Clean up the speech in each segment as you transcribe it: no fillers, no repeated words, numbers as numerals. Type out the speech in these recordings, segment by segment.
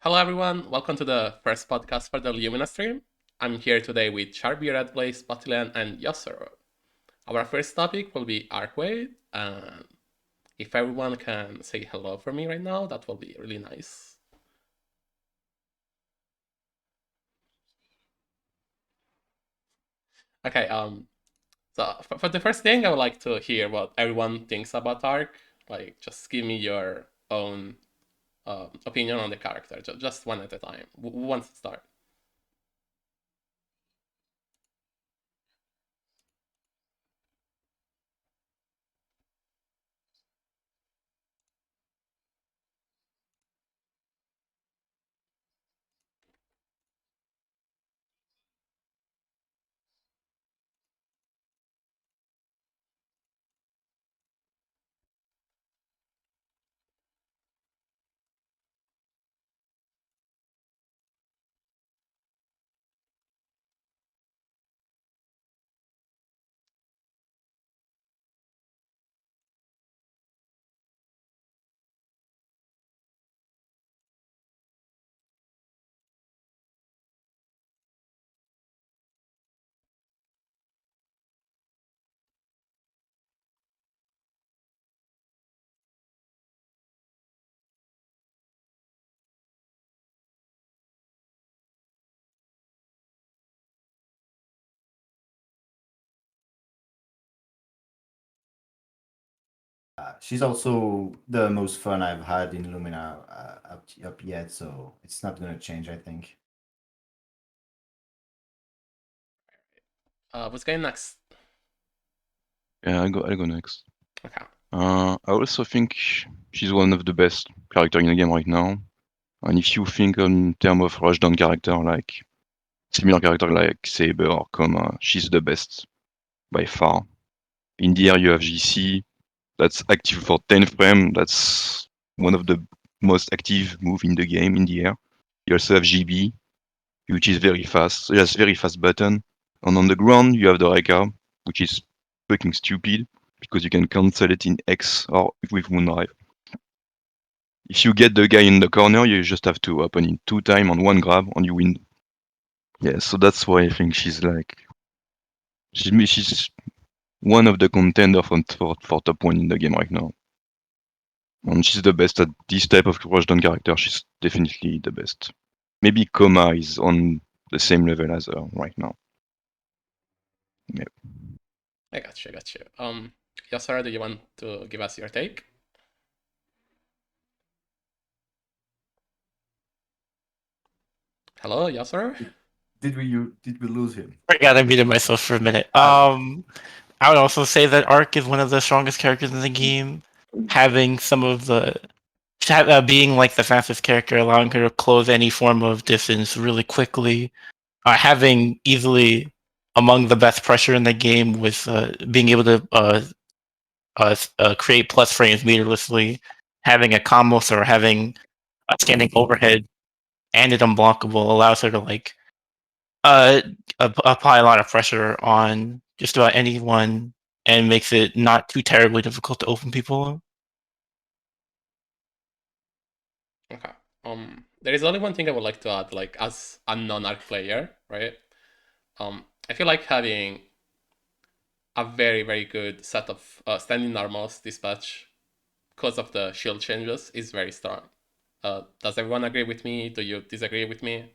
Hello, everyone. Welcome to the first podcast for the Leumina stream. I'm here today with Sharpie, Redblaze, Botilan, and Yosero. Our first topic will be Arcueid, and if everyone can say hello for me right now, that will be really nice. Okay, so for the first thing, I would like to hear what everyone thinks about Arc. Like, just give me your own opinion on the character, just one at a time. Who wants to start? She's also the most fun I've had in Lumina up yet, so it's not gonna change, I think. What's going next? Yeah, I'll go next. Okay. I also think she's one of the best character in the game right now. And if you think in terms of rushdown character, like similar character like Saber or Koma, she's the best by far. In the air, you have GC that's active for 10 frame. That's one of the most active move in the game in the air. You also have GB, which is very fast. So it has very fast button. And on the ground, you have the Reka, which is fucking stupid because you can cancel it in X or with Moonrise. If you get the guy in the corner, you just have to open it 2 times on 1 grab and you win. Yeah, so that's why I think she's one of the contenders for top 1 in the game right now. And she's the best at this type of rushdown character. She's definitely the best. Maybe Koma is on the same level as her right now. Yeah. I got you. Yasara, do you want to give us your take? Hello, Yasara? Did we lose him? Forgot I muted myself for a minute. I would also say that Arc is one of the strongest characters in the game, having some of the being like the fastest character, allowing her to close any form of distance really quickly, having easily among the best pressure in the game with being able to create plus frames meterlessly, having a combos or having a standing overhead and it unblockable allows her to like uh, apply a lot of pressure on just about anyone and makes it not too terribly difficult to open people. Okay. There is only one thing I would like to add, like as a non-arc player, right? I feel like having a very good set of standing normals dispatch because of the shield changes is very strong. Does everyone agree with me? Do you disagree with me?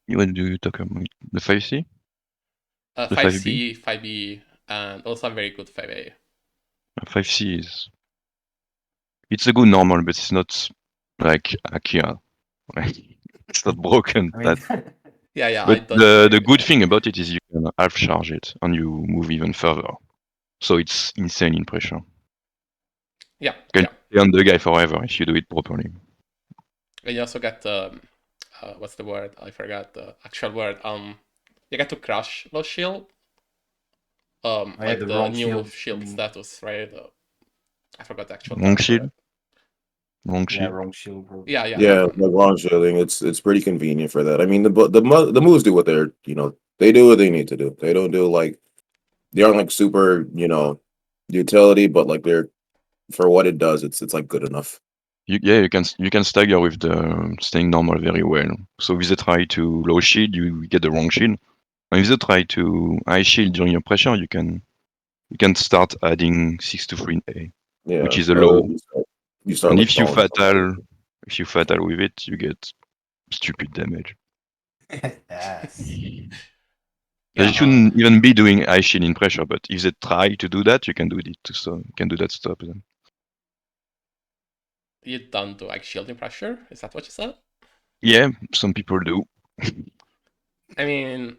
What do you talk about? The 5C? The 5C, 5B, and also a very good 5A. 5C is... It's a good normal, but it's not like Akira. It's not broken. I mean, Yeah, I But don't disagree the with good that. thing about it is you can half charge it and you move even further. So it's insane in pressure. Yeah, You yeah. can stay on the guy forever if you do it properly. And you also get what's the word? I forgot the actual word. You get to crush those shield. I had Like the the wrong new shield. shield status, right? I forgot the actual Long term for shield? it. Long Yeah, shield? wrong shield, bro. Yeah, Yeah, that like one. wrong shielding. It's pretty convenient for that. I mean, the moves do what they're they do what they need to do. They don't do like they aren't like super utility, but like they're for what it does. It's like good enough. You can stagger with the staying normal very well. So if they try to low shield, you get the wrong shield. And if they try to high shield during your pressure, you can start adding 6 to 3A, Yeah, which is a or low. you start And like throwing stuff. if you fatal with it, you get stupid damage. Yes. They Yeah, shouldn't even be doing high shield in pressure, but if they try to do that, you can do it to stop. You can do that to stop them. you don't do like shielding pressure? Is that what you said? Yeah, some people do. I mean,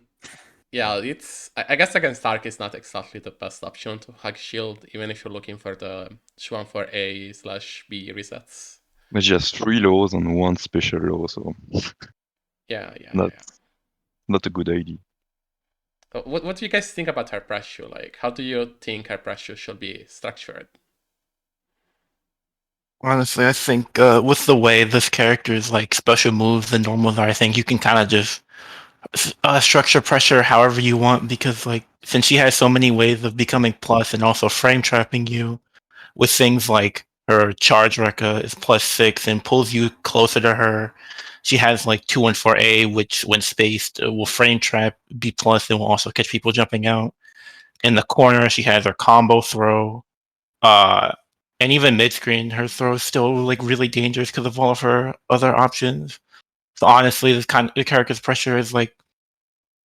yeah, it's. I guess against Stark is not exactly the best option to hug shield, even if you're looking for the Shuan for A/B resets. It's just 3 lows and 1 special low, so not Yeah. not a good idea. What do you guys think about her pressure? Like, how do you think her pressure should be structured? Honestly, I think with the way this character's like special moves and normals are, I think you can kind of just structure pressure however you want because like since she has so many ways of becoming plus and also frame trapping you with things like her charge rekka is +6 and pulls you closer to her. She has like 2 and 4A, which when spaced will frame trap B plus and will also catch people jumping out. In the corner, she has her combo throw. Uh, and even mid screen, her throw is still like really dangerous because of all of her other options. So honestly, this kind of the character's pressure is like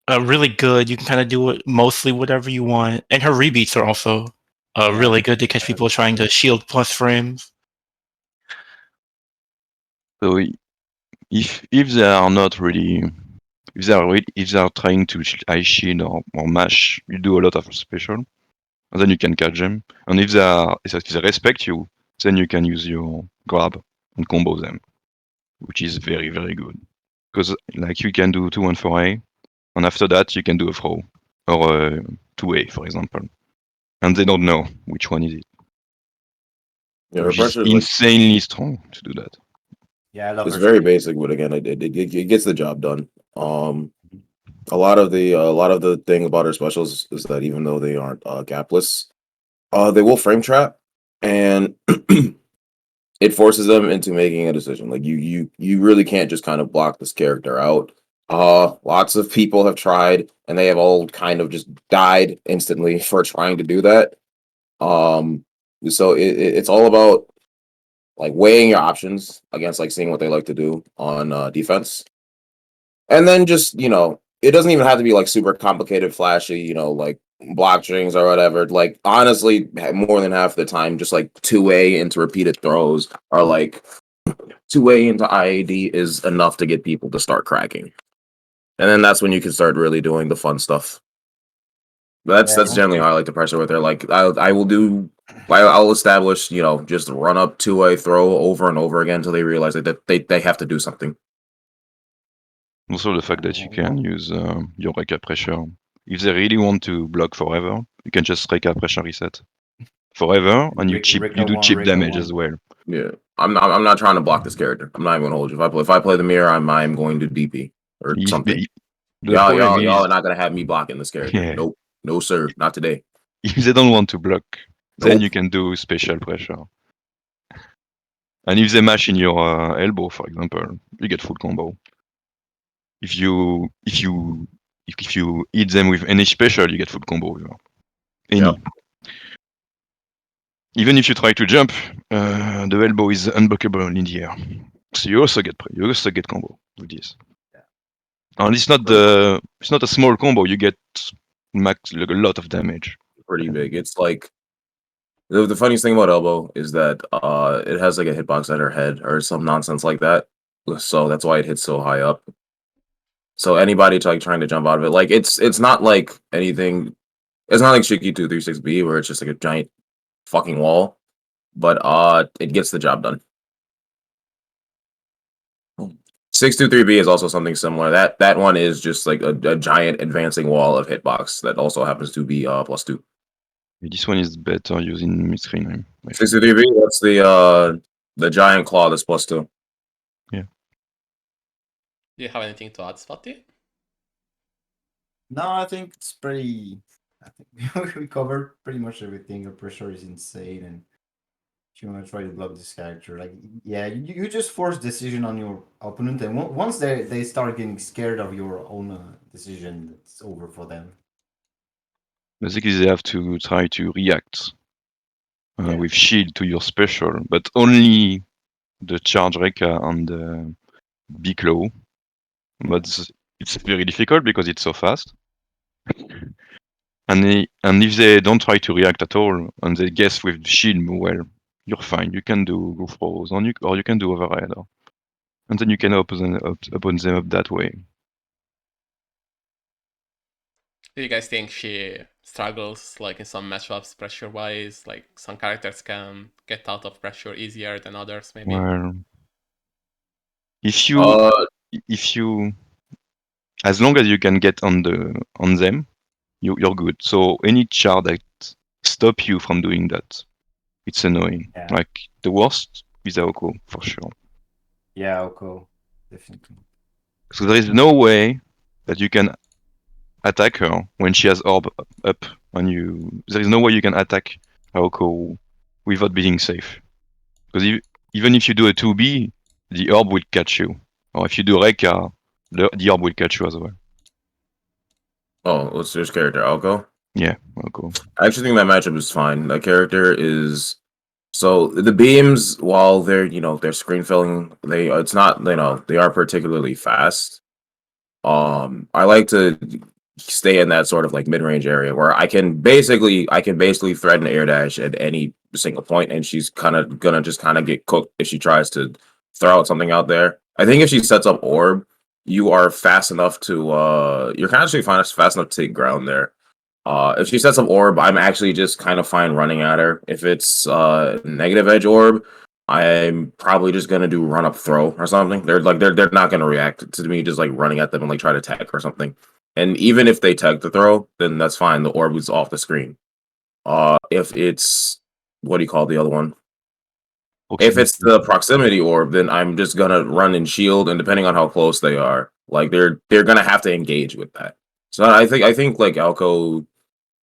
really good. You can kind of do it mostly whatever you want, and her rebeats are also Yeah. really good to catch people trying to shield plus frames. So if they are not really if they are trying to high shield or mash, you do a lot of special, and then you can catch them. And if they respect you, then you can use your grab and combo them, which is very very good. Because like you can do 2 and 4A, and after that you can do a throw or a 2A, for example, and they don't know which one is it, Yeah, her which is pressure is like insanely strong to do that. Yeah, I love it's her very speed. basic, but again, it gets the job done. A lot of the thing about her specials is that even though they aren't gapless, they will frame trap, and it forces them into making a decision. Like you really can't just kind of block this character out. Lots of people have tried, and they have all kind of just died instantly for trying to do that. Um, so it's all about like weighing your options against like seeing what they like to do on defense, and then just it doesn't even have to be like super complicated, flashy, like block strings or whatever. Like honestly, more than half the time, just like 2A into repeated throws or like 2A into IAD is enough to get people to start cracking. And then that's when you can start really doing the fun stuff. That's Yeah. generally how I like to pressure with her. Like I will do I'll establish, just run up 2A throw over and over again until they realize that they have to do something. Also, the fact that you can use your Rekka pressure. If they really want to block forever, you can just Rekka pressure reset forever, and you do chip damage as well. Yeah. I'm not trying to block this character. I'm not even gonna hold you. If I play the mirror, I'm going to DP or If something. the, the Y'all, problem y'all, is, y'all are not gonna have me blocking this character. yeah, Nope. No, sir. Not today. if they don't want to block, then Nope. you can do special pressure. And if they mash in your elbow, for example, you get full combo. If you hit them with any special, you get full combo. Any. Yep. Even if you try to jump, the elbow is unblockable in the air. So you also get combo with this. Yeah. And it's not a small combo. You get max like a lot of damage. Pretty big. It's like the funniest thing about elbow is that it has like a hitbox at her head or some nonsense like that. So that's why it hits so high up. So anybody trying to jump out of it, like it's not like anything. It's not like Shiki 236B where it's just like a giant fucking wall, but it gets the job done. 623B is also something similar. That one is just like a giant advancing wall of hitbox that also happens to be +2. This one is better using mid-screen. 623B, that's the giant claw that's +2. Yeah. Do you have anything to add, Spotty? No, I think it's pretty. I think we covered pretty much everything. Her pressure is insane, and you want to try to block this character. Like, yeah, you just force decision on your opponent, and once they start getting scared of your own decision, it's over for them. Basically, they have to try to react Yeah. with shield to your special, but only the charge Rekka and the big claw. But it's very difficult because it's so fast. And if they don't try to react at all and they guess with shield, well, you're fine. You can do go throws, or you can do overhead, and then you can open them up that way. Do you guys think she struggles like in some matchups pressure wise? Like some characters can get out of pressure easier than others, maybe? Well, if you as long as you can get on them, you're good. So any char that stop you from doing that, it's annoying. Yeah. Like the worst is Aoko for sure. Yeah, Oko, definitely. So there is no way that you can attack her when she has orb up on you. There is no way you can attack Aoko without being safe. Because even if you do a 2B, the orb will catch you. Or if you do Rekka, the orb will catch you as well. Oh, what's this character? Alco? Yeah, Aoko. I actually think that matchup is fine. That character is so the beams, while they're screen filling, it's not they are particularly fast. I like to stay in that sort of like mid range area where I can basically threaten air dash at any single point, and she's gonna just get cooked if she tries to throw out something out there. I think if she sets up orb, you are fast enough to you're kind of actually fast enough to take ground there. If she sets up orb, I'm actually just kind of fine running at her. If it's negative edge orb, I'm probably just gonna do run up throw or something. They're not gonna react to me just like running at them and like try to tech or something. And even if they tech the throw, then that's fine. The orb is off the screen. If it's what do you call the other one? If it's the proximity orb, then I'm just gonna run and shield, and depending on how close they are, like they're gonna have to engage with that. So I think like Alco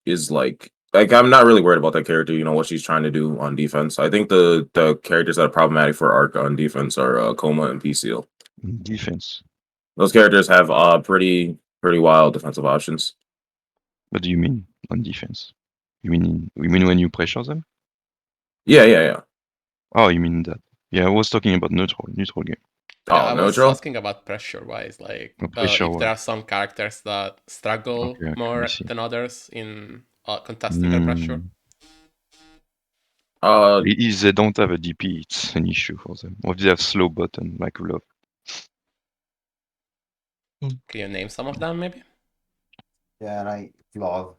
is like I'm not really worried about that character. You know what she's trying to do on defense. I think the characters that are problematic for Arc on defense are Coma and PCL. Defense. Those characters have pretty wild defensive options. What do you mean on defense? You mean when you pressure them? Yeah. Oh, you mean that? Yeah, I was talking about neutral game. Yeah, Oh, I was neutral. asking about pressure wise, like Pressure if there wise. are some characters that struggle Okay, I more see. than others in contesting their pressure. If they don't have a DP, it's an issue for them. Or if they have slow button like Love. Can you name some of them, maybe? Yeah, like Vlog.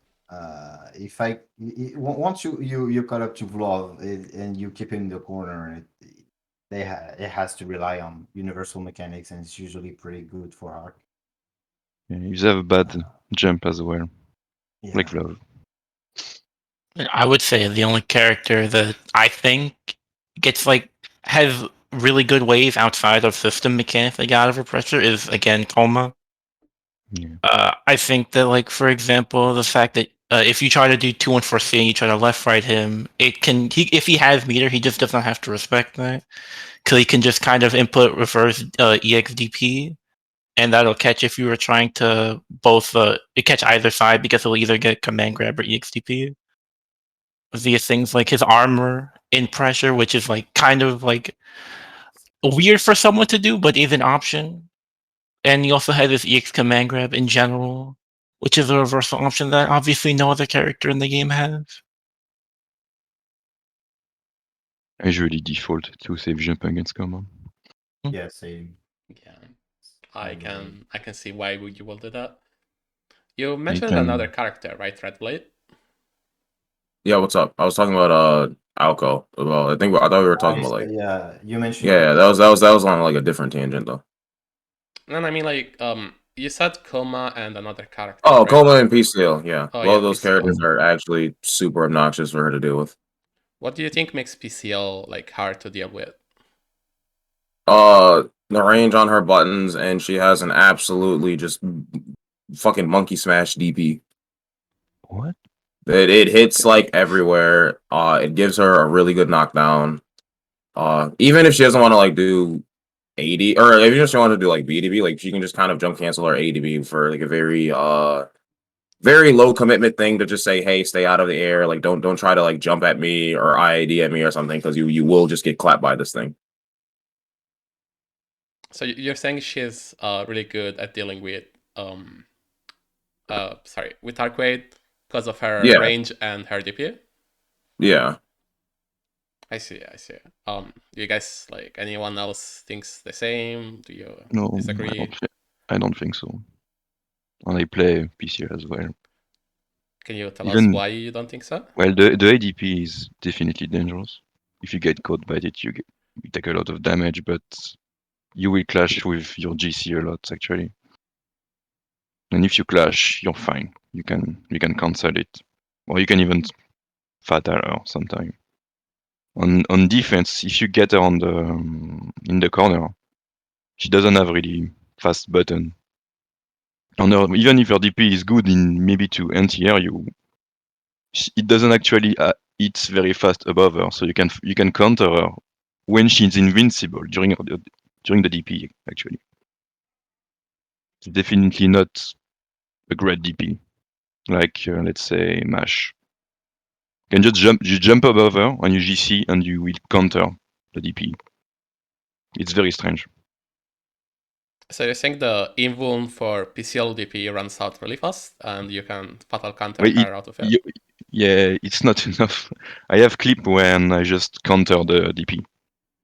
If once you cut up to Vlog and you keep him in the corner, it has to rely on universal mechanics, and it's usually pretty good for Arc. Yeah, if they have a bad jump as well, Yeah. like Love. I would say the only character that I think has really good ways outside of system mechanics they got out of her pressure is again Coma. Yeah. I think that, like, for example, the fact that if you try to do 2-1-4C and you try to left right him, if he has meter, he just does not have to respect that, because he can just kind of input reverse EXDP, and that'll catch if you were trying to it catch either side because it'll either get command grab or EXDP. These things like his armor in pressure, which is like kind of like weird for someone to do, but is an option. And he also has his EX command grab in general, which is a reversal option that obviously no other character in the game has. I usually default to save jump against Coma. Yeah, same. Yeah, I can see why you will do that. You mentioned another character, right, Redblade? Yeah, what's up? I was talking about Alco. Well, I thought we were talking about like yeah, you mentioned. yeah, that was on like a different tangent though. And I mean, like, you said Coma and another character. Oh, right? Coma and PCL, yeah. Oh, Both yeah, of those PCL. characters are actually super obnoxious for her to deal with. What do you think makes PCL like hard to deal with? The range on her buttons, and she has an absolutely just fucking monkey smash DP. What? It hits like everywhere. It gives her a really good knockdown. Even if she doesn't want to like do AD, or if you just want to do like BDB, like she can just kind of jump cancel her ADB for like a very low commitment thing to just say, hey, stay out of the air. Like don't try to like jump at me or IAD at me or something, because you will just get clapped by this thing. So you're saying she's really good at dealing with with Arcueid because of her Yeah. range and her DP? Yeah. I see. Do you guys like anyone else thinks the same? Do you No, disagree? I don't think so. And I play PC as well. Can you tell us Even why you don't think so? well, the ADP is definitely dangerous. If you get caught by it, you take a lot of damage, but you will clash with your GC a lot actually. And if you clash, you're fine. You can cancel it, or you can even fatal her sometime. On defense, if you get her on the in the corner, she doesn't have really fast button. Even if her DP is good in maybe to anti-air you, it doesn't actually hit very fast above her, so you can counter her when she's invincible during the DP. Actually, it's definitely not a great DP like let's say Mash. You can just jump above her and you GC and you will counter the DP. It's very strange. So you're saying the invuln for PCL DP runs out really fast, and you can fatal counter Well, her out of it? yeah, it's not enough. I have clip when I just counter the DP.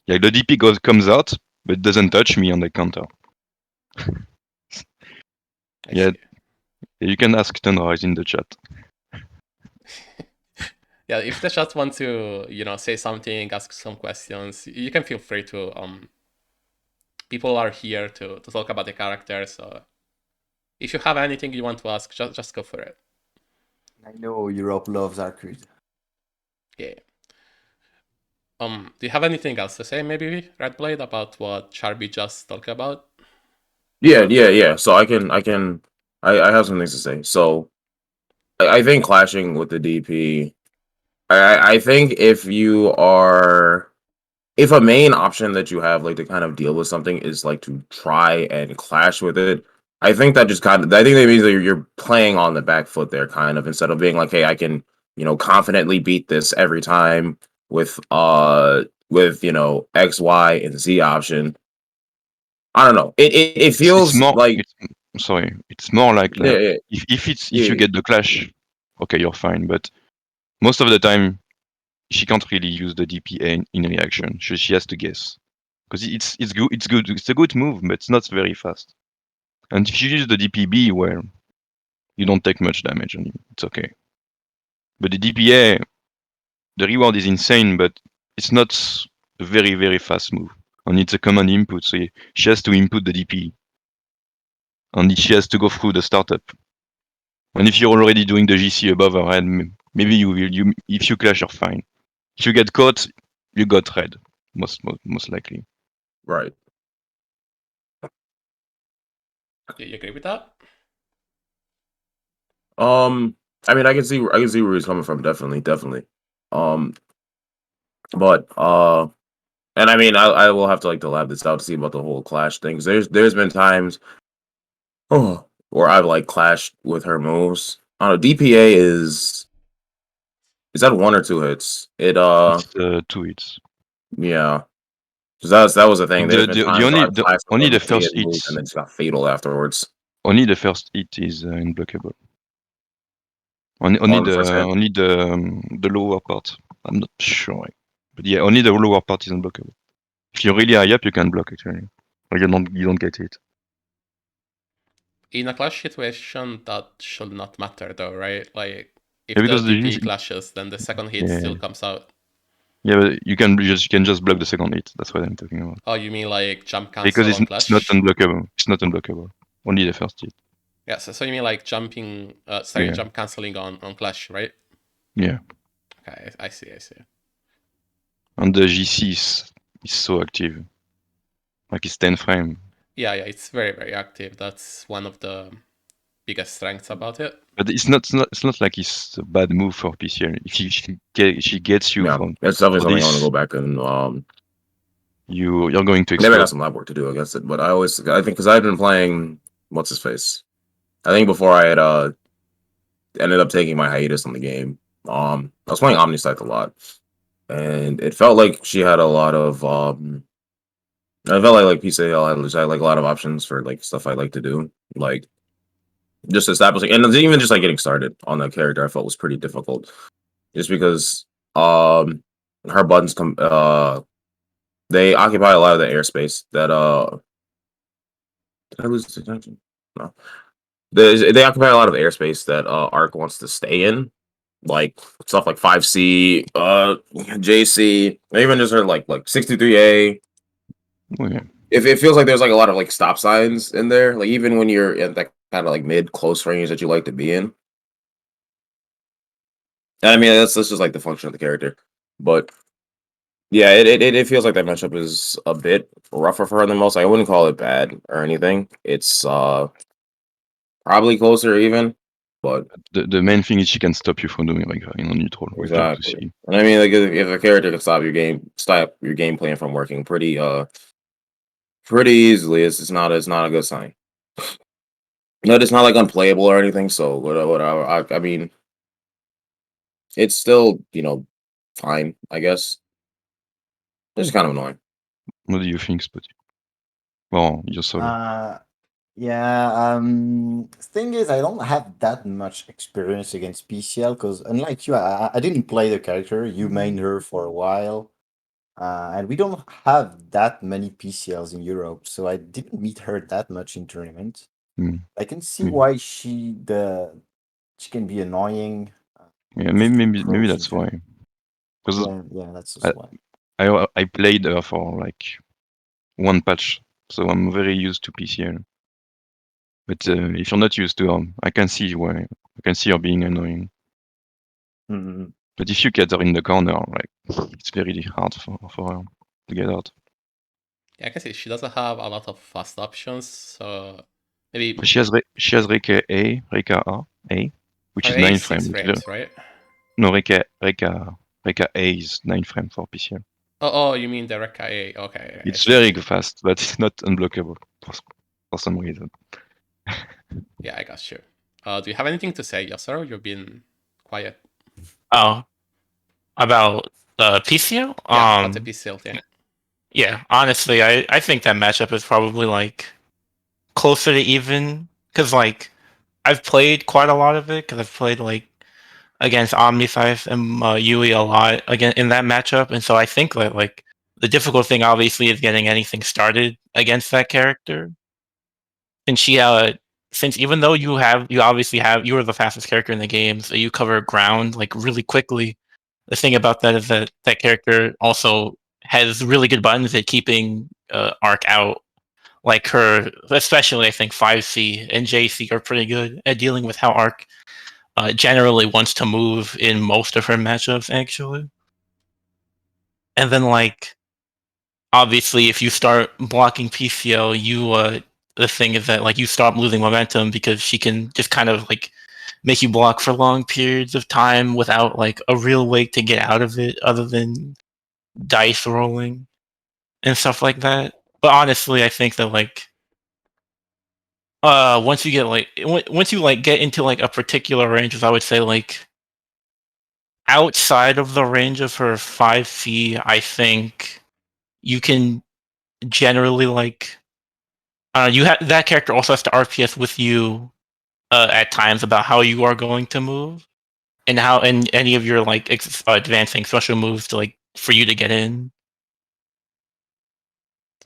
Yeah, the DP comes out, but doesn't touch me and I counter. I Yeah, see. you can ask Tenrise in the chat. Yeah, if the chat want to, say something, ask some questions, you can feel free to. People are here to talk about the character, so if you have anything you want to ask, just go for it. I know Europe loves Arcueid. Yeah. Do you have anything else to say, maybe, Redblade, about what Charby just talked about? Yeah. So I have some things to say. So I think clashing with the DP, I think if a main option that you have like to kind of deal with something is like to try and clash with it, I think that means that you're playing on the back foot there, kind of, instead of being like, hey, I can confidently beat this every time with X, Y, and Z option. I don't know. It It's feels more. like It's more like yeah, that. yeah, If you get the clash, okay, you're fine. But most of the time, she can't really use the DPA in reaction. She has to guess because it's good. It's good. It's a good move, but it's not very fast. And if you use the DPB, well, you don't take much damage, and it's okay. But the DPA, the reward is insane, but it's not a very fast move. And it's a command input, so she has to input the DP, and she has to go through the startup. And if you're already doing the GC above her head, maybe if you clash, you're fine. If you get caught, you got red, most likely. right. Do you agree with that? I mean, I can see where he's coming from. Definitely. Um, but and I mean, I will have to like to lab this out to see about the whole clash things. There's been times, where I've like clashed with her moves. I don't know. DPA is that 1 or 2 hits? It's 2 hits. Yeah. 'Cause that was the thing. There's been The times where only I've clashed with only like the a first Tia move and hit then just got fatal afterwards. only the first hit is unblockable. On the first hit. Only the lower part. I'm not sure, but yeah, only the lower part is unblockable. If you're really high up, you can block actually, or you don't get hit. In a clash situation, that should not matter, though, right? Like, if Yeah, the because DP clashes, then the second hit yeah, still comes out. yeah, but you can just block the second hit. That's what I'm talking about. Oh, you mean like jump Because cancel on it's not clash? unblockable. It's not unblockable. Only the first hit. Yeah, so you mean like jumping, Yeah. jump canceling on clash, right? Yeah. Okay, I see. And the GC is so active. Like it's 10 frame. Yeah, it's very active. That's one of the biggest strengths about it. But it's not like it's a bad move for PCL. If she gets you Yeah, from it's definitely for something I want to this, go back and you're going to maybe I got explode. some lab work to do against it. But I think because I've been playing what's his face. I think before I had ended up taking my hiatus on the game. I was playing Omnisect a lot, and it felt like she had a lot of I felt like PCL had like a lot of options for like stuff I like to do, like just establishing and even just like getting started on that character. I felt was pretty difficult, just because her buttons come they occupy a lot of the airspace that did I lose the attention? No, they occupy a lot of airspace that Arc wants to stay in, like stuff like 5C, JC, even just her like 63A. Okay. If it feels like there's like a lot of like stop signs in there, like even when you're in that kind of like mid close range that you like to be in. And I mean that's just like the function of the character. But yeah, it feels like that matchup is a bit rougher for her than most. I wouldn't call it bad or anything. It's probably closer even, but The main thing is she can stop you from doing like in on neutral with the exactly. 2C. And I mean like if a character can stop your game plan from working pretty easily, it's not a good sign. No, it's not like unplayable or anything. So whatever. I mean, it's still fine. I guess it's just kind of annoying. What do you think, Spotty? Well, you're solo. Yeah. Thing is, I don't have that much experience against PCL because, unlike you, I didn't play the character. You mained her for a while, and we don't have that many PCLs in Europe, so I didn't meet her that much in tournament. Mm. I can see Mm. why she can be annoying. Yeah, just to maybe approach that's into- why. Because Yeah, that's just why. I played her for like one patch, so I'm very used to PCL. But if you're not used to her, I can see why. I can see her being annoying. Mhm. But if you get her in the corner, like it's very hard for her to get out. Yeah, I can see she doesn't have a lot of fast options, so maybe But she has Reka A, which her is A 9 is 6 frame. frames, right? No, Reka A is 9 frame for PCL. Oh, you mean the Rekka A? Okay. It's very fast, but it's not unblockable for some reason. Yeah, I got you. Do you have anything to say, Yasser? You've been quiet. Oh, about the PCO? Yeah, about the PCL thing. Yeah, honestly, I think that matchup is probably like closer to even because like I've played quite a lot of it because I've played like against Omniscythe and Yui a lot again in that matchup, and so I think that like the difficult thing obviously is getting anything started against that character. And she since even though you obviously have you are the fastest character in the game, so you cover ground like really quickly. The thing about that is that that character also has really good buttons at keeping Arc out. Like her, especially I think 5C and JC are pretty good at dealing with how Arc generally wants to move in most of her matchups, actually. And then, like, obviously, if you start blocking PCL, the thing is that like you stop losing momentum because she can just kind of like make you block for long periods of time without like a real way to get out of it other than dice rolling and stuff like that. But honestly, I think that like once you get like once you like get into like a particular range, I would say like outside of the range of her 5C, I think you can generally like you have that character also has to RPS with you at times about how you are going to move and how and any of your like advancing special moves to like for you to get in.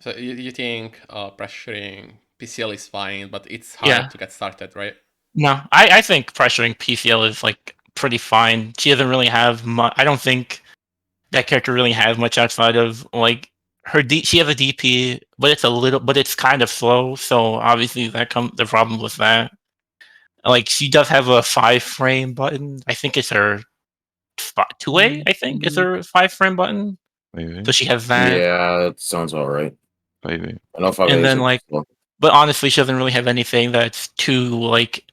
So you think pressuring PCL is fine, but it's Yeah. hard to get started, right? No, I think pressuring PCL is like pretty fine. She doesn't really have much. I don't think that character really has much outside of like she has a DP, but it's kind of slow. So obviously that comes the problem with that. Like she does have a 5-frame button. I think it's her 2A. I think is her 5-frame button. Wait. So she has that, Yeah, that sounds all right. Wait. I know if and then like, well, but honestly, she doesn't really have anything that's too like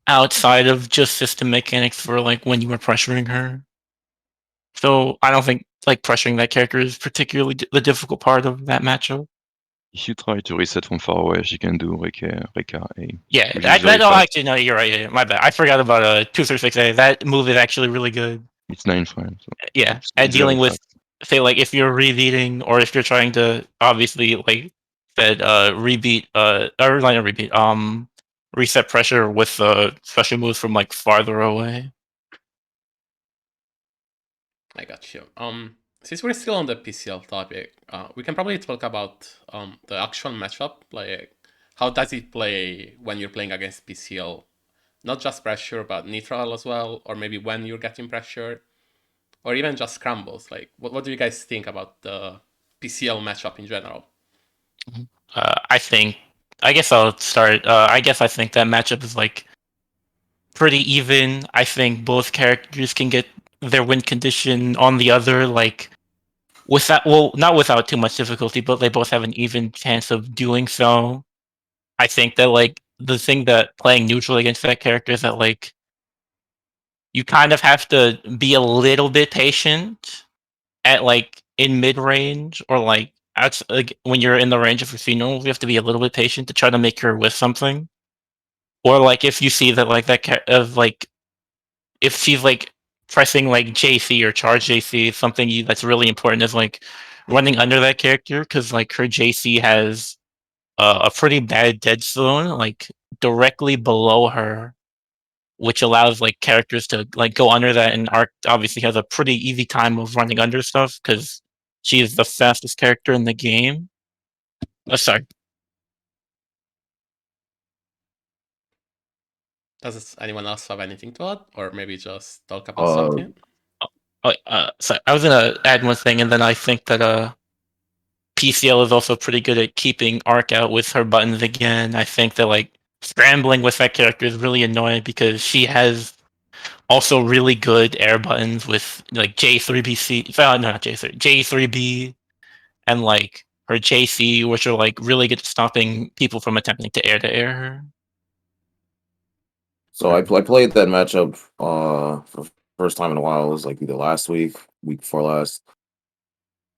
outside of just system mechanics for like when you were pressuring her. So I don't think like pressuring that character is particularly the difficult part of that matchup. If you try to reset from far away, she can do Reka A, Yeah, which is very no, fast. actually, no, you're right. Yeah, my bad. I forgot about 236A. That move is actually really good. It's 9 frames. So Yeah, it's at very dealing with, fast. say, like if you're rebeating or if you're trying to obviously like said rebeat or not rebeat reset pressure with special moves from like farther away. I got you. Since we're still on the PCL topic, we can probably talk about the actual matchup. Like, how does it play when you're playing against PCL? Not just pressure, but neutral as well, or maybe when you're getting pressured, or even just scrambles. Like, what do you guys think about the PCL matchup in general? I guess I'll start. I guess I think that matchup is like pretty even. I think both characters can get their win condition on the other, like without, well, not without too much difficulty, but they both have an even chance of doing so. I think that like the thing that playing neutral against that character is that like you kind of have to be a little bit patient at like in mid range or like like when you're in the range of Rufino, you have to be a little bit patient to try to make her with something. Or like if you see that like of like if she's like pressing like JC or charge JC, something that's really important is like running under that character because like her JC has a pretty bad dead zone like directly below her, which allows like characters to like go under that. And Arc obviously has a pretty easy time of running under stuff because she is the fastest character in the game. Oh, sorry. Does anyone else have anything to add, or maybe just talk about Uh, something? So I was gonna add one thing, and then I think that PCL is also pretty good at keeping Arc out with her buttons again. I think that like scrambling with that character is really annoying because she has also really good air buttons with like J3BC, no, not J3, J3B, and like her JC, which are like really good at stopping people from attempting to air her. so I played that matchup for the first time in a while. It was like either last week before last.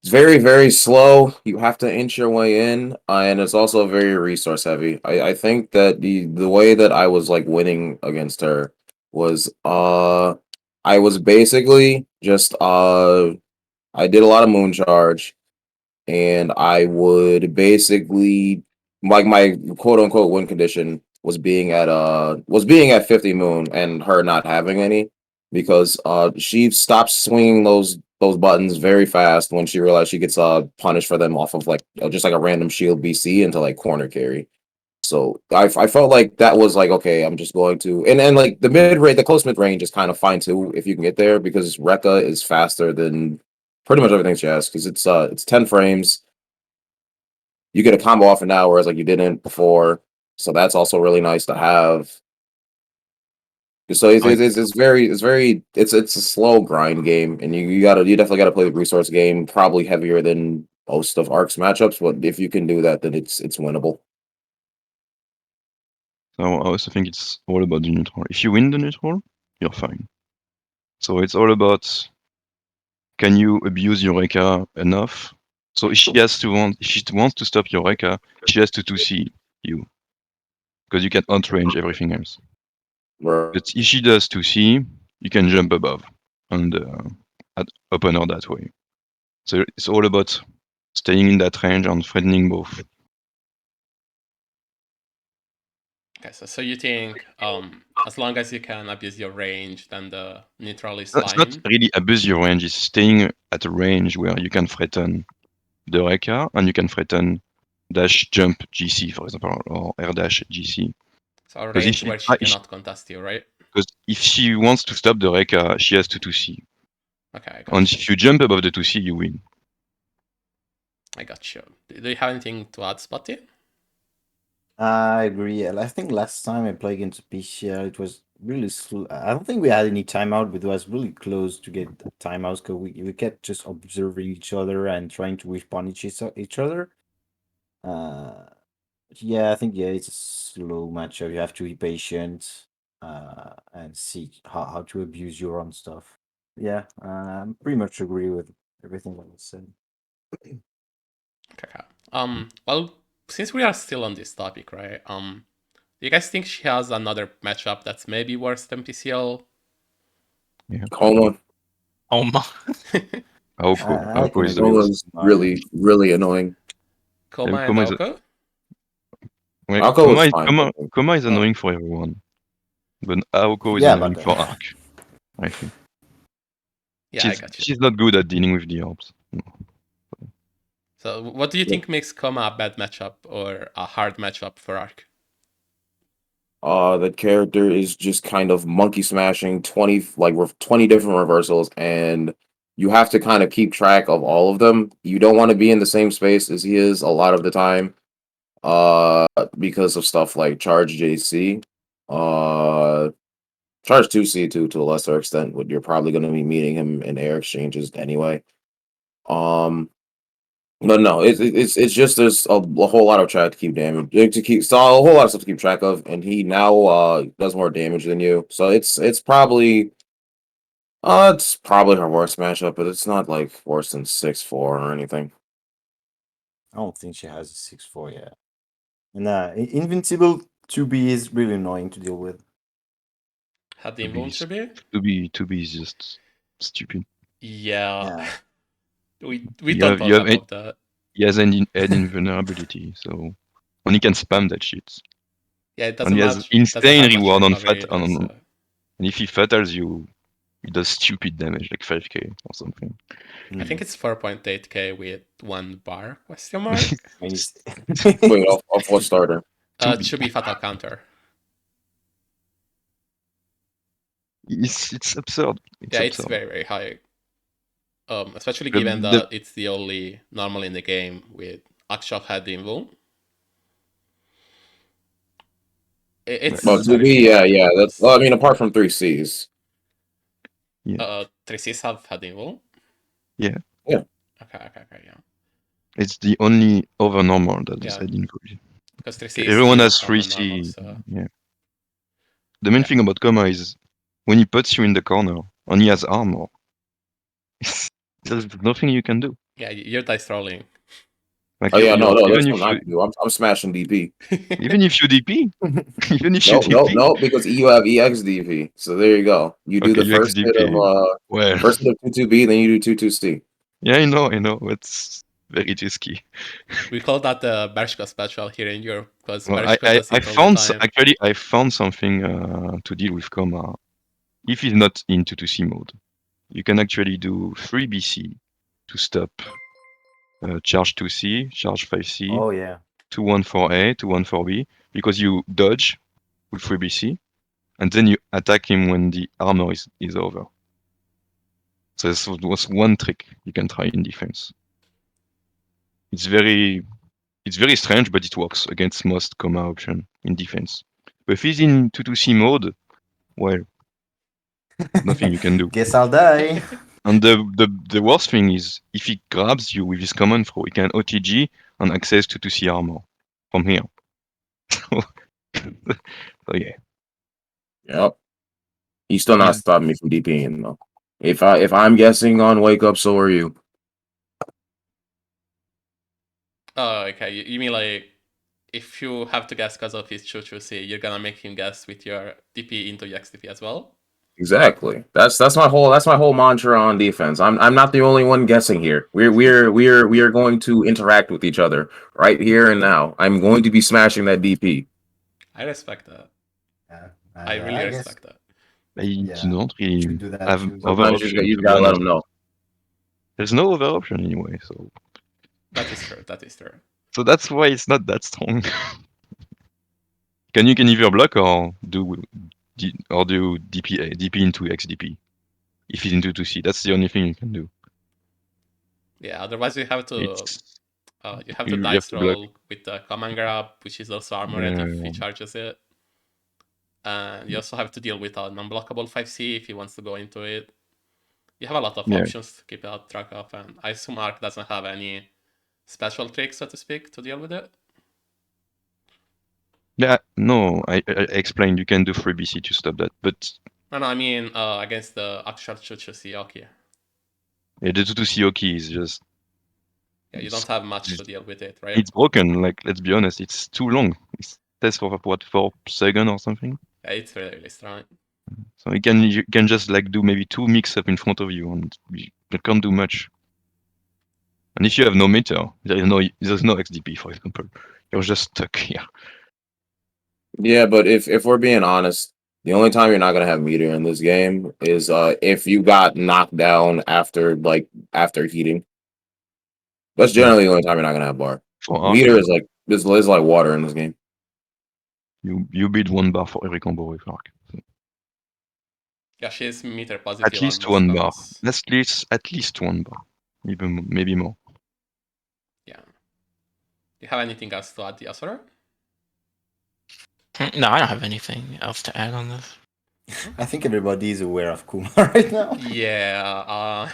It's very, very slow. You have to inch your way in, and it's also very resource heavy. I think that the way that I was like winning against her was I was basically just I did a lot of moon charge, and I would basically like my quote unquote win condition was being at 50 moon and her not having any because she stops swinging those buttons very fast when she realized she gets punished for them off of like just like a random shield BC into like corner carry. So I felt like that was like okay, I'm just going to and like the mid range, the close mid range is kind of fine too if you can get there because Rekka is faster than pretty much everything she has because it's 10 frames. You get a combo off an hour, whereas like you didn't before. So that's also really nice to have. So it's a slow grind game, and you definitely gotta play the resource game, probably heavier than most of Arc's matchups. But if you can do that, then it's winnable. So I also think it's all about the neutral. If you win the neutral, you're fine. So it's all about can you abuse your Reka enough? So if she wants to stop your Reka, she has to 2C you. Because you can outrange everything else. Right. But if she does 2C, you can jump above and open her that way. So it's all about staying in that range and threatening both. Okay, so you think as long as you can abuse your range, then the neutral is It's not fine? really abuse your range, it's staying at a range where you can threaten the Reka and you can threaten dash jump GC, for example, or air dash GC. So a Because range where she cannot contest you, right? if she wants to stop the Reka, she has to 2C. Okay, I And got you. if you jump above the 2C, you win. I got you. Do you have anything to add, Spotty? I agree. I think last time I played against PCL, it was really slow. I don't think we had any timeout, but it was really close to get timeouts because we kept just observing each other and trying to respond each other. Yeah, I think it's a slow matchup. You have to be patient. and see how to abuse your own stuff. Yeah, pretty much agree with everything that was said. Okay. Well, since we are still on this topic, right? Do you guys think she has another matchup that's maybe worse than PCL? Coma. Oh my. Aoko. I Aoko can is the agree worst. with Coma's Mario. really annoying. Koma and Koma is Aoko? well, Alco is fine. I think. Koma is Oh. annoying for everyone, but Aoko is Yeah, annoying but for Arc. I think Yeah, I got you. she's not good at dealing with the orbs. So, what do you Yeah. think makes Koma a bad matchup or a hard matchup for Arc? The character is just kind of monkey smashing 20 different reversals, and you have to kind of keep track of all of them. You don't want to be in the same space as he is a lot of the time, because of stuff like Charge JC, uh, Charge 2C too, to a lesser extent. But you're probably going to be meeting him in air exchanges anyway. But no, it's just there's a whole lot of track to keep damage to keep so a whole lot of stuff to keep track of, and he now does more damage than you. So it's probably her worst matchup, but it's not like worse than 6-4 or anything. I don't think she has a 6-4 yet. And Invincible 2B is really annoying to deal with. Had the To be invincible? to be is just stupid. Yeah. Yeah. we You don't have talk you have about that. he has an invulnerability, so and he can spam that shit. Yeah, it And doesn't he has match. Doesn't insane have much reward on recovery fat either. So. and if he fatals you, he does stupid damage like 5k or something. I think it's 4.8k with 1 bar question mark. When he's Wait, off what starter? It should be fatal counter. It's absurd. Yeah, it's very very high. Especially The- given the- that it's the only normal in the game with actual head invul. It's Well, Well, to very be hard. yeah. That's Because, well, I mean, apart from 3Cs. 3Cs have head invul. Yeah. Yeah. Okay, yeah. It's the only over normal that is Yeah. head invul. Because 3Cs Everyone still has have a normal, 3C. so. Yeah. The main Yeah. thing about Koma is when he puts you in the corner and he has armor, there's nothing you can do. Yeah, you're dice rolling. Like Oh yeah, no, even that's if what I you can do. I'm smashing DP. even if you DP, even if you No, DP, because you have EX DP. So there you go. You do okay, the you first hit of XDP. Well, first hit of 22B, then you do 22C. yeah, I know. It's very risky. We call that the Bershka special here in Europe because Well, Bershka does it all the time. actually I found something to deal with Koma. If he's not into 2C mode, you can actually do 3 BC to stop charge 2C, charge 5C, Oh yeah. 214A, 214B, because you dodge with 3 BC, and then you attack him when the armor is over. So this was one trick you can try in defense. It's very strange, but it works against most Koma option in defense. But if he's in 2-2C mode, well, nothing you can do. Guess I'll die. And the worst thing is if he grabs you with his command throw, he can OTG and access to 2C armor from here. So yeah. Yep. He's still not He's- stopping me from DPing though. If I'm guessing on wake up, so are you. Oh, okay. You mean like if you have to guess because of his Choo C, you're gonna make him guess with your DP into XDP as well? Exactly. That's my whole mantra on defense. I'm not the only one guessing here. We are going to interact with each other right here and now. I'm going to be smashing that DP. I respect that. Yeah, I really I guess respect that. I Yeah, don't you really should do that have too. other Sometimes option, you to be gotta let honest. them know. There's no other option anyway, so That is true. That is true. so that's why it's not that strong. You can either block or do DP into XDP. If he's into 2C, that's the only thing you can do. Yeah. Otherwise, you have to It's you have dice to block. roll with the command grab, which is also armored if he charges it. And you also have to deal with an unblockable 5C if he wants to go into it. You have a lot of Yeah. options to keep track of, and I assume Arc doesn't have any special tricks, so to speak, to deal with it. Yeah, no, I explained you can do 3BC to stop that, but No, I mean against the actual Chuchu Sioki. yeah, the 2 Sioki is just Yeah, you it's, don't have much to deal with it, right? it's broken. Like, let's be honest, it's too long. It's test for what, 4 seconds or something. Yeah, it's really, really strong. So you can just like do maybe 2 mix up in front of you, and you can't do much. And if you have no meter, there's no XDP, for example. You're just stuck here. Yeah, but if we're being honest, the only time you're not gonna have meter in this game is if you got knocked down after heating. That's generally the only time you're not gonna have bar. For Arc, Meter is like water in this game. you build 1 bar for every combo with Arc. Yeah, she's meter At positive least on most 1 bar. combos. At least 1 bar. Even maybe more. Yeah. Do you have anything else to add, Yasura? No, I don't have anything else to add on this. I think everybody is aware of Kuma right now. Yeah.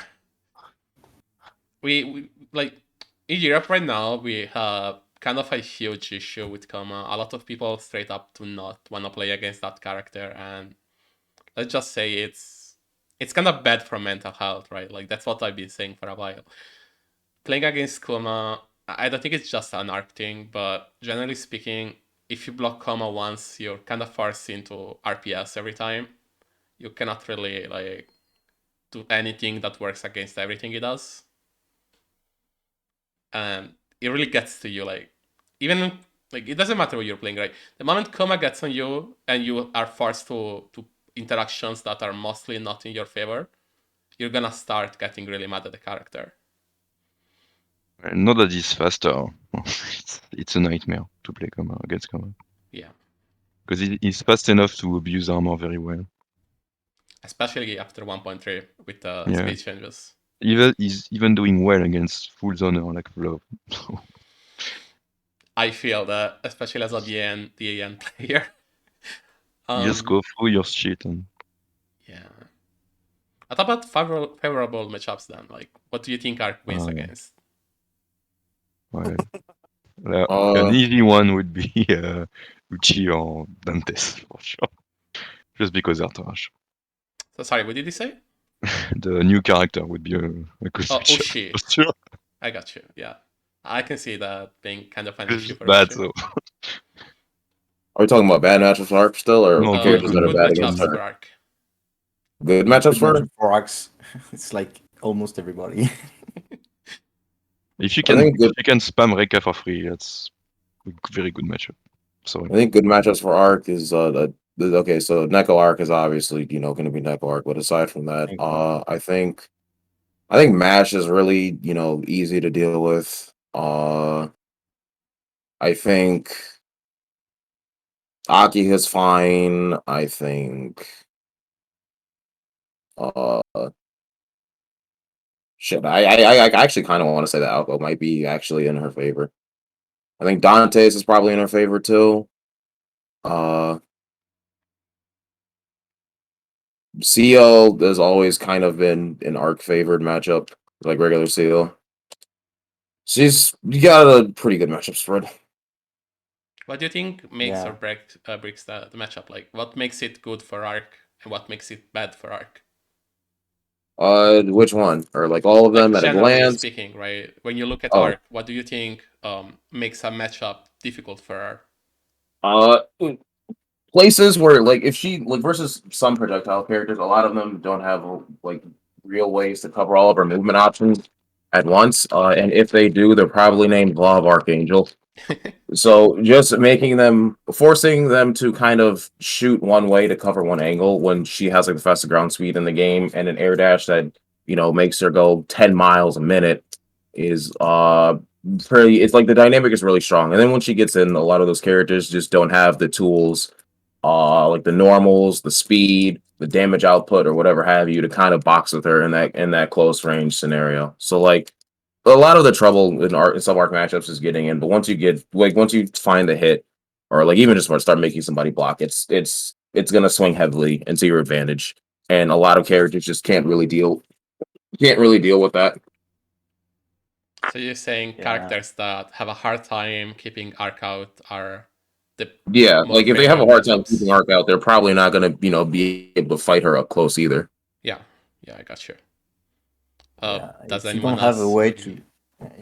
We like in Europe right now we have kind of a huge issue with Kuma. A lot of people straight up do not want to play against that character, and let's just say it's kind of bad for mental health, right? Like that's what I've been saying for a while. Playing against Kuma, I don't think it's just an arc thing, but generally speaking, if you block Kuma once, you're kind of forced into RPS every time. You cannot really like do anything that works against everything he does. And it really gets to you, like even like it doesn't matter what you're playing, right? The moment Kuma gets on you and you are forced to interactions that are mostly not in your favor, you're gonna start getting really mad at the character. Not that he's faster. It's a nightmare to play against Kuma. Yeah. Because he's fast enough to abuse armor very well. Especially after 1.3 with the Yeah. speed changes. He's even doing well against full zoner like Vlov. I feel that, especially as a DAN player. You just go through your shit and Yeah. What about favorable matchups then? Like, what do you think Arc wins against? well, an easy one would be Uchi or Dantes for sure. Just because they're trash. So sorry, what did you say? The new character would be a good matchup Ushi. for sure. I got you. Yeah, I can see that being kind of an It's issue just for bad, Ushi. so Are we talking about bad matchups for Arc still, or No, characters that are Good bad against matchups Arc? for Arc. Good matchups for Arc? For Axe, it's like almost everybody. if you I think can spam Reka for free, that's a very good matchup. Sorry. I think good matchups for Arc is okay. So Neko Arc is obviously going to be Neko Arc, but aside from that, I think Mash is really easy to deal with. I think Aki is fine. I think uh shit. I actually kind of want to say that Alco might be actually in her favor. I think Dante's is probably in her favor too. Seal has always kind of been an Arc favored matchup, like regular Seal. You got a pretty good matchup spread. What do you think makes Yeah. or breaks the matchup? Like, what makes it good for Arc and what makes it bad for Arc? Which one? Or like all of Like them at a generally glance? speaking, right? When you look at Oh. Arc, what do you think makes a matchup difficult for her? Places where like if she like versus some projectile characters, a lot of them don't have like real ways to cover all of her movement options at once. And if they do, they're probably named Law of Archangel. So just forcing them to kind of shoot one way to cover one angle when she has like the fastest ground speed in the game and an air dash that makes her go 10 miles a minute is pretty. It's like the dynamic is really strong. And then when she gets in, a lot of those characters just don't have the tools, like the normals, the speed, the damage output, or whatever have you, to kind of box with her in that close range scenario. So like a lot of the trouble in some arc matchups is getting in, but once you find the hit, or like even just start making somebody block, it's gonna swing heavily into your advantage, and a lot of characters just can't really deal with that. So you're saying characters that have a hard time keeping Arc out are Yeah, more like if they have a frequent hard time matchups. keeping Arc out, they're probably not gonna, be able to fight her up close either. Yeah, I got you. Does If you anyone don't have a else? way to,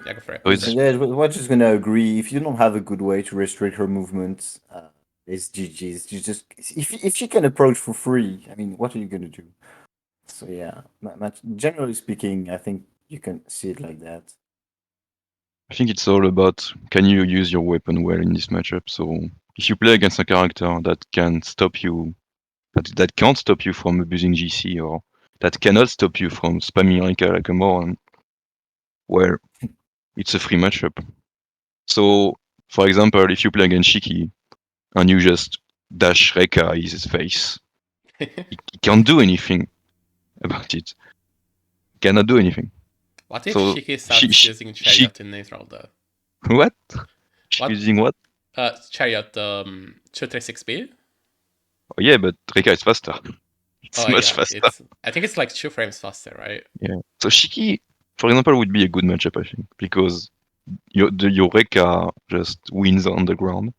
Yeah, go for it. So Go it's for it. yeah, we're just gonna agree. If you don't have a good way to restrict her movements, it's GG's. You just if she can approach for free, I mean, what are you gonna do? So yeah, generally speaking, I think you can see it like that. I think it's all about can you use your weapon well in this matchup. So if you play against a character that can stop you, that can't stop you from abusing GC, or that cannot stop you from spamming Reka like a moron, well, it's a free matchup. So, for example, if you play against Shiki and you just dash Reka in his face, he can't do anything about it. Cannot do anything. What if So Shiki starts using Chariot in neutral though? what? What? Using what? Chariot 236B? Oh yeah, but Reka is faster. It's Oh much yeah, faster. I think it's like 2 frames faster, right? Yeah. So Shiki, for example, would be a good matchup, I think, because your Reka just wins on the ground,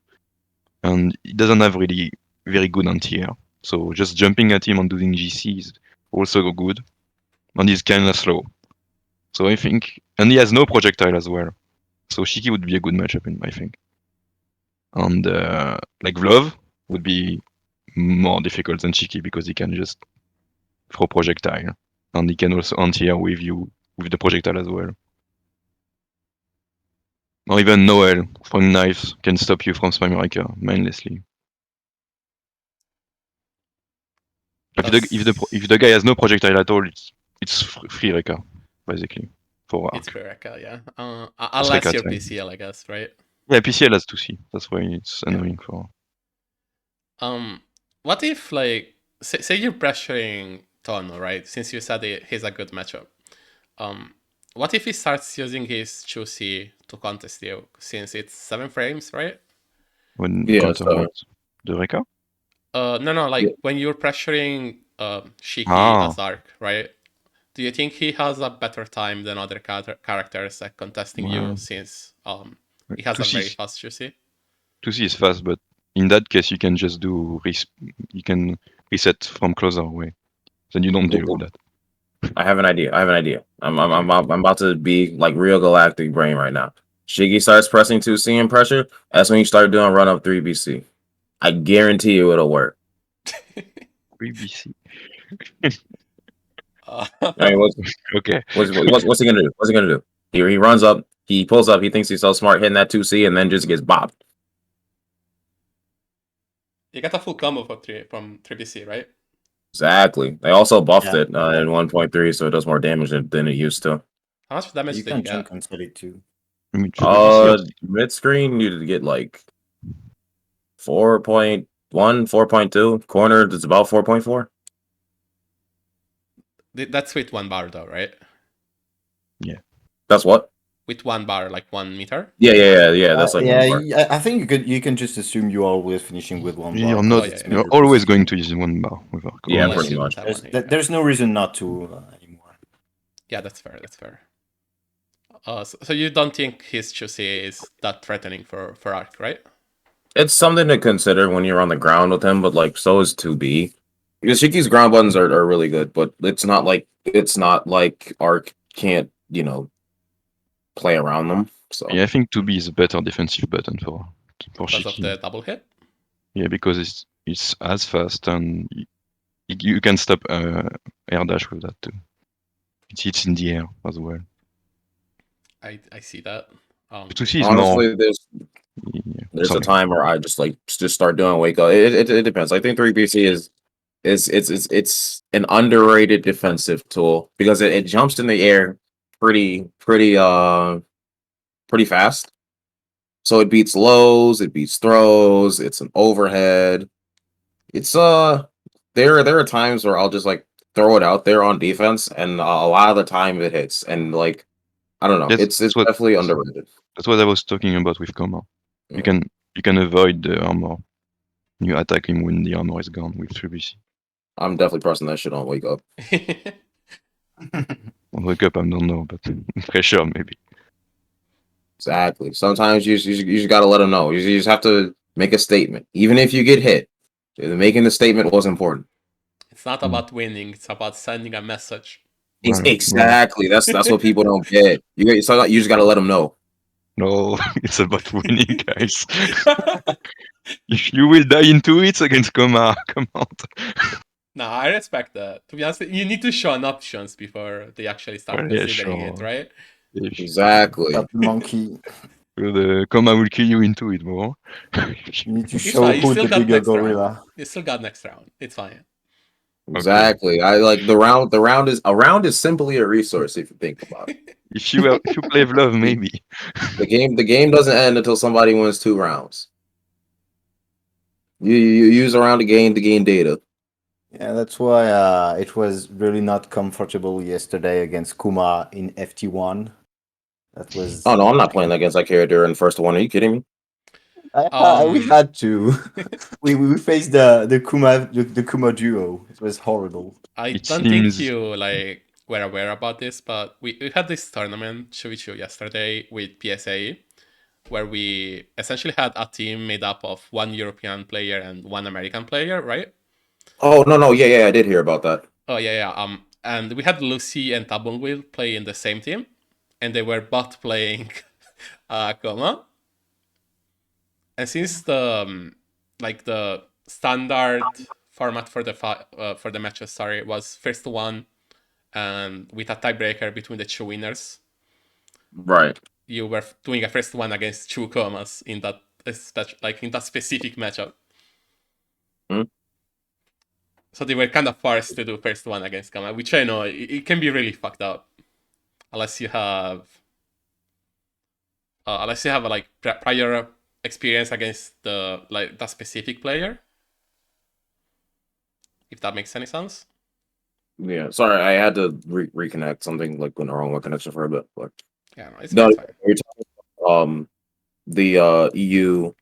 and he doesn't have really very good anti-air. So just jumping at him and doing GC is also good, and he's kind of slow. So I think, and he has no projectile as well. So Shiki would be a good matchup, I think. And like Vlov would be more difficult than Shiki because he can just throw projectile, and he can also anti-air with you with the projectile as well. Or even Noel throwing knives can stop you from spamming Reka mindlessly. If the guy has no projectile at all, it's free Reka, basically, for It's Arc. free Reka, yeah. Just Unless Reka you're time. PCL, I guess, right? Yeah, PCL has 2C. That's why it's annoying for. What if like say you're pressuring Tono, right? Since you said he's a good matchup. What if he starts using his 2C to contest you? Since it's 7 frames, right? When Yeah, counter so what? The Reka? No, like Yeah. when you're pressuring Shiki Ah, as Arc, right? Do you think he has a better time than other characters at contesting you well, since he has a 2C very is, fast 2C? 2C is fast, but in that case you can just do you can reset from closer away. Then you don't deal with that. I have an idea. I'm Okay. about to be like real galactic brain right now. Shiggy starts pressing 2C in pressure. That's when you start doing run up 3BC. I guarantee you it'll work. 3BC. I mean, Okay. what's he gonna do? What's he gonna do? He runs up, he pulls up, he thinks he's so smart hitting that 2C and then just gets bopped. You got a full combo for from 3BC, right? Exactly. They also buffed Yeah, it in 1.3, so it does more damage than it used to. How much damage you did you can jump get? cancel it too. I mean, 3BC or Mid screen you to get like 4.1, 4.2. Corner it's about 4.4. That's with 1 bar though, right? yeah. That's what? With 1 bar, like 1 meter? Yeah. That's like Yeah, 1 bar. I think you can just assume you're always finishing with one bar. You're 'cause not. Oh, yeah, it's yeah. You're meter always precision. going to use one bar with Arc. Yeah, Unless Always. pretty you much. don't have one here. There's no reason not to anymore. Yeah, that's fair. That's fair. So you don't think his 2C is that threatening for Arc, right? It's something to consider when you're on the ground with him, but like so is 2B. Because Shiki's ground buttons are really good, but it's not like Arc can't, play around them. So Yeah, I think 2B is a better defensive button for Because of Shiki. the double hit? Yeah, because it's as fast and you can stop air dash with that too. It hits in the air as well. I see that. 2C is more. honestly, Yeah, there's a sorry. time where I just start doing wake up. It depends. I think 3BC is it's an underrated defensive tool because it jumps in the air pretty fast. So it beats lows, it beats throws, it's an overhead. It's there are times where I'll just like throw it out there on defense and a lot of the time it hits and like I don't know. Yes, It's definitely underrated. that's what I was talking about with Koma. You can avoid the armor. You attack him when the armor is gone with 3BC. I'm definitely pressing that shit on wake up. On wake up, I don't know, but pressure maybe. Exactly. Sometimes you just gotta let them know. You just have to Make a statement. Even if you get hit, making the statement was important. It's not about winning, it's about sending a message. Exactly. That's what people don't get. You just got to let them know. No, it's about winning, guys. If you will die in 2 hits against Coma, come on. No, I respect that. To be honest, you need to show an options before they actually start Well, yeah, considering it, sure. right? If Exactly. Stop the monkey. the Coma will kill you in 2 hits, bro. You need to It's show fine. You who's still the got bigger next round. gorilla. You still got next round. It's fine. Exactly. I like the round. The round is simply a resource if you think about it. If you play Love, maybe. The game doesn't end until somebody wins 2 rounds. You use a round to gain data. Yeah, that's why it was really not comfortable yesterday against Kuma in FT1. That was. Oh no, I'm not playing against that character in first one. Are you kidding me? We had to. we faced the Kuma duo. It was horrible. I It don't think seems- you were aware about this, but we had this tournament Shuichu yesterday with PSA, where we essentially had a team made up of 1 European player and 1 American player, right? Oh no, yeah, I did hear about that. Oh yeah. And we had Lucy and Tabonwil play in the same team, and they were both playing Coma. And since the the standard format for the matches, was first to one, and with a tiebreaker between the 2 winners, Right. you were doing a first one against 2 comas in that in that specific matchup. Hmm. So they were kind of forced to do first one against coma, which I know it can be really fucked up, unless you have a prior experience against that specific player. If that makes any sense. Yeah. Sorry, I had to reconnect. Something like went wrong with connection for a bit. But Yeah, no, it's no, fine. you're talking the EU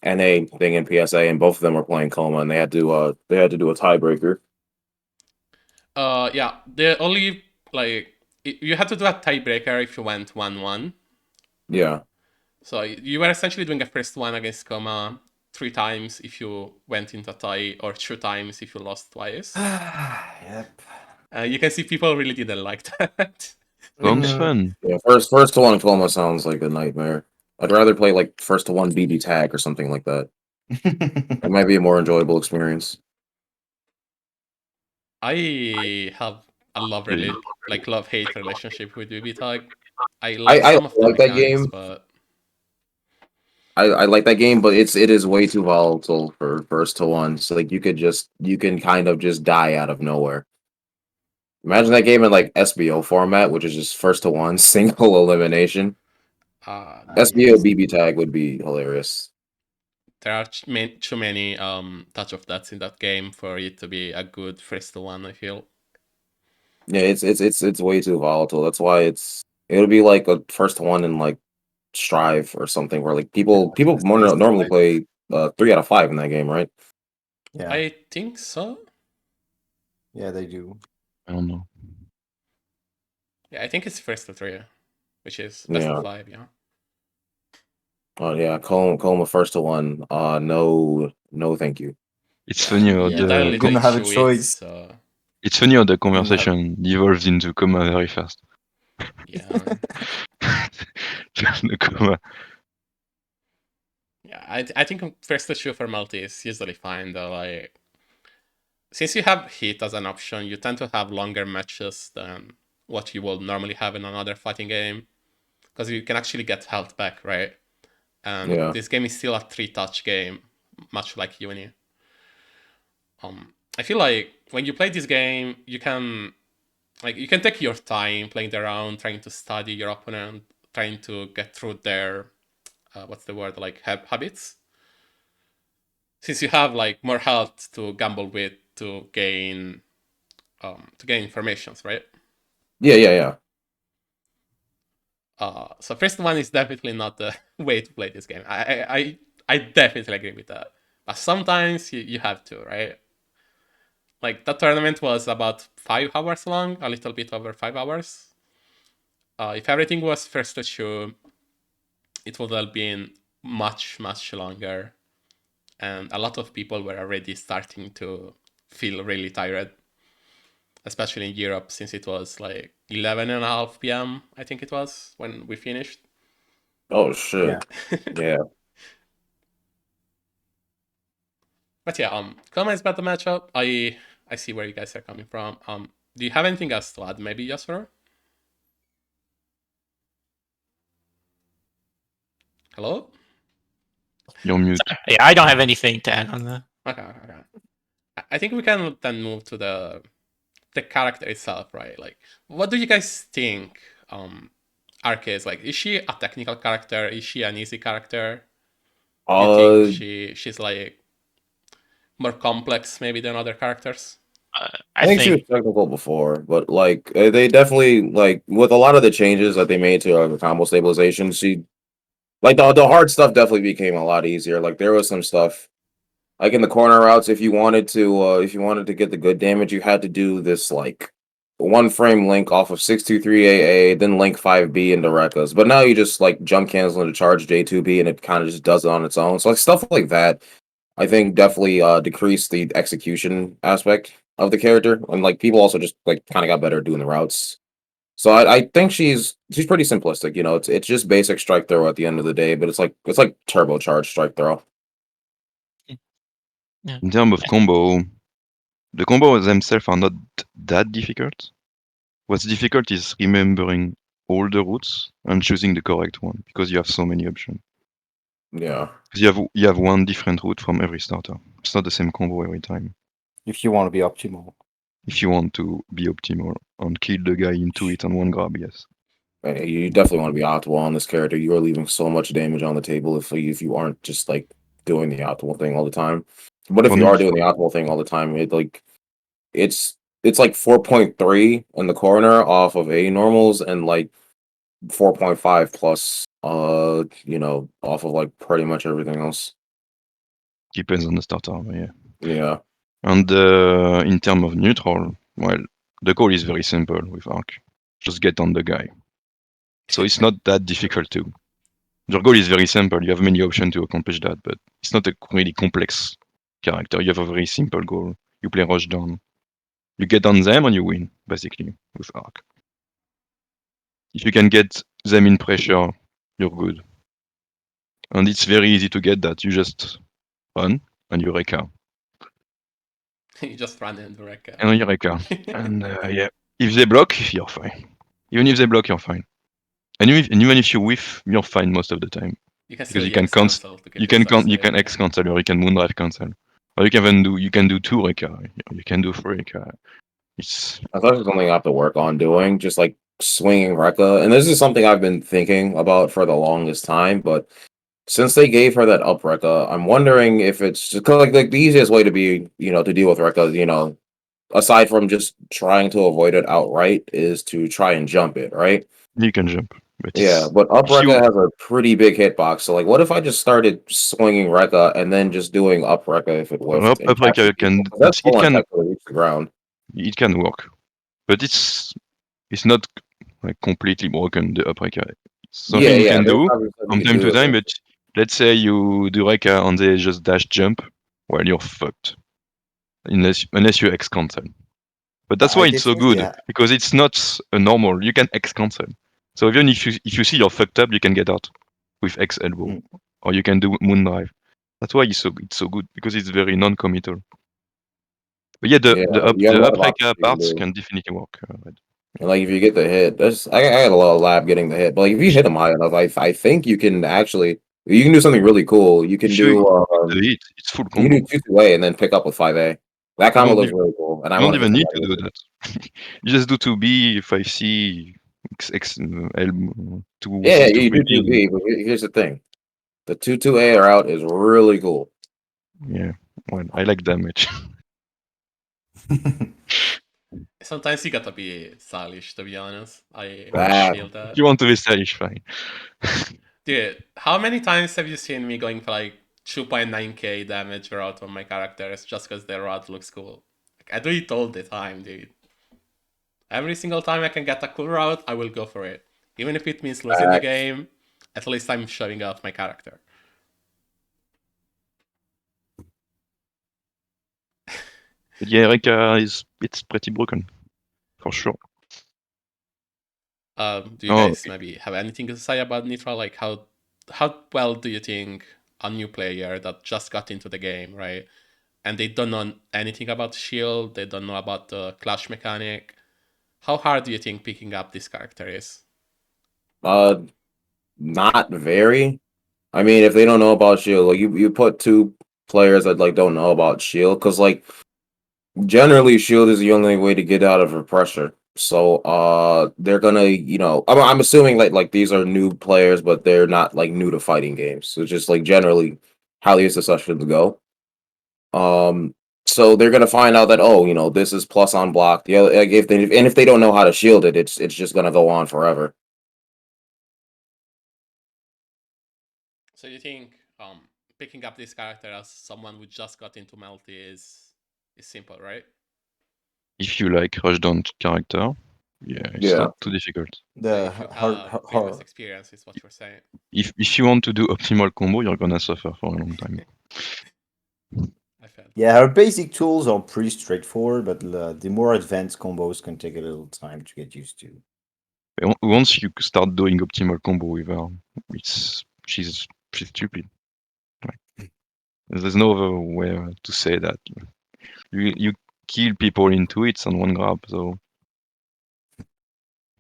NA thing in PSA, and both of them were playing Coma, and they had to do a tiebreaker. Yeah, the only you had to do a tiebreaker if you went 1-1. Yeah. So you were essentially doing a first one against Coma 3 times if you went into a tie, or 2 times if you lost twice. Yep. You can see people really didn't like that. Sounds fun. Yeah. First to one Coma sounds like a nightmare. I'd rather play like first to one BB tag or something like that. It might be a more enjoyable experience. I have a Really? love-hate relationship with BB Tag. I like some of the like that mechanics, game. but I like that game, but it is way too volatile for first to one. So like you can kind of just die out of nowhere. Imagine that game in like SBO format, which is just first to one, single elimination. SBO yes. BB tag would be hilarious. there are too many touch of deaths in that game for it to be a good first one, I feel. Yeah, it's way too volatile. That's why it'll be like a first one in like Strive or something where like people normally play 3 out of 5 in that game, right? Yeah. I think so. Yeah, they do. I don't know. Yeah, I think it's first to 3, which is best Yeah. of 5, yeah. Oh yeah, Coma first to one. No, thank you. It's funny how Yeah, Entirely you're gonna takes have a 2 hits, choice. so it's funny how the have- conversation evolves into Coma very fast. yeah. The Coma. Yeah, I think first to 2 for multi is usually fine, though. Since you have hit as an option, you tend to have longer matches than what you will normally have in another fighting game, because you can actually get health back, right? And Yeah. this game is still a 3-touch game, much like Uni. I feel like when you play this game, you can take your time playing the round, trying to study your opponent, trying to get through their what's the word, habits. Since you have more health to gamble with to gain informations, right? Yeah. So first one is definitely not the way to play this game. I definitely agree with that. But sometimes you have to, right? Like that tournament was about 5 hours long, a little bit over 5 hours. If everything was first to show, it would have been much, much longer. And a lot of people were already starting to feel really tired, especially in Europe, since it was like 11:30 p.m., I think it was, when we finished. Oh shit. Yeah. But yeah, comments about the matchup. I see where you guys are coming from. Do you have anything else to add, maybe, Jasper? Hello? You're mute. Yeah, I don't have anything to add on that. Okay. I think we can then move to the character itself, right? Like, what do you guys think? Arcueid is like. Is she a technical character? Is she an easy character? Do you think Uh, she's like more complex maybe than other characters? I I think she was think technical before, but like they definitely like with a lot of the changes that they made to the combo stabilization, she like the hard stuff definitely became a lot easier. Like there was some stuff like in the corner routes, if you wanted to get the good damage, you had to do this like one frame link off of 623 AA, then link 5B into Rekkas. But now you just like jump cancel into charge J2B and it kind of just does it on its own. So like stuff like that, I think definitely decreased the execution aspect of the character. And like people also just like kind of got better at doing the routes. So I think she's pretty simplistic, you know, it's just basic strike throw at the end of the day, but it's like turbocharged strike throw. In terms of combo, the combos themselves are not that difficult. What's difficult is remembering all the routes and choosing the correct one because you have so many options. Yeah. Because you have one different route from every starter. It's not the same combo every time. If you want to be optimal. If you want to be optimal and kill the guy into it on one grab, yes. You definitely want to be optimal on this character. You are leaving so much damage on the table if you aren't just like doing the optimal thing all the time. But if For you me, are doing the optimal thing all the time, it's it's like 4.3 in the corner off of A normals and like 4.5 plus off of like pretty much everything else. depends on the starter, but yeah. Yeah. And in terms of neutral, well, the goal is very simple with Arc. Just get on the guy. So it's not that difficult too. Your goal is very simple. You have many options to accomplish that, but it's not a really complex character. You have a very simple goal. You play rush down. You get on them and you win, basically, with Arc. If you can get them in pressure, you're good. And it's very easy to get that. You just run and you Rekka. You just run into Rekka. And you Rekka. And yeah, if they block, you're fine. Even if they block, you're fine. And even if you whiff, you're fine most of the time. You can Because still you can X cancel to keep you yourself can safe. X cancel or you can moondrive cancel. Or you can do 2 Rekka. You can do 3 Rekka. It's I thought it was something I have to work on doing, just like swinging Rekka. And this is something I've been thinking about for the longest time, but since they gave her that up Rekka, I'm wondering if it's just cause like the easiest way to be, to deal with Rekka, aside from just trying to avoid it outright, is to try and jump it, right? you can jump. But Yeah, it's but up if you Rekka has a pretty big hitbox. So like, what if I just started swinging Rekka and then just doing up Rekka if it whiffed and up catching Rekka people? 'Cause that's it pulling can tech to reach the ground. work. But it's not like completely broken, the up Rekka. It's something you Yeah. can There's do obviously something from you can time to do time, to but let's say you do Rekka and they just dash jump, well you're fucked. Unless you X cancel. But that's I why it's did so think, good, yeah. because it's not a normal. You can X cancel. So even if you see you're fucked up, you can get out with X elbow, Mm. or you can do moon drive. That's why it's so good because it's very non-committal. But yeah, Yeah, you have a the lot up of options you can parts do. can definitely work. And like if you get the hit, I got a lot of lab getting the hit. But like if you hit them high enough, I think you can do something really cool. You can If you do the hit, it's full you can combo. do 2-2A and then pick up with 5A. That You combo don't looks even, really cool, and I you don't want to hit even need somebody to with do it. that. You just do 2B, 5C, X, L, Yeah, 2C, you do 2-3B. 2B, but here's the thing: the 2-2A or out is really cool. Yeah, well, I like damage. Sometimes you gotta be stylish, to be honest. I That feel If that. you want to be stylish, fine. Dude, how many times have you seen me going for like 2.9k damage route on my characters just because their route looks cool? Like, I do it all the time, dude. Every single time I can get a cool route, I will go for it. Even if it means losing the facts. game, at least I'm showing off my character. But yeah, Reka it's pretty broken, for sure. Do you Oh, guys maybe have anything to say about Nitra? Like how well do you think a new player that just got into the game, right? And they don't know anything about shield, they don't know about the clash mechanic. How hard do you think picking up this character is? Not very. I mean, if they don't know about Shield, like you put two players that like don't know about Shield, because like generally Shield is the only way to get out of a pressure. So they're gonna, I'm assuming like these are new players, but they're not like new to fighting games. So just like generally how these discussions go. So they're gonna find out that, oh, this is plus on block. The other, like, if they don't know how to shield it, it's just gonna go on forever. So you think picking up this character as someone who just got into Melty is simple, right? if you like rushdown character, yeah, it's Yeah. not too difficult. The If you hard, have previous experience, is what you're saying. If you want to do optimal combo, you're gonna suffer for a long time. I felt. yeah, our basic tools are pretty straightforward, but the more advanced combos can take a little time to get used to. Once you start doing optimal combo with her, she's stupid. Like, there's no other way to say that. You kill people in 2 hits on one grab, so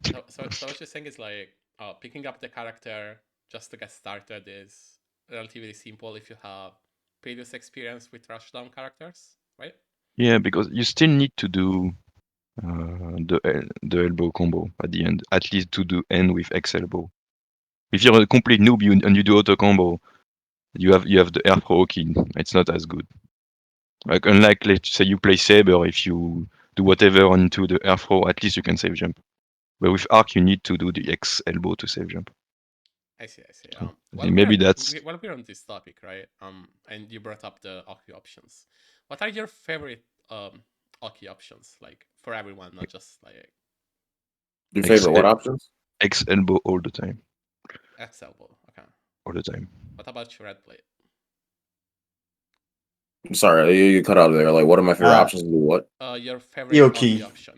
So what you're saying is like picking up the character just to get started is relatively simple if you have previous experience with rushdown characters, right? yeah, because you still need to do the elbow combo at the end, at least to do end with X elbow. If you're a complete noob and you do auto combo, you have the air throw key. It's not as good. Like unlike let's say you play Saber, if you do whatever into the air throw, at least you can save jump. But with Arc, you need to do the X elbow to save jump. I see. So I While think maybe that's we're on this topic, right? And you brought up the Aki options. What are your favorite Aki options, like for everyone, not just like Your X, favorite what options? X elbow all the time. X elbow? Okay. All the time. What about your red plate? I'm sorry, you cut out there. Like, what are my favorite options to do what? Your favorite Aki option?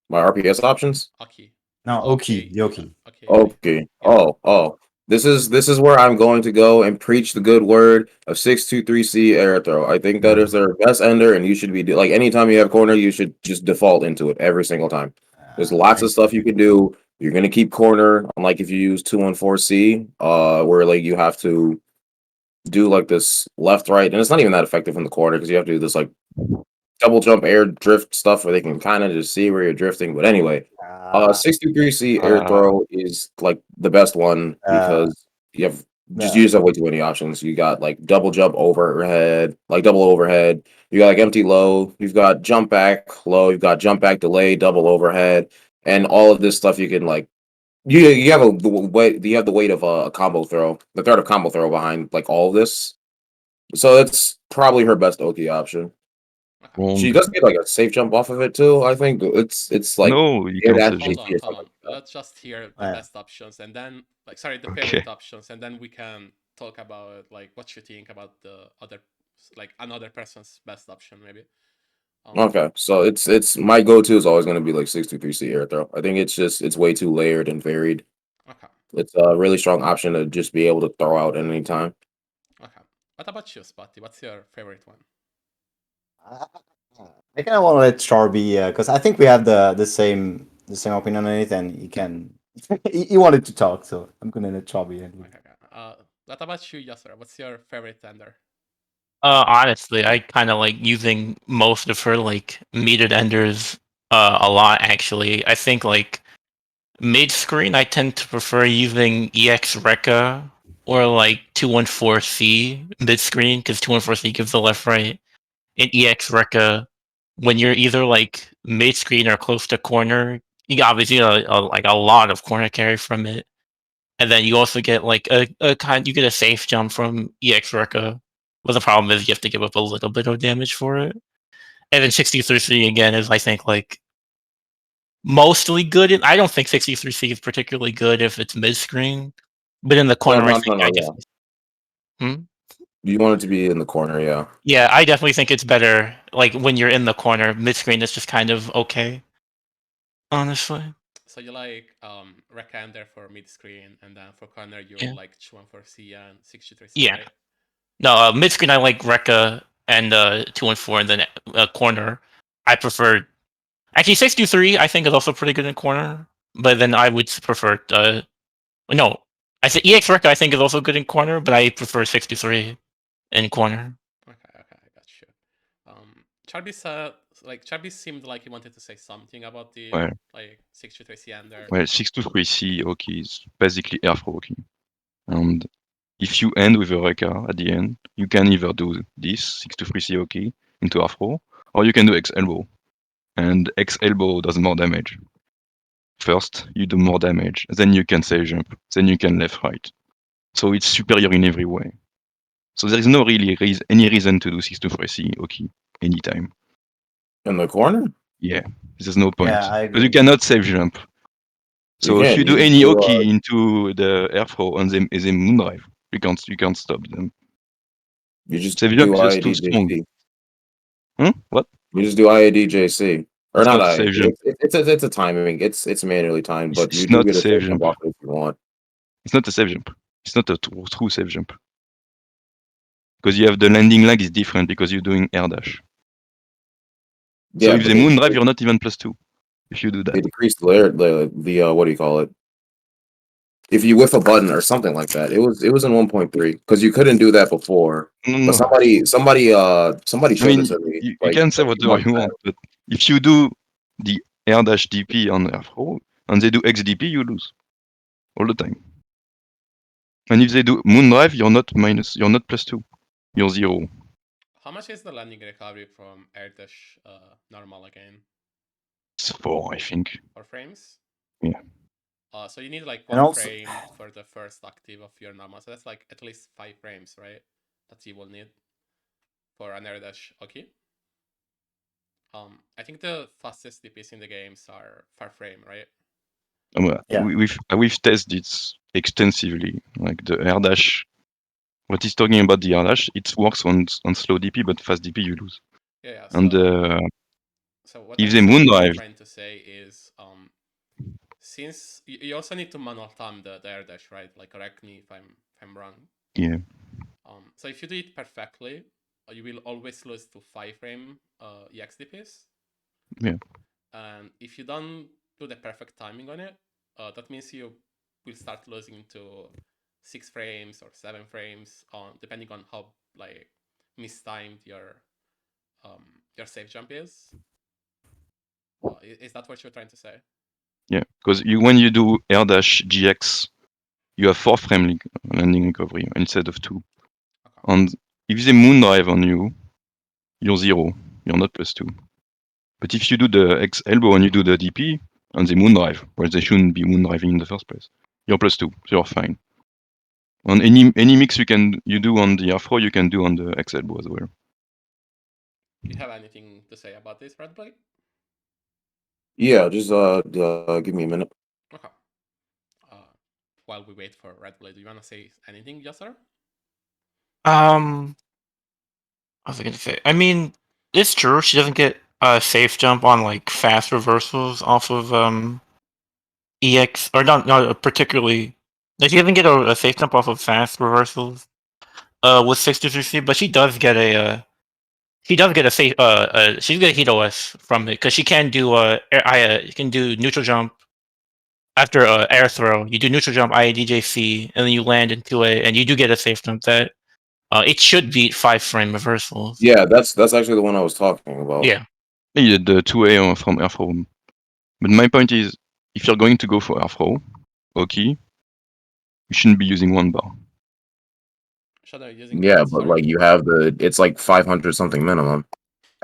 My RPS options? Aki. No, Oki, Yoki. Okay. Yeah. Oh. This is where I'm going to go and preach the good word of 623C air throw. I think that is their best ender, and you should be like anytime you have corner, you should just default into it every single time. There's lots of stuff you can do. You're gonna keep corner, unlike if you use 214C, where like you have to do like this left right, and it's not even that effective in the corner because you have to do this like double jump air drift stuff where they can kind of just see where you're drifting. But anyway, 63C air throw is like the best one because you just have way too many options. You got like double jump overhead, like double overhead. You got like empty low. You've got jump back low. You've got jump back delay, double overhead, and all of this stuff you can like. You have the weight. You have the weight of a combo throw, the threat of combo throw behind like all of this. So it's probably her best Oki option. Wrong. She does get like a safe jump off of it too. I think it's like no, you can't save Hold jump. on. Let's just hear the best options and then the Okay. favorite options, and then we can talk about like what you think about the other, like another person's best option maybe. Okay, so it's my go-to is always going to be like 623C air throw. I think it's way too layered and varied. Okay. It's a really strong option to just be able to throw out at any time. Okay. What about you, Spotty? What's your favorite one? I kind of want to let Char be because I think we have the same opinion on it, and he can. he wanted to talk, so I'm gonna let Char be. Okay. What about you, Yasser? What's your favorite tender? Honestly, I kind of like using most of her like metered enders a lot. Actually, I think like mid screen, I tend to prefer using EX Rekka or like 214C mid screen because 214C gives the left right, and EX Rekka when you're either like mid screen or close to corner, you get obviously like a lot of corner carry from it, and then you also get like you get a safe jump from EX Rekka. But the problem is you have to give up a little bit of damage for it. And then 63C again is I think like mostly good. I don't think 63C is particularly good if it's mid screen, but in the corner I think I just. You want it to be in the corner, yeah. Yeah, I definitely think it's better. Like when you're in the corner, mid screen is just kind of okay. Honestly. So you like Rekander for mid screen, and then for corner you Yeah. like Chuan for C and 623C, Yeah. right? No, mid screen I like Rekka and 2 and 4, and then corner I prefer. Actually, 623 I think is also pretty good in corner, but then I would prefer. No, I said EX Rekka I think is also good in corner, but I prefer 623 in corner. Okay, I got you. Charby said, like, Charby seemed like he wanted to say something about the Well, like 623C under. well, 623C Oki is basically Airthrow Oki. And if you end with a Rekka at the end, you can either do this 623C Oki into Airthrow, or you can do X elbow. And X elbow does more damage. First, you do more damage, then you can save jump, then you can left right. So it's superior in every way. So there is no really any reason to do 623C Oki anytime. In the corner? Yeah, there's no point. Yeah, I Because you agree. cannot save jump. So if can't. you do just any do, Oki into the Airthrow on the Moondrive, you can't stop them. You just Save do jump is just too strong. IADJC. What? You just do IADJC. Or It's not not a I. save jump. It's a timing. It's manually timed, but you It's do not a get a save save jump jump. off it if you want. It's not a save jump. It's not a true save jump. Because you have the landing lag is different because you're doing air dash. So Yeah, if but the Moondrive, you're not even +2 if you do they that. decreased the what do you call it? If you whiff a button or something like that, it was in 1.3 because you couldn't do that before. No. But somebody I showed mean, this to me you can say a few whatever months you back. want, but if you do the air dash DP on Airthrow and they do XDP, you lose all the time. And if they do Moondrive, you're not +2. You're 0. How much is the landing recovery from air dash normal again? It's 4, I think. 4 frames? Yeah. So you need like And 1 also- frame for the first active of your normal. So that's like at least 5 frames, right? That you will need for an air dash. Okay. I think the fastest DPs in the games are 5 frame, right? Yeah. We've tested it extensively. Like the air dash. What he's talking about the air dash, it works on slow DP, but fast DP you lose. Yeah. And So what if I'm they essentially Moondrive, trying to say is, since you also need to manual time the air dash, right? Like correct me if I'm wrong. yeah, So if you do it perfectly, you will always lose to 5 frame EX DPs. Yeah. And if you don't do the perfect timing on it, that means you will start losing to 6 frames or 7 frames, depending on how like mistimed your save jump is. Is that what you're trying to say? yeah, because when you do air dash GX, you have 4 frame landing recovery instead of 2. Okay. And if they Moondrive on you, you're 0. You're not +2. But if you do the X elbow and you do the DP and they Moondrive, well, they shouldn't be Moondriving in the first place. You're +2, so you're fine. On any mix you do on the Afro, you can do on the X elbow as well. Do you have anything to say about this, Red Blade? Yeah, just give me a minute. Okay. While we wait for Red Blade, do you want to say anything, Yasser? What was I gonna say? I mean, it's true. She doesn't get a safe jump on like fast reversals off of EX, or not particularly. Like, she doesn't get a safe jump off of fast reversals with 63C, but she does get a safe she's get a heat OS from it because she can do you can do neutral jump after air throw. You do neutral jump IADJC and then you land into and you do get a safe jump that it should beat 5 frame reversals. Yeah, that's actually the one I was talking about. Yeah. You did the 2A from Airthrow. But my point is, if you're going to go for Airthrow, okay, you shouldn't be using 1 bar. Shadow using Yeah, what, but sorry? like you have it's like 500 something minimum.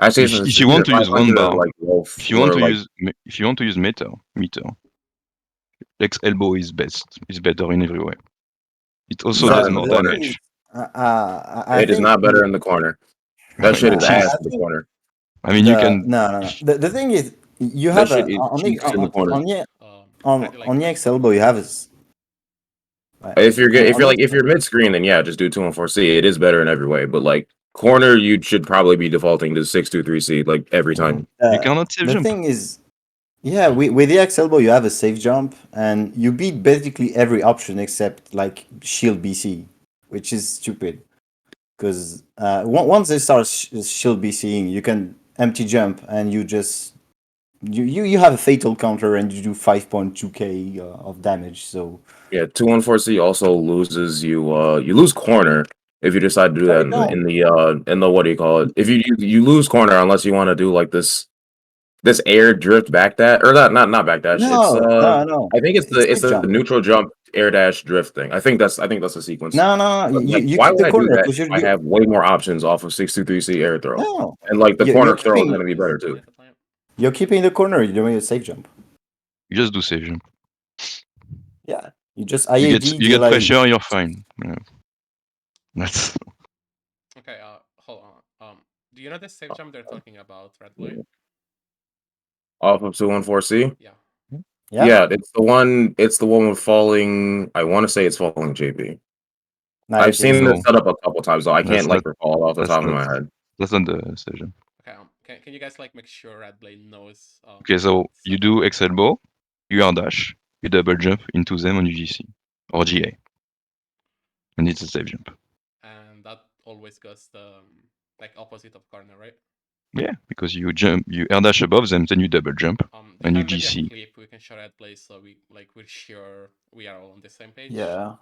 Actually, If you want to use 1 bar, like if you want to use meter, X elbow is best. Is better in every way. It also Not does in the more corner. damage. I It is think not better in the corner. That shit is It is. ass in the corner. I mean, you can. no. The thing is, you That have shit a is cheeks in the corner. on How do you like the Red X Blade? elbow, you have If you're good, On if you're mid screen, then yeah, just do 2-1-4C. It is better in every way. But like corner, you should probably be defaulting to 6-2-3C like every time. You cannot save the jump. thing is, yeah, with the X elbow you have a safe jump, and you beat basically every option except like shield BC, which is stupid. Because once they start shield BCing, you can empty jump, and you just you have a fatal counter, and you do 5.2k of damage. So Yeah, 2-1-4C also loses you. You lose corner if you decide to do that in the what do you call it? If you lose corner unless you want to do like this air drift back dash or not back dash. It's no. I think it's Safe the jump. neutral jump air dash drift thing. I think that's a sequence. No. But, like, You why keep would the I do corner that? because I have way more options off of 6-2-3C air throw, no. and like the You're corner throw is keeping- going to be better too. You're keeping the corner. You're doing a safe jump. You just do save jump. Yeah, you just You IAD. get pressure, you're fine. Yeah. That's Okay, hold on. Do you know the safe jump they're talking about, Red Blade? Off of 2-1-4C. Yeah. Yeah, it's the one. It's the one with falling. I want to say it's falling JP. I've seen this set up a couple times, so I can't like recall off the top of my head. That's not the save jump. Okay, can you guys like make sure Red Blade knows? Okay, so you do X elbow, you air dash, you double jump into them on UGC or GA, and it's a safe jump. And that always goes the like opposite of corner, right? Yeah, because you air dash above them, then you double jump, and you maybe GC. a clip we can show Red Blade so we're sure we are all on the same page. Yeah.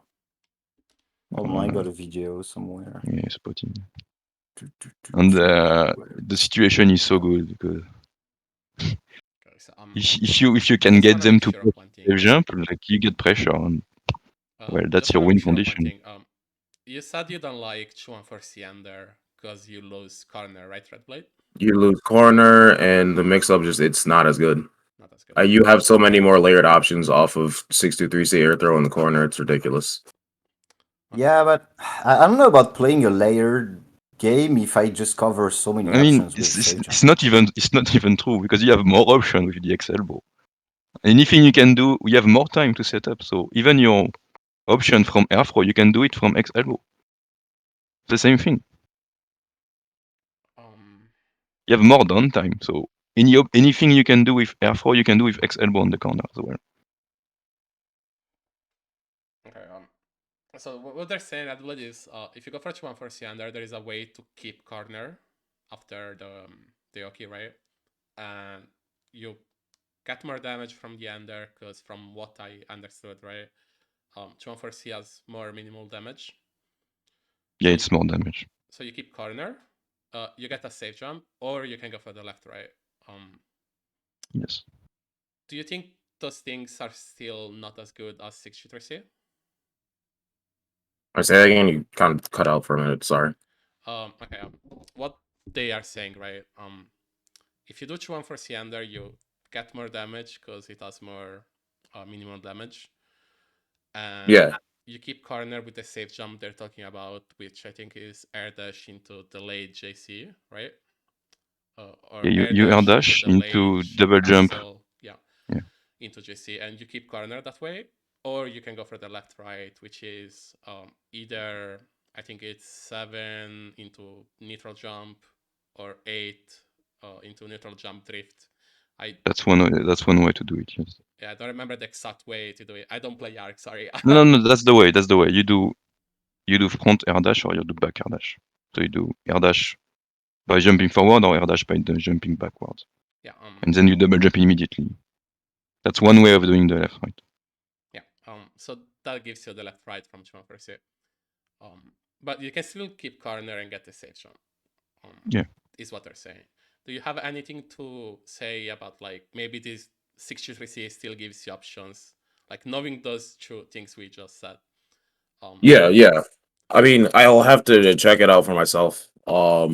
Oh my god, a video somewhere. Yeah, spotting. And the situation is so good because if you can get them to safe jump, like you get pressure, and well, that's your win condition. You said you don't like 2-1-4C under because you lose corner, right, Red Blade? You lose corner, and the mix-up it's not as good. Not as good. You have so many more layered options off of 6-2-3C air throw in the corner. It's ridiculous. Yeah, but I don't know about playing a layered game if I just cover so many options. It's not even true because you have more options with the X elbow. Anything you can do, you have more time to set up. So even your option from air throw, you can do it from X elbow. The same thing. You have more downtime. So anything you can do with air throw, you can do with X elbow on the corner as well. Okay. So what they're saying, Red Blade, is if you go for 2-1-4C under, there is a way to keep corner after the Yoki, right? And you get more damage from the under because from what I understood, right, 2-1-4C has more minimal damage. Yeah, it's more damage. So you keep corner, you get a safe jump, or you can go for the left, right? Yes. Do you think those things are still not as good as 6-3C? I say that again. You kind of cut out for a minute. Sorry. Okay. What they are saying, right? If you do 2-1-4C under, you get more damage because it has more minimum damage. And you keep corner with the safe jump they're talking about, which I think is air dash into delayed JC, right? Or you air dash into double jump. Into JC, and you keep corner that way. Or you can go for the left right, which is either I think it's 7 into neutral jump or 8 into neutral jump drift. That's one way to do it. Yes. Yeah, I don't remember the exact way to do it. I don't play Arc, sorry. No, that's the way. That's the way. You do front air dash or you do back air dash. So you do air dash by jumping forward or air dash by jumping backwards. Yeah. And then you double jump immediately. That's one way of doing the left right. Yeah. So that gives you the left right from 2-1-4C. But you can still keep corner and get the safe jump. Is what they're saying. Do you have anything to say about like maybe this 6-3C still gives you options, like knowing those two things we just said? Yeah. I mean, I'll have to check it out for myself. I'll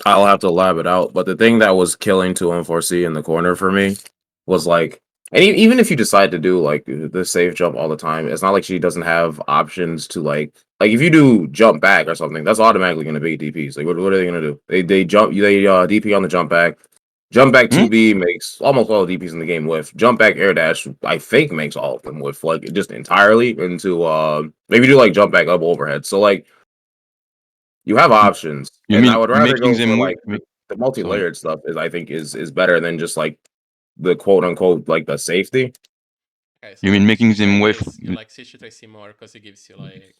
have to lab it out. But the thing that was killing 2-1-4C in the corner for me was like, and even if you decide to do like the safe jump all the time, it's not like she doesn't have options to like if you do jump back or something, that's automatically going to be DPs. Like what are they going to do? They jump, they DP on the jump back. Jump back 2B makes almost all the DPs in the game with. Jump back air dash, I think, makes all of them with, like, just entirely into maybe do like jump back up overhead. So like you have options. You and mean I would rather making go them for move? like the multi-layered stuff is I think is better than just like the quote unquote like the safety. Okay, so You mean what making you're them saying wave? is you like CH3C more because it gives you like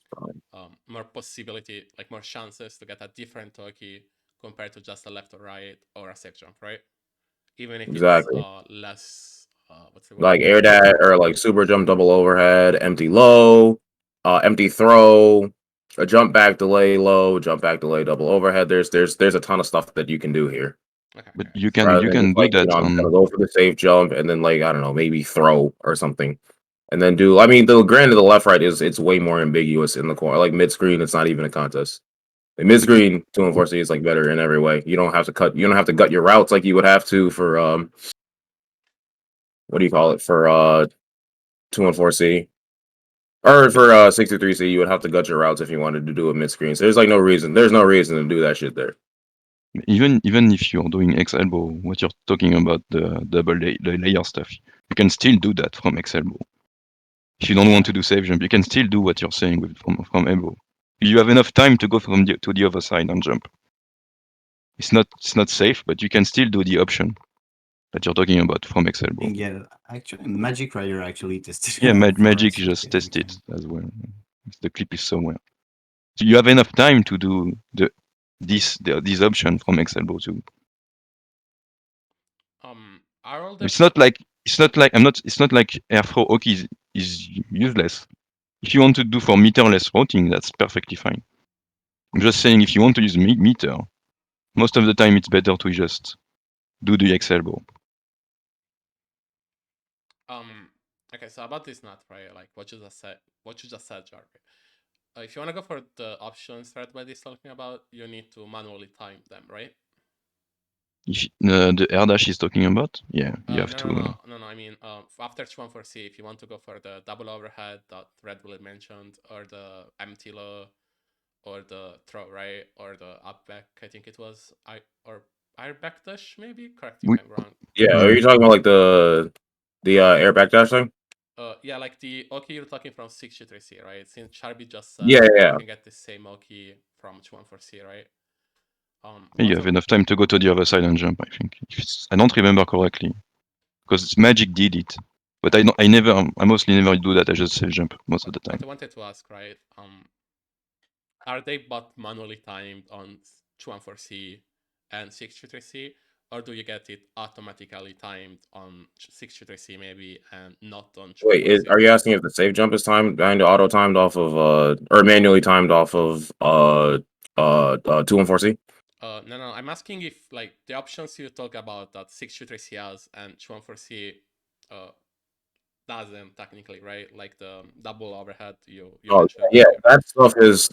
more possibility, like more chances to get a different Toki compared to just a left or right or a safe jump, right? Even if Exactly. it's less what's the word? Like air dash or like super jump double overhead, empty low, empty throw, a jump back delay low, jump back delay double overhead. There's a ton of stuff that you can do here. Okay, But okay. you can Rather than just do like, that I'm gonna on. go for the safe jump and then like I don't know, maybe throw or something. And then do I mean the granted the left right is it's way more ambiguous in the corner. Like mid screen, it's not even a contest. The mid screen 2 and 4C is like better in every way. You don't have to gut your routes like you would have to for what do you call it? For 2 and 4C. Or for 63C, you would have to gut your routes if you wanted to do a mid screen. So there's no reason to do that shit there. Even if you're doing X elbow, what you're talking about the the layer stuff, you can still do that from X elbow. If you don't want to do safe jump, you can still do what you're saying with from elbow. You have enough time to go from to the other side and jump. It's not safe, but you can still do the option that you're talking about from X elbow. Yeah, actually, Magic Rider actually tested. Yeah, it for Magic us, just okay, tested as well. The clip is somewhere. So you have enough time to do this option from X elbow too. Are all the It's not like it's not like airthrow hockey is useless. If you want to do for meterless routing, that's perfectly fine. I'm just saying if you want to use meter, most of the time it's better to just do the X elbow. okay, so about this nut, right? Like what you just said, Jarvis. If you want to go for the options that Red is talking about, you need to manually time them, right? If the air dash is talking about, yeah, you have to. No. I mean, after 1-4C, if you want to go for the double overhead that Red Bull mentioned, or the empty low, or the throw right, or the up back, I think it was or air back dash maybe. Correct me if I'm wrong. Yeah, are you talking about like the air back dash thing? Yeah, like the Oki you're talking from 6-3C, right? Since Charby just said Yeah. you can get the same Oki from 1-4C, right? You have enough time to go to the other side and jump. I think. I don't remember correctly, because Magic did it, but I mostly never do that. I just say jump most of the time. What I wanted to ask, right? Are they both manually timed on 2-4C and 6-3C, or do you get it automatically timed on 6-3C maybe and not on 2-4C? Are you asking if the safe jump is auto timed off of or manually timed off of 2 and 4C? No. I'm asking if like the options you talk about that 6-3C has and 2-4C doesn't technically, right? Like the double overhead you mentioned. Yeah, that stuff is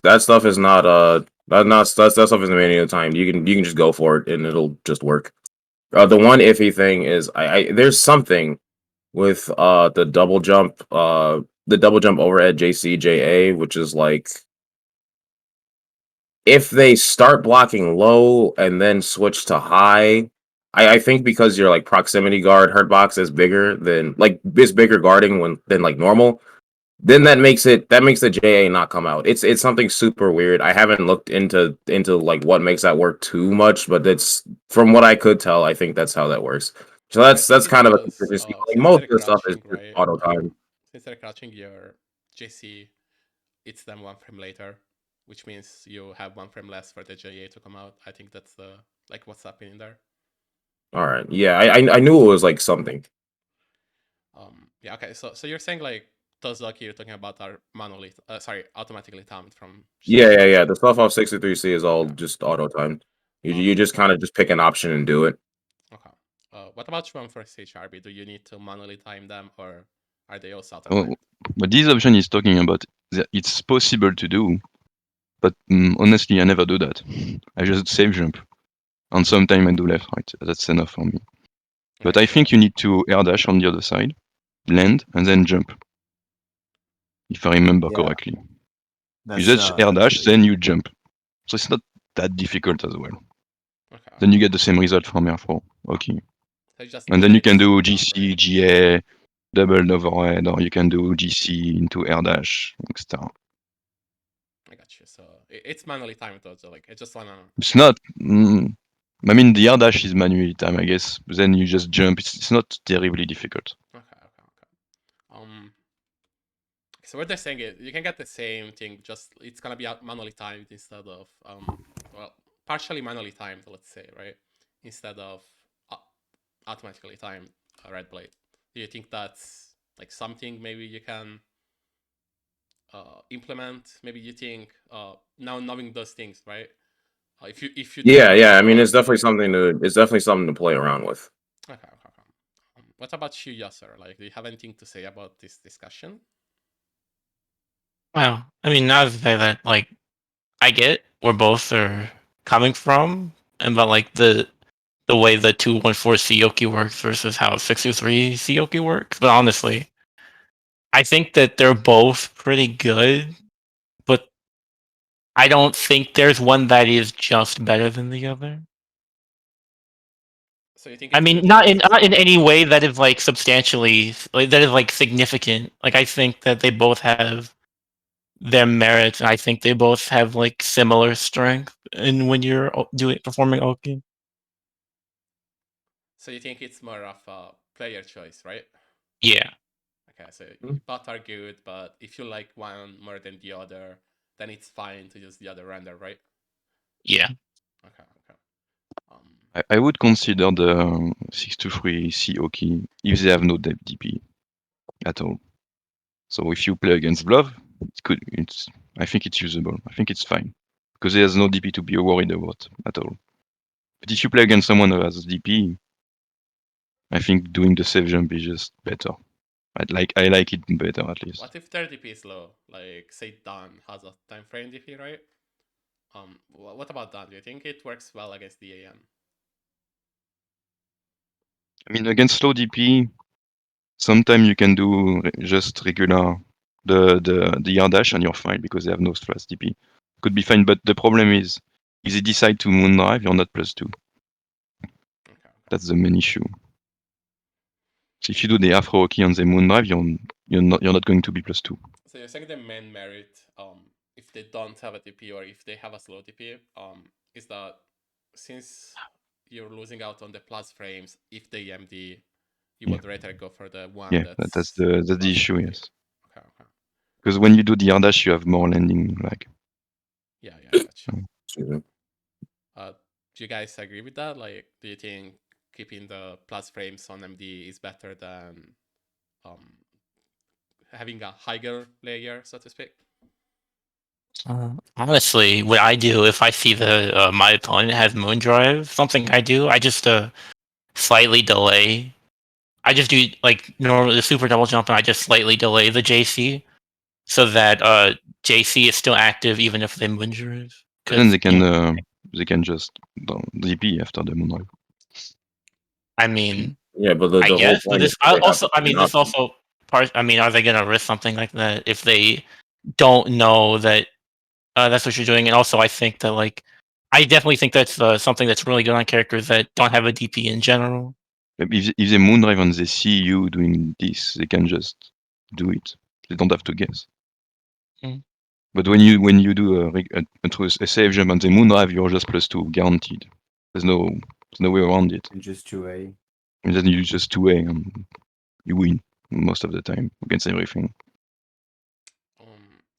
not that stuff isn't manually timed. You can just go for it and it'll just work. The one iffy thing is I there's something with the double jump overhead JCJA, which is like if they start blocking low and then switch to high, I think because your like proximity guard hurt box is bigger than like it's bigger guarding than like normal, then that makes the JA not come out. It's something super weird. I haven't looked into like what makes that work too much, but it's from what I could tell, I think that's how that works. So that's kind of a consistency. Like most of the stuff is just right? auto time. Since they're crouching your JC, it's them 1 frame later, which means you have 1 frame less for the JA to come out. I think that's the like what's happening there. All right. Yeah, I knew it was like something. Yeah. Okay. So you're saying like those lucky you're talking about are manually, automatically timed from. Yeah. The stuff off 63C is all just auto timed. You just kind of just pick an option and do it. Okay. What about 1-4C, Charby? Do you need to manually time them, or are they also auto Oh, timed? but this option is talking about it's possible to do, but honestly, I never do that. I just save jump, and sometimes I do left right. That's enough for me. But Okay, I think you need to air dash on the other side, land, and then jump. If I remember correctly, you just air dash, then you jump. So it's not that difficult as well. Okay. Then you get the same result from air throw. Okay. So you just And then you can mix do them, GC, right? GA, double overhead, or you can do GC into air dash, etc. I got you. So it's manually timed though. So like I just wanna. It's not. I mean, the air dash is manually timed, I guess. But then you just jump. It's not terribly difficult. Okay. So what they're saying is you can get the same thing, just it's gonna be manually timed instead of well, partially manually timed, let's say, right? Instead of automatically timed red blade. Do you think that's like something maybe you can implement? Maybe you think now knowing those things, right? If you Yeah, don't yeah. I mean, know, it's definitely something to play around with. okay. What about you, Yasser? Like, do you have anything to say about this discussion? Well, I mean, now to say that, like, I get where both are coming from, and about like the way the 214 Sioki works versus how 623 Sioki works. But honestly, I think that they're both pretty good, but I don't think there's one that is just better than the other. So you think I it's mean, good not just in any way that is like substantially like that is like significant. Like I think that they both have their merits, and I think they both have like similar strength. And when you're performing Oki, so you think it's more of a player choice, right? yeah, Okay, so Mhm. both are good, but if you like one more than the other, then it's fine to use the other render, right? yeah. Okay. I would consider the 623 Sioki if they have no depth DP at all. So if you play against Bluff, I think it's usable. I think it's fine. Because he has no DP to be worried about at all. But if you play against someone who has DP, I think doing the save jump is just better. I like it better at least. What if their DP is low? Like say Dan has a time frame DP, right? What about Dan? Do you think it works well against the AM? I mean, against slow DP, sometimes you can do just regular the air dash and you're fine because they have no flash DP. Could be fine, but the problem is if they decide to moon drive, you're not +2. Okay. That's the main issue. So if you do the Afro key on the moon drive, you're not going to be +2. So you're saying the main merit, if they don't have a DP or if they have a slow DP, is that since you're losing out on the plus frames, if they EMD, you would rather go for the one Yeah, that's that's the plus issue, DP. yes. Okay. Because when you do the air dash, you have more landing lag. Yeah, I got you. Excuse me. Do you guys agree with that? Like, do you think keeping the plus frames on MD is better than having a higher layer, so to speak? Honestly, what I do if I see the my opponent has Moondrive, something I do, I just slightly delay. I just do like normally the super double jump, and I just slightly delay the JC so that JC is still active even if they Moondrive. But then Because they can just DP after the moon drive. I mean, Yeah, but I the whole guess, but point is this that they have also, the I mean, second this option. also part. I mean, are they gonna risk something like that if they don't know that that's what you're doing? And also, I think that like, I definitely think that's something that's really good on characters that don't have a DP in general. If they moon drive and they see you doing this, they can just do it. They don't have to guess. Mm. But when you do a save jump and they moon drive, you're just +2 guaranteed. There's no way around it. And just 2A. And then you just 2A and you win most of the time against everything.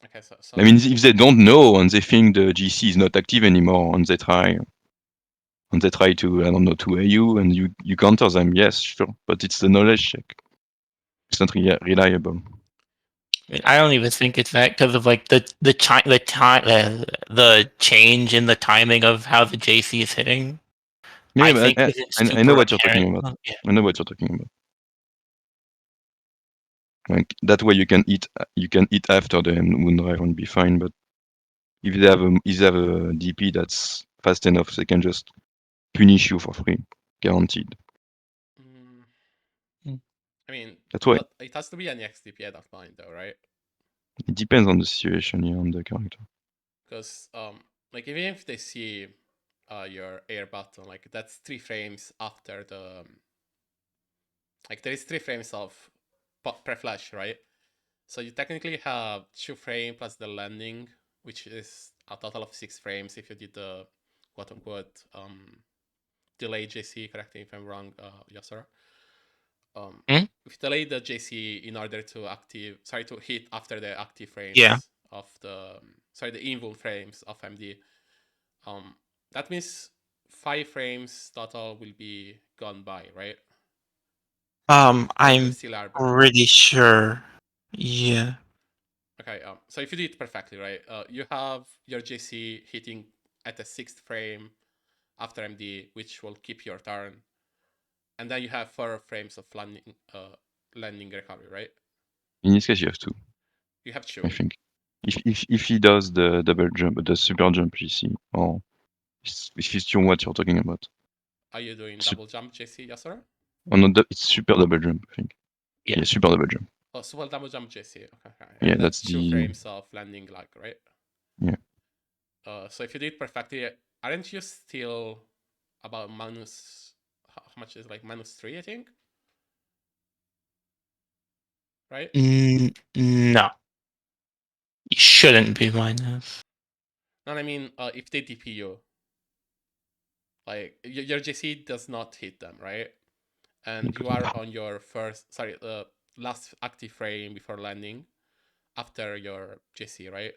Okay, so I mean, if they don't know and they think the GC is not active anymore and they try to, I don't know, to AU and you counter them, yes, sure. But it's the knowledge check. It's not reliable. I mean, I don't even think it's that because of like the change in the timing of how the JC is hitting. Yeah, I but think it's I know super what you're apparent. talking about. Yeah. I know what you're talking about. Like that way you can eat after the moon drive and be fine. But if they have a DP that's fast enough, they can just punish you for free, guaranteed. I mean, That's why it has to be an XDP at that point, though, right? it depends on the situation, yeah, on the character. Because like even if they see your air button. Like that's 3 frames after the like there is 3 frames of pre-flash, right? So you technically have 2 frames plus the landing, which is a total of 6 frames if you did the quote unquote delay JC. Correct me if I'm wrong, Yasura. If you delay the JC in order to to hit after the active frames of the the invul frames of MD, that means 5 frames total will be gone by, right? I'm Still are pretty sure. Yeah. Okay, so if you do it perfectly, right, you have your JC hitting at the 6th frame after MD, which will keep your turn, and then you have 4 frames of landing recovery, right? In this case, you have 2. You have 2. I think. If he does the double jump, the super jump GC, or if it's what you're talking about. Are you doing double jump JC, Yasura? Oh no, it's super double jump, I think. Yeah. Super double jump. Oh, super double jump JC. Okay. Yeah, And that's 2 the frames of landing lag, right? Yeah. So if you did perfectly, aren't you still about minus? How much is like -3? I think. Right? No. You shouldn't be minus. No, I mean, if they DP you, like your JC does not hit them, right? And you are on your last active frame before landing, after your JC, right?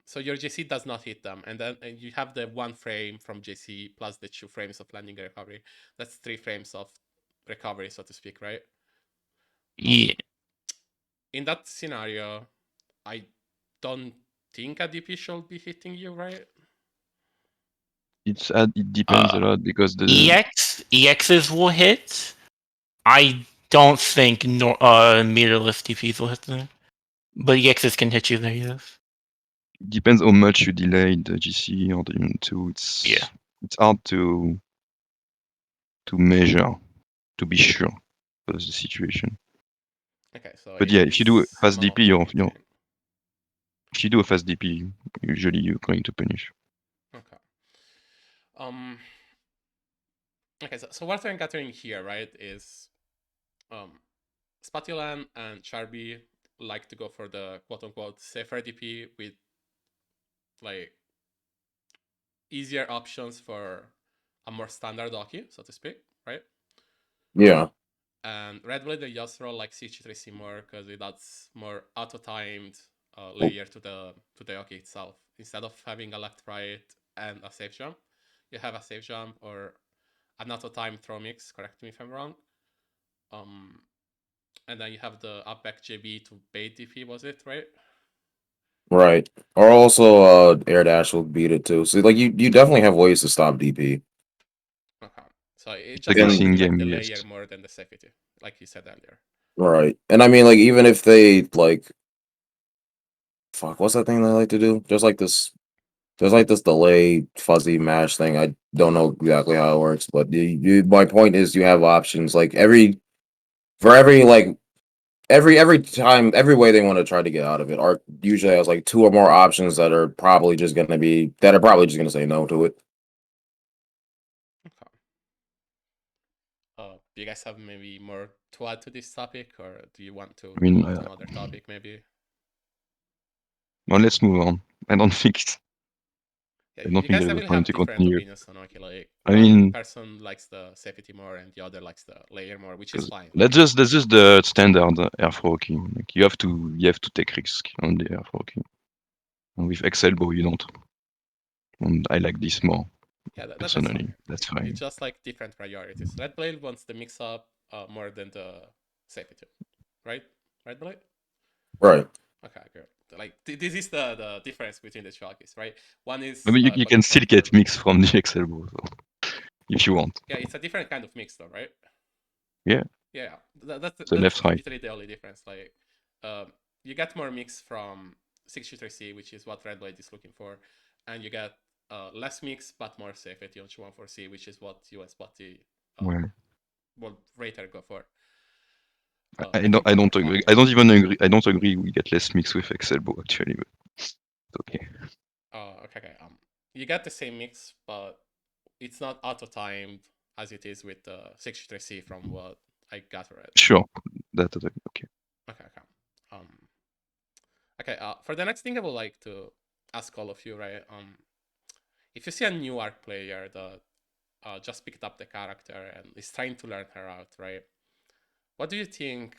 So your JC does not hit them, and then you have the 1 frame from JC plus the 2 frames of landing recovery. That's 3 frames of recovery, so to speak, right? Yeah. In that scenario, I don't think a DP should be hitting you, right? It depends a lot because the EXs will hit. I don't think meterless DPs will hit them. But EXs can hit you there, yes. it depends how much you delayed the GC or the Unit2. It's hard to measure, to be sure of the situation. Okay, so But yeah, if you do a fast small DP, between. if you do a fast DP, usually you're going to punish. Okay. Okay, so what I'm gathering here, right, is Spatulan and Charby like to go for the quote-unquote safer DP with like easier options for a more standard Oki, so to speak, right? Yeah. And Red Blade and Yasuo like CH3C more because it adds more auto-timed layer to the Oki itself. Instead of having a left, right, and a safe jump, you have a safe jump or an auto-timed throw mix. Correct me if I'm wrong. And then you have the up back JB to bait DP, was it, right? Right. Or also air dash will beat it too. So like you definitely have ways to stop DP. Okay. So it It's just a has to guessing be like game, the yes. layer more than the safety, like you said earlier. Right. And I mean like even if they like what's that thing they like to do? There's like this delay fuzzy mash thing. I don't know exactly how it works, but my point is you have options like every time every way they want to try to get out of it. Arc usually has like 2 or more options that are probably just gonna say no to it. Okay. Do you guys have maybe more to add to this topic, or do you want to move to another topic maybe? Well, let's move on. I don't think Yeah, I don't you think guys there's a will point have to different continue. opinions on Oki. Like I one mean, person likes the safety more, and the other likes the layer more, which is because fine. that's just the standard air forking. Like you have to take risk on the air forking. And with Excelbo, you don't. And I like this more. Yeah, that's Personally, fine. that's fine. It's just like different priorities. Red Blade wants the mix up more than the safety, right? Red Blade. Right. Okay, good. Like this is the difference between the chalkies, right? One is I mean, you can still get mix from the Excelbo, so, if you want. Yeah, it's a different kind of mix, though, right? Yeah. Yeah, that's So left, right. literally the only difference. Like, you get more mix from 623C, which is what Red Blade is looking for, and you get less mix but more safety on 214C, which is what US Botty will later go for. I don't agree. I don't even agree. I don't agree. We get less mix with Excelbo actually, but it's okay. Okay. you get the same mix, but it's not auto timed as it is with the 63C from what I gathered. Sure, that okay. Okay. Okay. For the next thing, I would like to ask all of you, right? If you see a new arc player that just picked up the character and is trying to learn her out, right? What do you think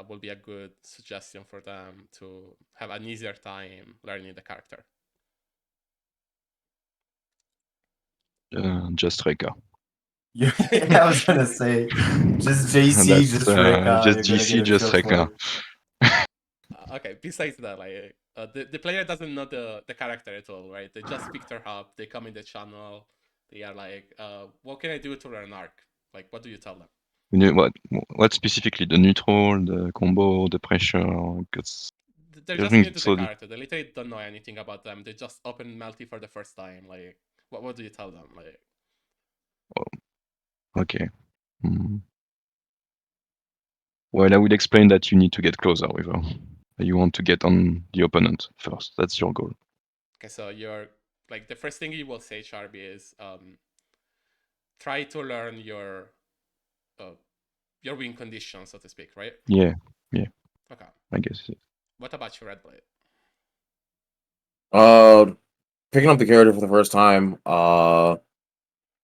will be a good suggestion for them to have an easier time learning the character? Just Reka. Yeah, I was gonna say, just JC, That's just Reka. just You're gonna get GC, a just feel for Reka. it. Okay, besides that, like the player doesn't know the character at all, right? They just picked her up, they come in the channel, they are like, what can I do to learn arc? Like, what do you tell them? You know what specifically the neutral, the combo, the pressure? Because They're just everything new is to the so character. They literally don't know anything about them. They just open Melty for the first time. Like, what do you tell them? Like, okay. Hmm. Well, I would explain that you need to get closer with her. You want to get on the opponent first. That's your goal. okay, so you're like the first thing you will say, Charby, is try to learn your win condition, so to speak, right? Yeah. Okay. I guess. What about you, Red Blade? Picking up the character for the first time. Well,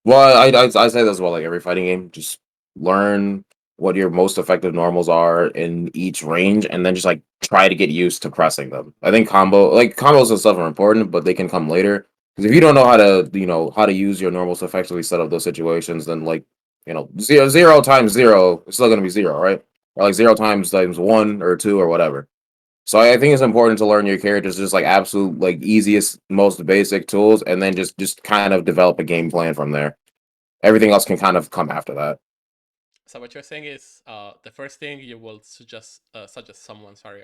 I say this about like every fighting game. Just learn what your most effective normals are in each range, and then just like try to get used to pressing them. I think combos and stuff are important, but they can come later. Because if you don't know how to use your normals to effectively set up those situations, then like zero times zero, it's still gonna be zero, right? Or like zero times one or two or whatever. So I think it's important to learn your characters just like absolute like easiest, most basic tools, and then just kind of develop a game plan from there. Everything else can kind of come after that. So what you're saying is, the first thing you will suggest someone, sorry,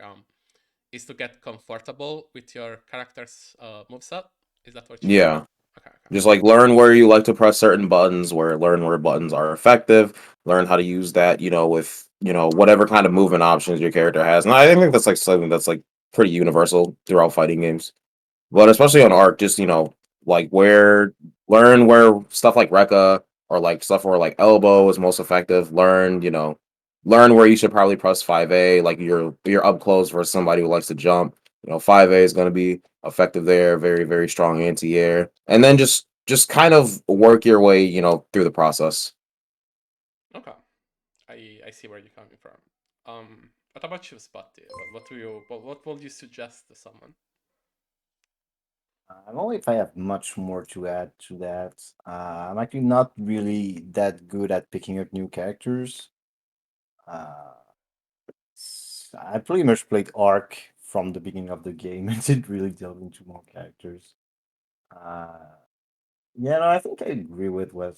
is to get comfortable with your character's moveset. Is that what you're? Yeah. Okay. Just like learn where you like to press certain buttons, learn where buttons are effective, learn how to use that, with whatever kind of movement options your character has. And I think that's like something that's like pretty universal throughout fighting games. But especially on Arc, just like learn where stuff like Rekka or like stuff where like elbow is most effective. Learn where you should probably press 5A, like you're up close versus somebody who likes to jump. 5A is gonna be effective there, very, very strong anti-air. And then just kind of work your way, through the process. Okay. I see where you're coming from. What about you, Spotty? What would you suggest to someone? I don't know if I have much more to add to that. I'm actually not really that good at picking up new characters. I pretty much played Arc from the beginning of the game and didn't really delve into more characters. Yeah, no, I think I agree with what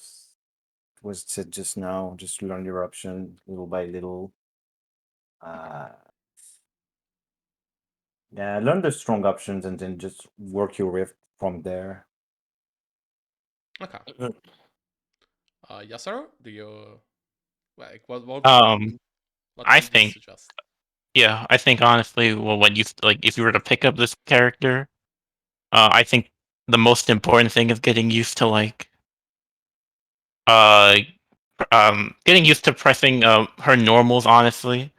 was said just now. Just learn your option little by little. Yeah, learn the strong options and then just work your way from there. Okay. Yasaro, do you like what I would you think, suggest? yeah, I think honestly, well, when you like, if you were to pick up this character, I think the most important thing is getting used to uh, getting used to pressing her normals, honestly,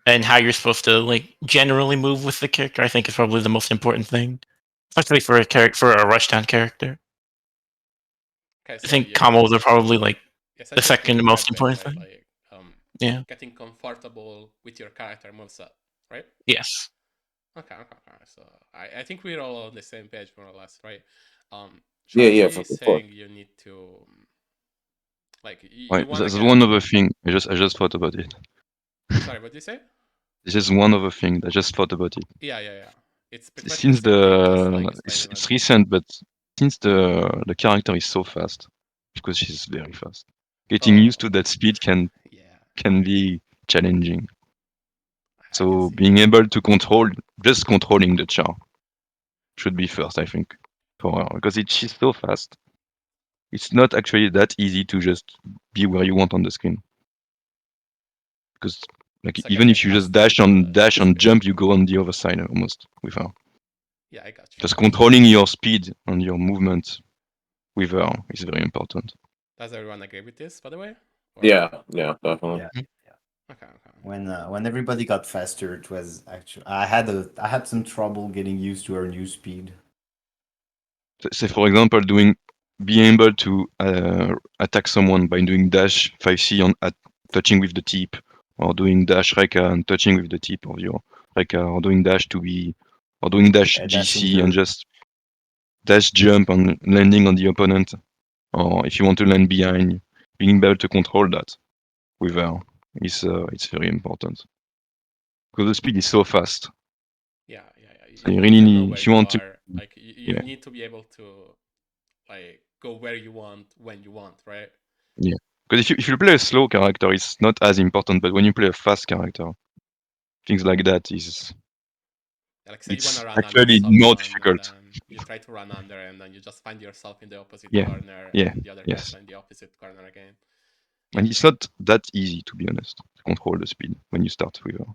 and how you're supposed to like generally move with the character. I think is probably the most important thing, especially for a character for a rushdown character. Okay, I so think you're combos are probably like the essentially second picking most Red Blade, important right? thing. Like Yeah. getting comfortable with your character moveset, right? Yes. Okay. So I think we're all on the same page more or less, right? Yeah, Sharpie for is sure. saying you need to like you Right. want to There's get. one other thing. I just thought about it. Sorry, what did you say? This is one other thing. I just thought about it. Yeah. It's pretty much the Since same thing, just like explaining it's it. recent, but since the character is so fast, because she's very fast, getting Oh, used to that speed yeah, can be challenging. I can So see. being able to just controlling the char should be first, I think, for her, because she's so fast. It's not actually that easy to just be where you want on the screen. Because like So even getting if you just accustomed to the dash and speed. jump, you go on the other side almost with her. Yeah, I got you. Just controlling your speed and your movement with her is very important. Does everyone agree with this, by the way? Or- Yeah, definitely. Yeah. Okay. When everybody got faster, it was actually I had some trouble getting used to her new speed. Say for example, being able to attack someone by doing dash 5C on touching with the tip, or doing dash Reka and touching with the tip of your Reka, or doing dash 2B, or doing dash Dash GC and into just dash jump and landing on the opponent, or if you want to land behind, being able to control that with her is it's very important because the speed is so fast. Yeah. So you You really need to know need, where if you you want to, are. Like you yeah, need to be able to like go where you want when you want, right? yeah. Because if you play a slow character, it's not as important. But when you play a fast character, things like that is Like say you want it's to run under actually more someone and difficult. then you try to run under and then you just find yourself in the opposite Yeah, corner yeah, and the other yes. guy's in the opposite corner again. And Yeah. it's not that easy, to be honest, to control the speed when you start with her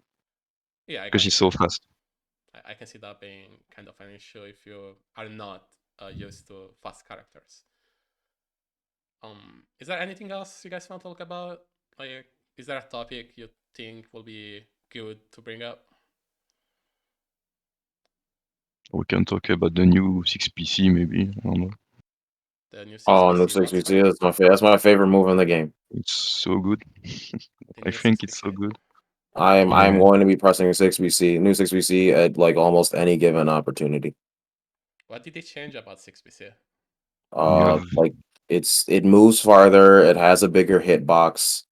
Yeah, I because got she's you. so fast. I can see that being kind of an issue if you are not used to fast characters. Is there anything else you guys want to talk about? Like, is there a topic you think will be good to bring up? We can talk about the new 6PC maybe. I don't know. The new 6 Oh, no BC, what's 6BC, that? that's my favorite move in the game. It's so good. The I new think 6 it's so BC? good. I'm Yeah. going to be pressing 6BC, new 6BC at like almost any given opportunity. What did they change about 6 BC? You have Like it moves farther, it has a bigger hitbox.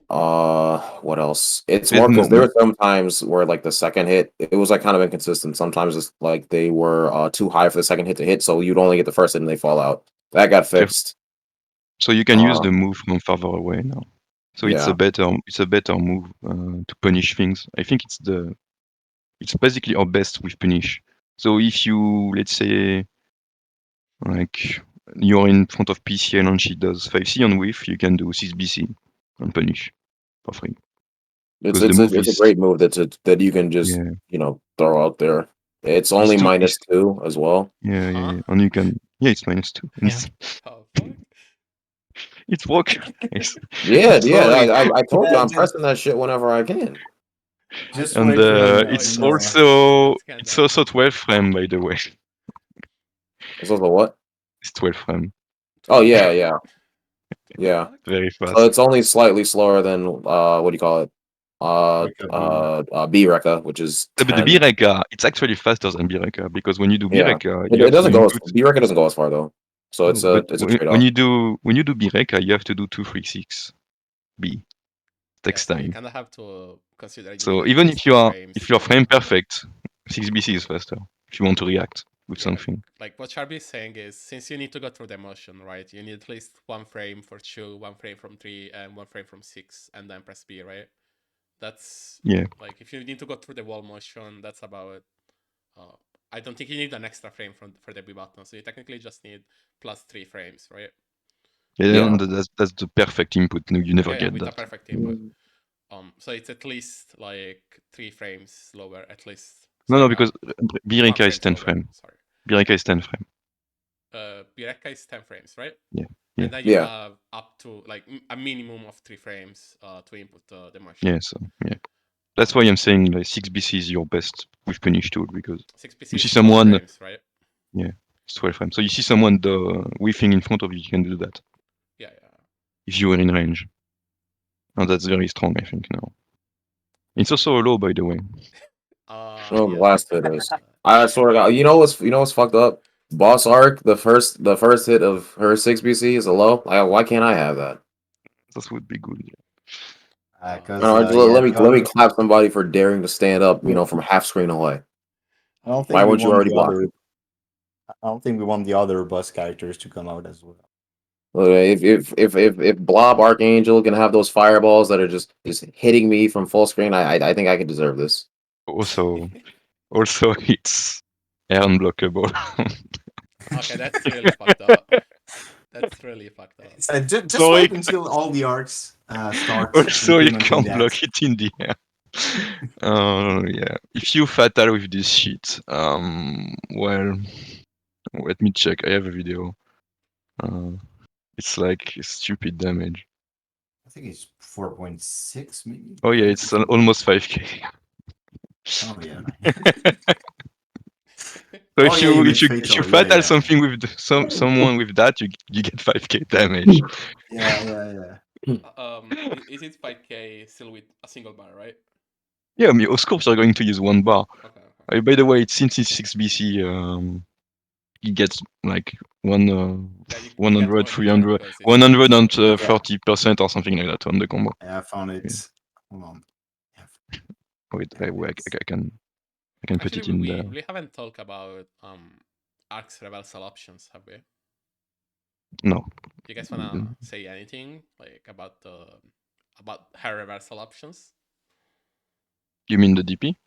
What else? It's there's more because more. there were some times where like the second hit, it was like kind of inconsistent. Sometimes it's like they were too high for the second hit to hit, so you'd only get the first hit and they fall out. That got fixed. So you can use Uh, the move from farther away now. So yeah. it's a better move to punish things. I think it's basically our best with punish. So if you, let's say, like you're in front of PCL and she does 5C on whiff, you can do 6BC and punish for free. Because the move It's a is, great move that you can just yeah, throw out there. It's it's only too, -2 as well. yeah, and you can, yeah, it's -2. And Yeah. Oh, fuck. it's work, guys. Yeah, So I told you Yeah, I'm pressing that shit whenever I can. just and wait when it's when also That's kinda it's also annoying. 12 frame, by the way. It's also what? It's 12 frame, Oh 12 yeah, frame? What the yeah. fuck? very So fast. it's only slightly slower than what do you call it? recovery. B-Rekka, which is But the 10. Bireka, it's actually faster than Bireka because when you do Yeah. Bireka, It, you it have to doesn't go as input. B-Rekka doesn't go as far though. So No, but it's a when trade-off. you do Bireka, you have to do 236 B. Yeah, Takes so you time. kind of have to consider you need So at even least if you 2 are frames if you're to frame perfect, 6BC is faster if you want to react with yeah, something. like what Sharby is saying is since you need to go through the motion, right? You need at least 1 frame for 2, 1 frame from 3, and 1 frame from 6, and then press B, right? That's Yeah. like if you need to go through the wall motion, that's about. Uh, I don't think you need an extra frame for the B button, so you technically just need plus 3 frames, right? Yeah, Yeah. and that's the perfect input. No, you never Yeah, get with a that. perfect input. So it's at least like 3 frames slower, at least. No, Sorry, no, because 1 Bireka is frame 10 slower. frame. Sorry. Bireka is 10 frame. Bireka is 10 frames, right? Yeah. And Yeah. then you Yeah. have up to like a minimum of 3 frames to input the motion. Yeah. So yeah, that's why I'm saying like 6BC is your best with punish tool because 6PC you see is 12 someone. frames, right? Yeah, it's 12 frames. So you see someone whiffing in front of you, you can do that Yeah. if you are in range. And that's very strong, I think, now. It's also a low, by the way. No, the Yes. last hit is. I swear to God, you know what's fucked up? Boss Arc, the first hit of her 6BC is a low. Why can't I have that? That would be good. Because All right, yeah, let me clap somebody for daring to stand up, from half screen away. I don't Why think we weren't you want already the other. blocking? I don't think we want the other boss characters to come out as well. If Blob Archangel can have those fireballs that are just hitting me from full screen, I think I can deserve this. Also, it's unblockable. Okay, that's really fucked up. That's really fucked up. Just So wait it- until all the arcs start Also, you implementing can't that. block it in the air. Yeah. If you fatal with this shit, well, let me check. I have a video. It's like stupid damage. I think it's 4.6 maybe. Oh yeah, it's almost 5k. Oh yeah. So Oh yeah, you make if you fatal. Yeah, fatal yeah. something with someone with that, you get 5k damage. Yeah. Is it 5k still with a single bar, right? Yeah, I mean, of course you're going to use one bar. Okay. Okay. By the way, since it's 6 BC, he gets like one Yeah, you get 100, more hit 300, because it's 130% or something like that on the combo. Yeah, I found Yeah. it. Hold on. Wait, Damn it. I can put Actually, it in we there. really haven't talked about Arc's reversal options, have we? No. You guys wanna say anything like about her reversal options? You mean the DP?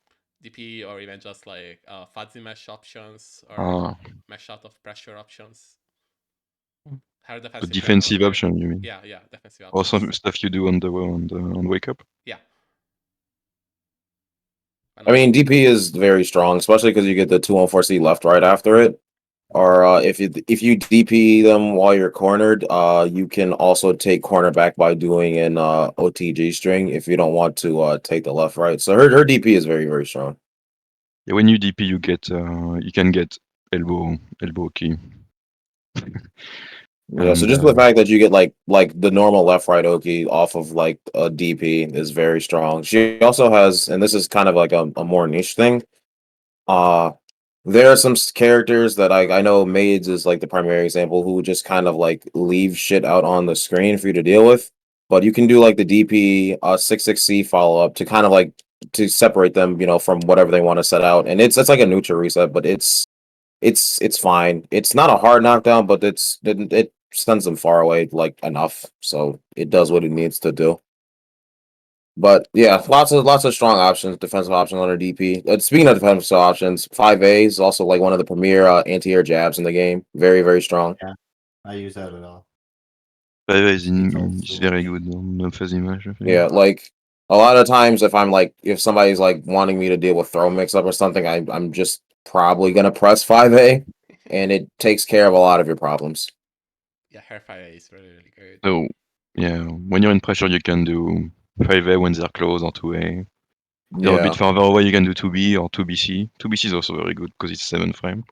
DP or even just like fuzzy mesh options or mesh out of pressure options. Her The defensive defensive framework. option, you mean? Yeah, defensive Or options. some stuff you do on wake up? Yeah. I mean, DP is very strong, especially because you get the 2-on-4C left right after it. Or if you DP them while you're cornered, you can also take corner back by doing an OTG string if you don't want to take the left right. So her DP is very, very strong. Yeah, when you DP, you can get elbow key. Yeah, so just the fact that you get like the normal left right Oki off of like a DP is very strong. She also has, and this is kind of like a more niche thing. There are some characters that I know Maids is like the primary example who just kind of like leave shit out on the screen for you to deal with. But you can do like the DP 6/6C follow up to kind of like to separate them, from whatever they want to set out. And it's like a neutral reset, but it's fine. It's not a hard knockdown, but it sends them far away like enough, so it does what it needs to do. But yeah, lots of strong options, defensive options on our DP. Speaking of defensive options, 5A is also like one of the premier anti-air jabs in the game. Very, very strong. Yeah, I use that a lot. It's very good on fuzzy mesh. Yeah, like a lot of times if somebody's like wanting me to deal with throw mix up or something, I'm just probably gonna press 5A, and it takes care of a lot of your problems. Yeah, her 5A is really, really good. So yeah, when you're in pressure, you can do 5A when they're close or 2A. They're a bit farther away, you can do 2B or 2BC. 2BC is also very good because it's 7 frame.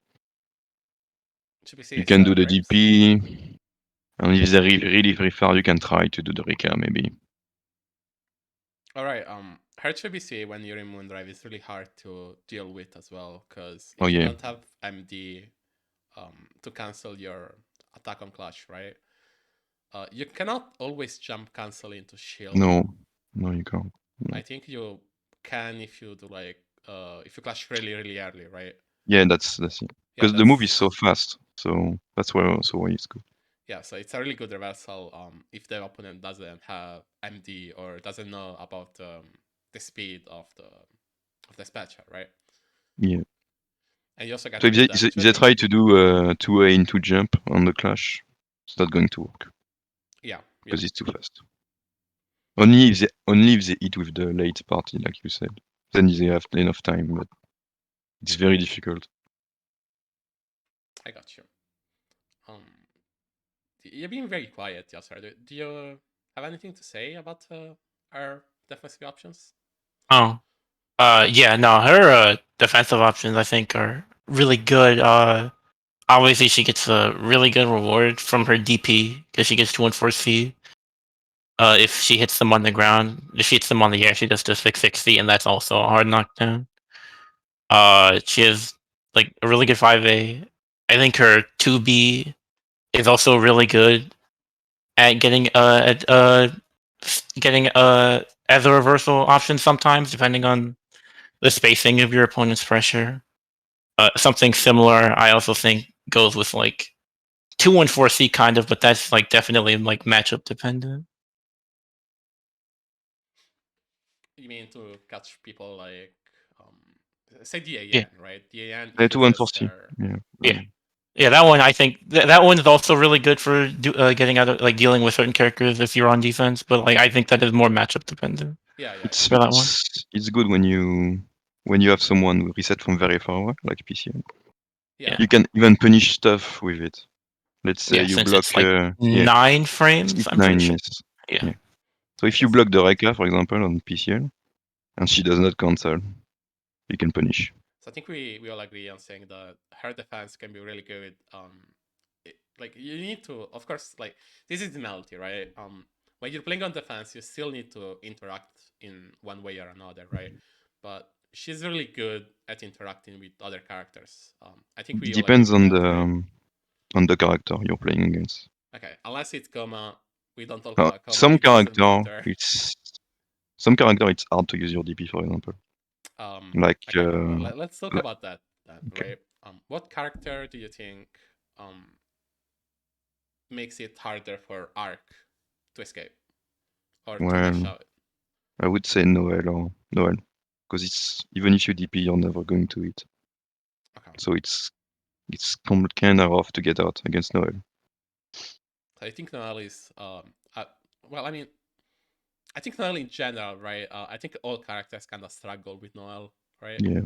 You can do the frames. DP, and if they're really very far, you can try to do the recare maybe. All right. Her 2BC when you're in Moondrive is really hard to deal with as well because if Oh you yeah. don't have MD to cancel your attack on clutch, right? You cannot always jump cancel into shield. No, you can't. No. I think you can if you do like if you clutch really, really early, right? Yeah, that's it. Because the move is so fast, so that's why it's good. Yeah, so it's a really good reversal if the opponent doesn't have MD or doesn't know about the speed of the dispatcher, right? Yeah. And you also get So if they try to do 2A into jump on the clash, it's not going to work. Yeah. Because it's too fast. Only if they hit with the late party, like you said. Then they have enough time, but it's very difficult. I got you. You're being very quiet, Yasser. Do you have anything to say about our defensive options? Oh, yeah, no, her defensive options I think are really good. Obviously she gets a really good reward from her DP because she gets 2-on-4C. If she hits them on the ground, if she hits them on the air, she does the 6/60, and that's also a hard knockdown. She has like a really good 5A. I think her 2B is also really good at getting as a reversal option sometimes, depending on the spacing of your opponent's pressure. Something similar, I also think, goes with like 2-on-4C kind of, but that's like definitely like matchup dependent. You mean to catch people like say DAN, Yeah. right? DAN Yeah, uses 2-on-4C. their Yeah, that one I think that one is also really good for getting out of like dealing with certain characters if you're on defense. But like I think that is more matchup dependent. Yeah, It's For that one. it's good when you have someone who reset from very far away, like PCL. yeah. You can even punish stuff with it. Let's say Yeah, you since block it's like yeah, 9 frames, it's I'm pretty 9, sure. yes. Yeah. So if you Yes. block the Reka, for example, on PCL, and she does not cancel, you can punish. So I think we all agree on saying that her defense can be really good. Like you need to, of course, like this is the melody, right? When you're playing on defense, you still need to interact in one way or another, right? But she's really good at interacting with other characters. I think we It all agree depends with that, right? on the character you're playing against. Okay, unless it's Coma, we don't talk about Coma. Some It doesn't character matter. it's hard to use your DP, for example. Like Okay, let's talk like about that then, okay. right? What character do you think makes it harder for Arc to escape or to mesh Well, out? I would say Noel, because it's even if you DP, you're never going to hit. Okay, So it's kind of rough to get out against Noel. so I think Noel is well, I mean, I think Noel in general, right? I think all characters kind of struggle with Noel, right? Yeah.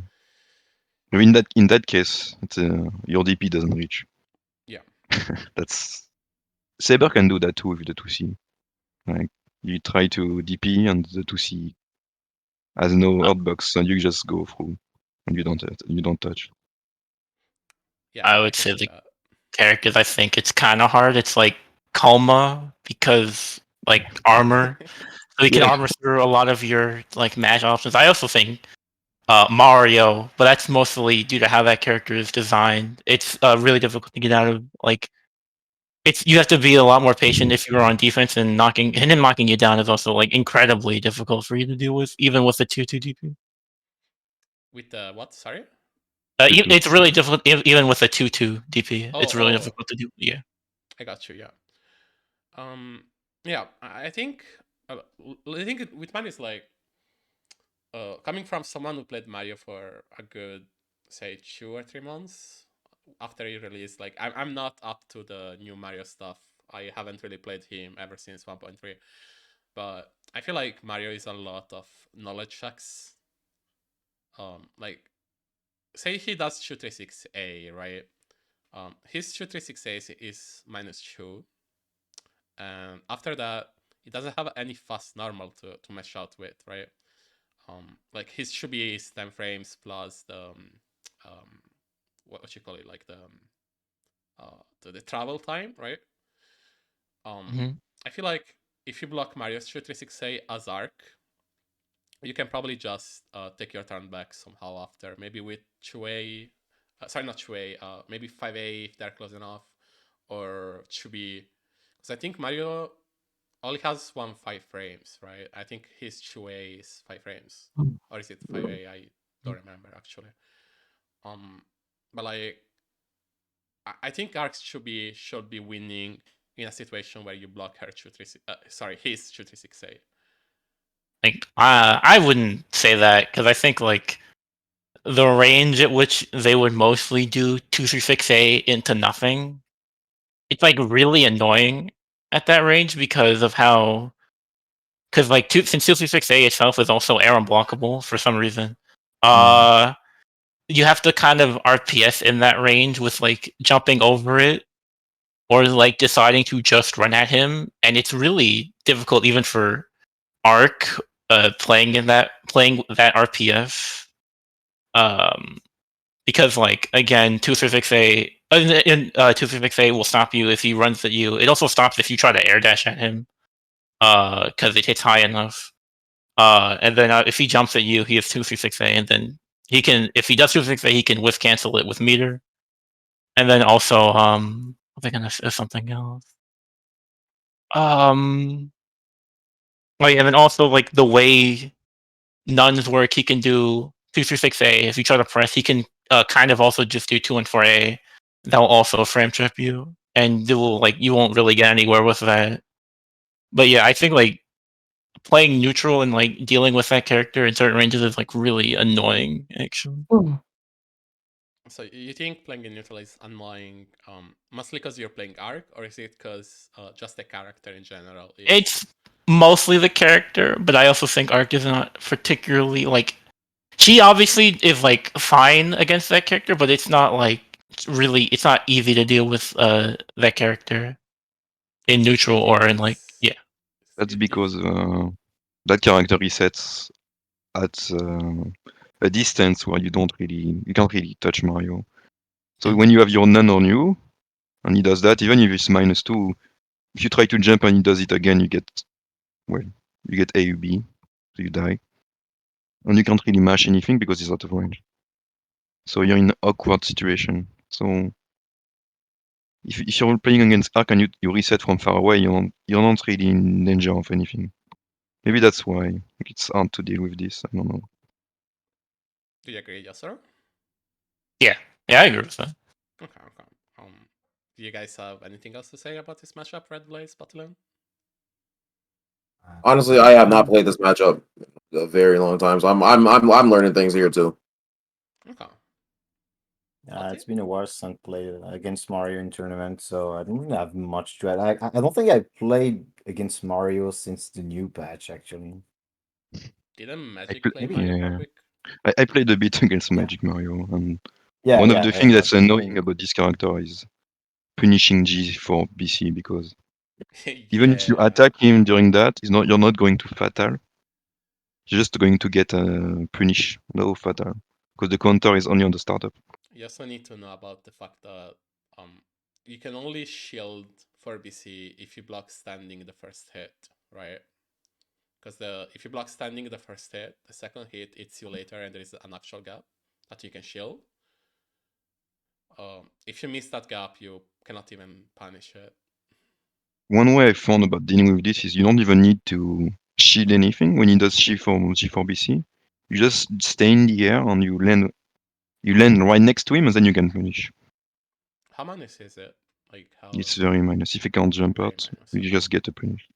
In that case, it's your DP doesn't reach. Yeah. That's Saber can do that too with the 2C. Like you try to DP and the 2C has no hotbox and you just go through and you don't touch. Yeah, I I would can say see the that. characters I think it's kind of hard. It's like Coma because like armor, so you can Yeah. armor through a lot of your like match options. I also think Mario, but that's mostly due to how that character is designed. It's really difficult to get out of. Like it's you have to be a lot more patient if you're on defense, and him knocking you down is also like incredibly difficult for you to deal with, even with the 2-2 DP. With the what? Sorry. It's really difficult even with a 2-2 DP. It's really Oh, difficult to do. Yeah. I got you. Yeah. Yeah. I think. I think with Mario is like coming from someone who played Mario for a good, say, 2 or 3 months after he released. Like, I'm not up to the new Mario stuff. I haven't really played him ever since 1.3. But I feel like Mario is a lot of knowledge checks. Like, say he does 236A, right? His 236A is -2. And after that, he doesn't have any fast normal to mesh out with, right? Like his should be 10 frames plus the what you call it, like the travel time, right? Mm-hmm. I feel like if you block Mario's 236A as Arc, you can probably just take your turn back somehow after, maybe with 2A, sorry, not 2A, maybe 5A if they're close enough, or 2B, because I think Mario only has 5 frames, right? I think his 2A is 5 frames, or is it 5A? I don't remember actually. But like, I think Arcs should be winning in a situation where you block her his 236A. Like I wouldn't say that because I think like the range at which they would mostly do 236A into nothing, it's like really annoying at that range because of how like since 236A itself is also air unblockable for some reason. You have to kind of RPS in that range with like jumping over it or like deciding to just run at him, and it's really difficult even for Arc playing that RPS. Because like again, 236A in 236A will stop you if he runs at you. It also stops if you try to air dash at him, because it hits high enough. And then if he jumps at you, he has 236A, and then he can, if he does 236A, he can whiff cancel it with meter. And then also, I think there's something else. Oh yeah, and then also like the way nuns work, he can do 236A. If you try to press, he can kind of also just do 2 and 4A. That will also frame trip you, and it will like you won't really get anywhere with that. But yeah, I think like playing neutral and like dealing with that character in certain ranges is like really annoying, actually. So you think playing in neutral is annoying, mostly because you're playing Arc, or is it because just the character in general is? mostly the character, but I also think Arc is not particularly like. She obviously is like fine against that character, but it's not like it's not easy to deal with that character in neutral or in like yeah. That's because that character resets at a distance where you can't really touch Mario. So when you have your none on you, and he does that, even if it's -2, if you try to jump and he does it again, you get AUB, so you die. And you can't really mash anything because he's out of range. So you're in an awkward situation. So if you're playing against Arc and you reset from far away, you're not really in danger of anything. Maybe that's why it's hard to deal with this. I don't know. Do you agree, yes, sir? Yeah, I agree with that. Okay. Do you guys have anything else to say about this matchup, Red Blaze Battalion? Honestly, I have not played this matchup a very long time, so I'm learning things here too. Okay. It's been a while since I played against Mario in tournament, so I don't really have much to add. I don't think I played against Mario since the new patch, actually. Didn't Magic pl- play maybe- Mario yeah. Warwick? I played a bit against Yeah. Magic Mario, and Yeah, one yeah, of the as things well. that's annoying about this character is punishing G for BC, because even if you Yeah. attack him during that, you're not going to fatal. You're just going to get punish, no fatal, because the counter is only on the startup. You also need to know about the fact that you can only shield for BC if you block standing the first hit, right? Because if you block standing the first hit, the second hit hits you later, and there is an actual gap that you can shield. If you miss that gap, you cannot even punish it. One way I found about dealing with this is you don't even need to shield anything when he does G4 BC. You just stay in the air and you land right next to him, and then you can punish. How minus is it? Like how? It's very minus. If you can't jump Very out, minus. you Okay. just get a punish.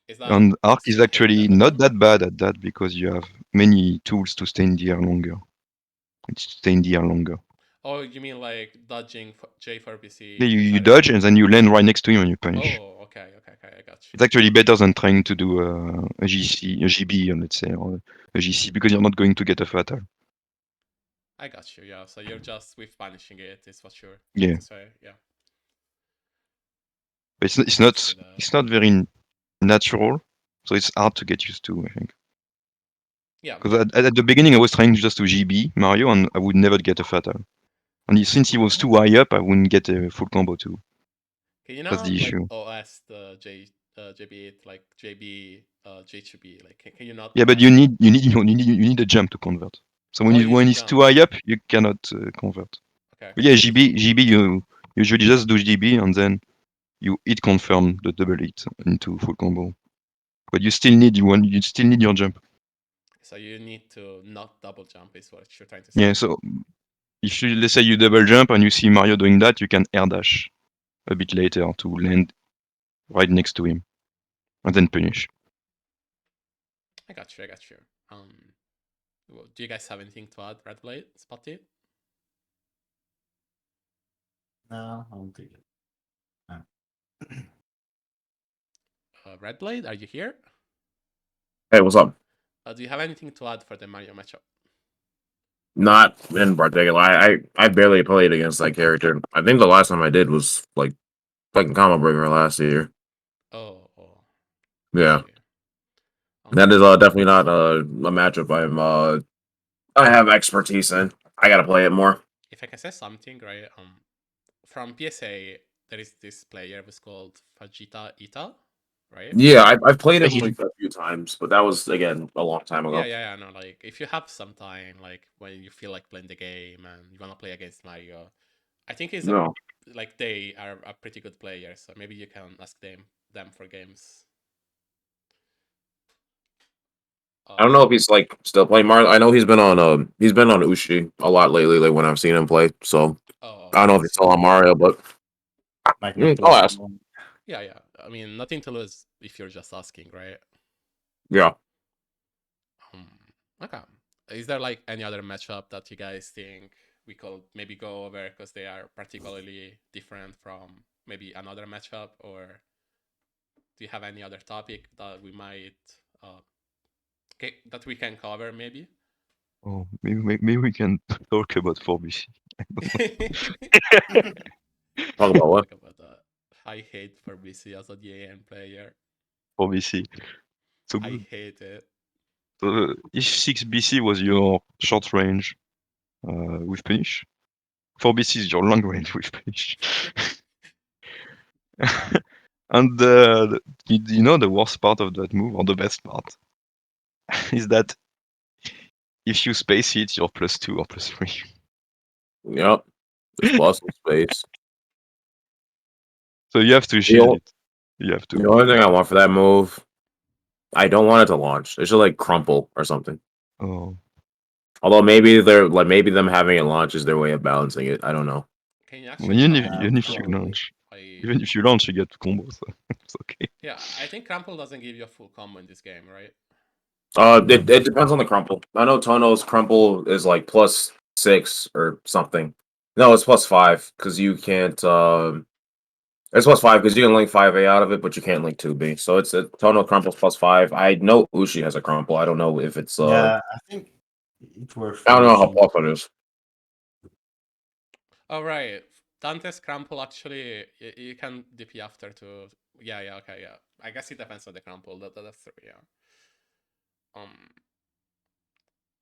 Is that And Arc is extreme hit actually level not then? that bad at that because you have many tools to stay in the air longer. Stay in the air longer. Oh, you mean like dodging J4BC? Yeah, you better dodge than... and then you land right next to him and you punish. Oh, okay, I got you. It's actually better than trying to do a GB, let's say, or a GC, because you're not going to get a fatal. I got you, yeah. So you're just with punishing it, is what you're trying Yeah. to say, yeah. But See that. it's not very natural, so it's hard to get used to, I think. Yeah. Because at the beginning I was trying just to GB Mario and I would never get a fatal. And since he was too high up, I wouldn't get a full combo too. Can you That's not the like issue. OS the JB8 like JB J2B? Like can you not Yeah, but punish you it? need a jump to convert. So Oh, you need when to it's too jump. high up, you cannot convert. Okay. But yeah, GB you usually just do GB and then you hit confirm the double hit into full combo. But you still need your jump. So you need to not double jump is what you're trying to say. Yeah, so if you, let's say you double jump and you see Mario doing that, you can air dash a bit later to land right next to him and then punish. I got you. Well, do you guys have anything to add, Red Blade, Spotty? No, I don't think it. Red Blade, are you here? Hey, what's up? Do you have anything to add for the Mario matchup? Not in particular. I barely played against that character. I think the last time I did was like fucking Combo Breaker last year. Oh. Yeah, See. that is definitely not a matchup I have expertise in. I gotta play it more. If I can say something, right? From PSA, there is this player who's called Fajita Ita, right? Yeah, I've played him He- like a few times, but that was again a long time ago. Yeah. No, like if you have some time, like when you feel like playing the game and you wanna play against Mario, I think he's No, like they are a pretty good player, so maybe you can ask them for games. I don't know if he's like still playing Mario. I know he's been on Ushi a lot lately, like when I've seen him play. So Oh, I don't know if I he's see. still on Mario, but Might not I'll play ask. someone. Yeah. I mean, nothing to lose if you're just asking, right? Yeah. Okay. Is there like any other matchup that you guys think we could maybe go over because they are particularly different from maybe another matchup, or do you have any other topic that we might that we can cover maybe? Oh, maybe we can talk about 4BC. Talk about what? Talk about that. I hate for BC as a DAN player. 4BC. So I good. hate it. So if 6BC was your short range with punish, 4BC is your long range with punish. And you know the worst part of that move, or the best part, is that if you space it, you're +2 or +3. Yep. Just lost some space. So you have to The, shield o- it. You have to. the only thing I want for that move, I don't want it to launch. It should like crumple or something. Oh. Although maybe they're like maybe them having it launch is their way of balancing it. I don't know. Can you Well, actually even if you probably. launch, I, even if you launch, you get combo, so it's okay. yeah, I think Crumple doesn't give you a full combo in this game, right? It depends on the crumple. I know Tono's crumple is like +6 or something. No, it's +5 because you can't. It's +5 because you can link 5A out of it, but you can't link 2B. So it's a Tono crumple's +5. I know Ushi has a crumple. I don't know if it's. Yeah, I think it works. I don't know how Uchi. powerful it is. Oh right, Dante's Crumple actually you can DP after to. Yeah, okay, yeah. I guess it depends on the Crumple. That's true, yeah.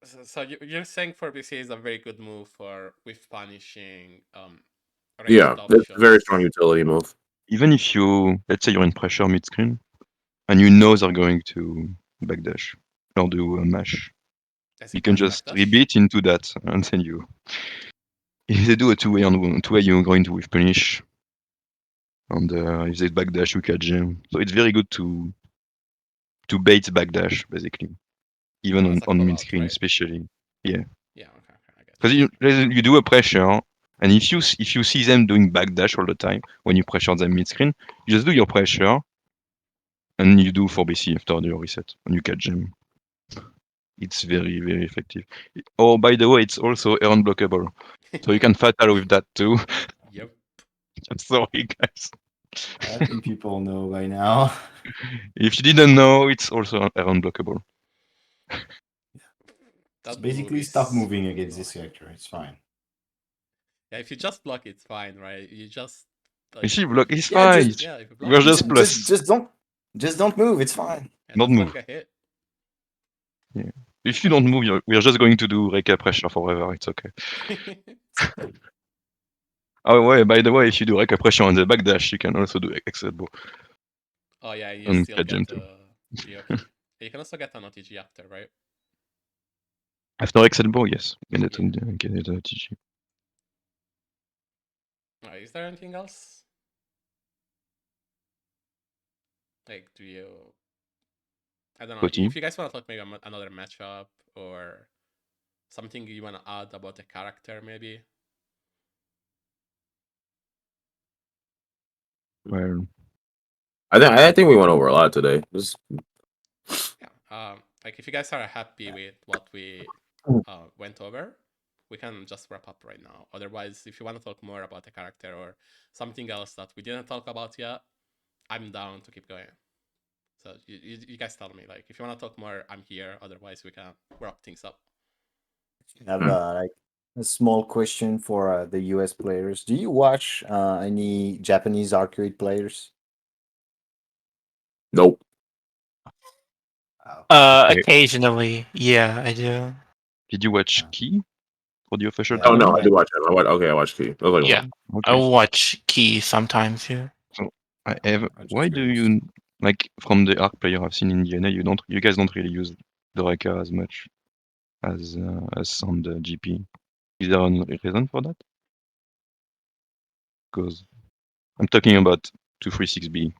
So you're saying for BC is a very good move for with punishing ranged Yeah, it's a very options. strong utility move. Even if you, let's say you're in pressure mid screen, and you know they're going to backdash or do a mash, Does you it can mash just backdash? rebeat into that, and then you. If they do a two-way on two-way, you're going to with punish, and if they backdash, you catch them. So it's very good to bait backdash basically, even As a on call mid out, screen right? especially. Yeah. Yeah, okay, I get Because you do a pressure, and if you see them doing backdash all the time when you pressure them mid screen, you just do your pressure, and you do 4BC after your reset, and you catch them. It's very, very effective. Oh, by the way, it's also errand blockable, so you can fatal with that too. Yep. I'm sorry, guys. I think people know by now. If you didn't know, it's also errand blockable. Just That move basically is stop moving so against this annoying. character. It's fine. Yeah, if you just block, it's fine, right? You just You like see, block, it's Yeah, fine. yeah, if you block, We're it's just fine. plus, just don't move. It's fine. Yeah, not just don't move. get hit. Yeah. If you don't move, we're just going to do Reka pressure forever. It's okay. Oh, wait, by the way, if you do Reka pressure on the backdash, you can also do exit bow Oh yeah, you and still catch them get too. GOP. You can also get an OTG after, right? After exit bow, yes, you Yeah. get it TG. Is there anything else? Like, do you? I don't know. Putty. If you guys want to talk maybe another matchup or something you want to add about the character, maybe. Well, I think we went over a lot today. Yeah. Like if you guys are happy with what we went over, we can just wrap up right now. Otherwise, if you want to talk more about the character or something else that we didn't talk about yet, I'm down to keep going. So you guys tell me. Like if you want to talk more, I'm here. Otherwise, we can wrap things up. I have like a small question for the US players. Do you watch any Japanese Arcueid players? Nope. Okay. Occasionally, yeah, I do. Did you watch Key for the official Yeah, Oh no, I tournament? yeah. did watch it. I watched Key. That was like Yeah, one. I Okay. watch Key sometimes. Yeah. So I Yeah, have. I'm just Why do curious. you like from the arc player I've seen in DNA? You guys don't really use the Reka as much as on the GP. Is there a reason for that? Because I'm talking about 236B.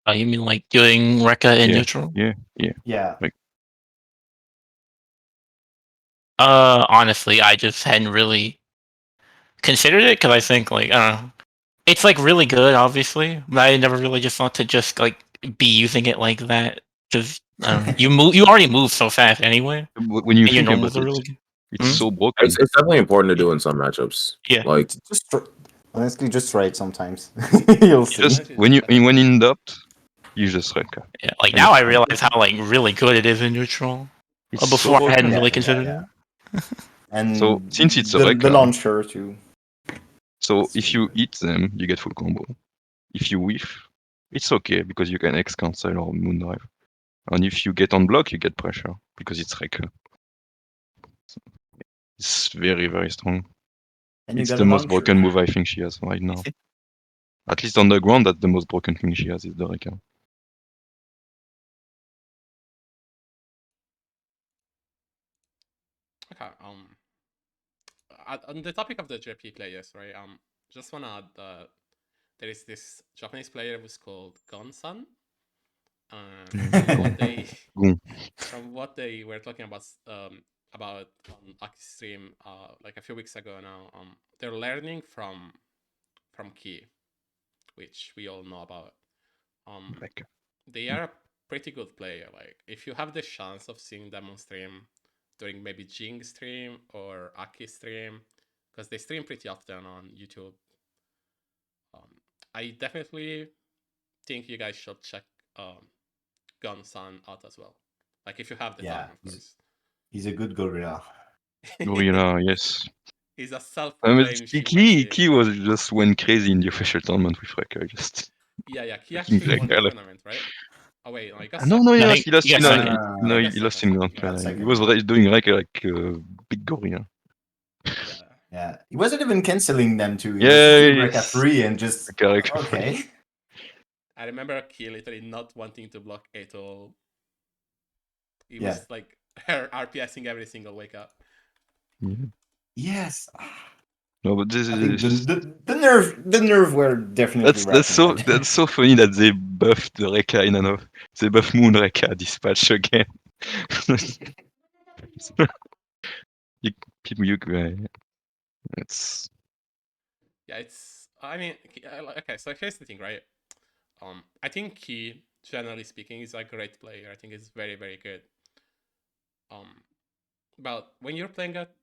Oh, you mean like doing Rekka in Yeah, neutral? yeah. Yeah. Like Honestly, I just hadn't really considered it because I think like I don't know, it's like really good, obviously, but I never really just thought to just like be using it like that because you already move so fast anyway, when you and your think about normals are it, really good. it's Hmm? so broken. It's definitely important to do in some matchups. Yeah. Like Just Honestly, just try it sometimes. You'll see. Just when in doubt, you just Rekka. Yeah, like And now it's I fine. realize how like really good it is in neutral. It's But so before I broken. hadn't really Yeah, considered yeah. it. And So since it's a the Rekka, launcher too. so That's if really you good. hit them, you get full combo. If you whiff, it's okay because you can X cancel or moon drive. And if you get on block, you get pressure because it's Rekka. So it's very, very strong. And you It's got the a most launcher. broken move I think she has right now. At least on the ground, that's the most broken thing she has is the Rekka. Okay. On the topic of the JP players, right? Just wanna add that there is this Japanese player who's called Gonsan. From what they Gon. from what they were talking about on Aki stream like a few weeks ago now, they're learning from Key, which we all know about. Rekka. They are a pretty good player. Like if you have the chance of seeing them on stream during maybe Jing stream or Aki stream, because they stream pretty often on YouTube. I definitely think you guys should check Gunsan out as well. Like if you have the time, of course. He's a good gorilla. Gorilla, yes. He's a I mean, self-proclaimed chimpanzee. Key was just went crazy in the official tournament with Rekka. Just Yeah. He fucking actually won the Rekka. tournament, right? Oh wait, no, he got No, second. he I lost. think He lost. he got No, second. no, he he got lost second. in Grand He got Finale. He second, was yeah. doing Rekka like a big gorilla. Yeah. Yeah, he wasn't even canceling them too. He was Yeah, just doing Rekka it's 3 and just Rekka okay. I remember Key literally not wanting to block at all. He Yeah. was like her RPSing every single wake up. Yeah. Yes. No, but this I think is the nerve were definitely that's so funny that they buffed the Rekka in and they buff Moon Rekka dispatch again. It's Yeah, it's. I mean, okay. So here's the thing, right? I think Key, generally speaking, is a great player. I think he's very, very good. But when you're playing at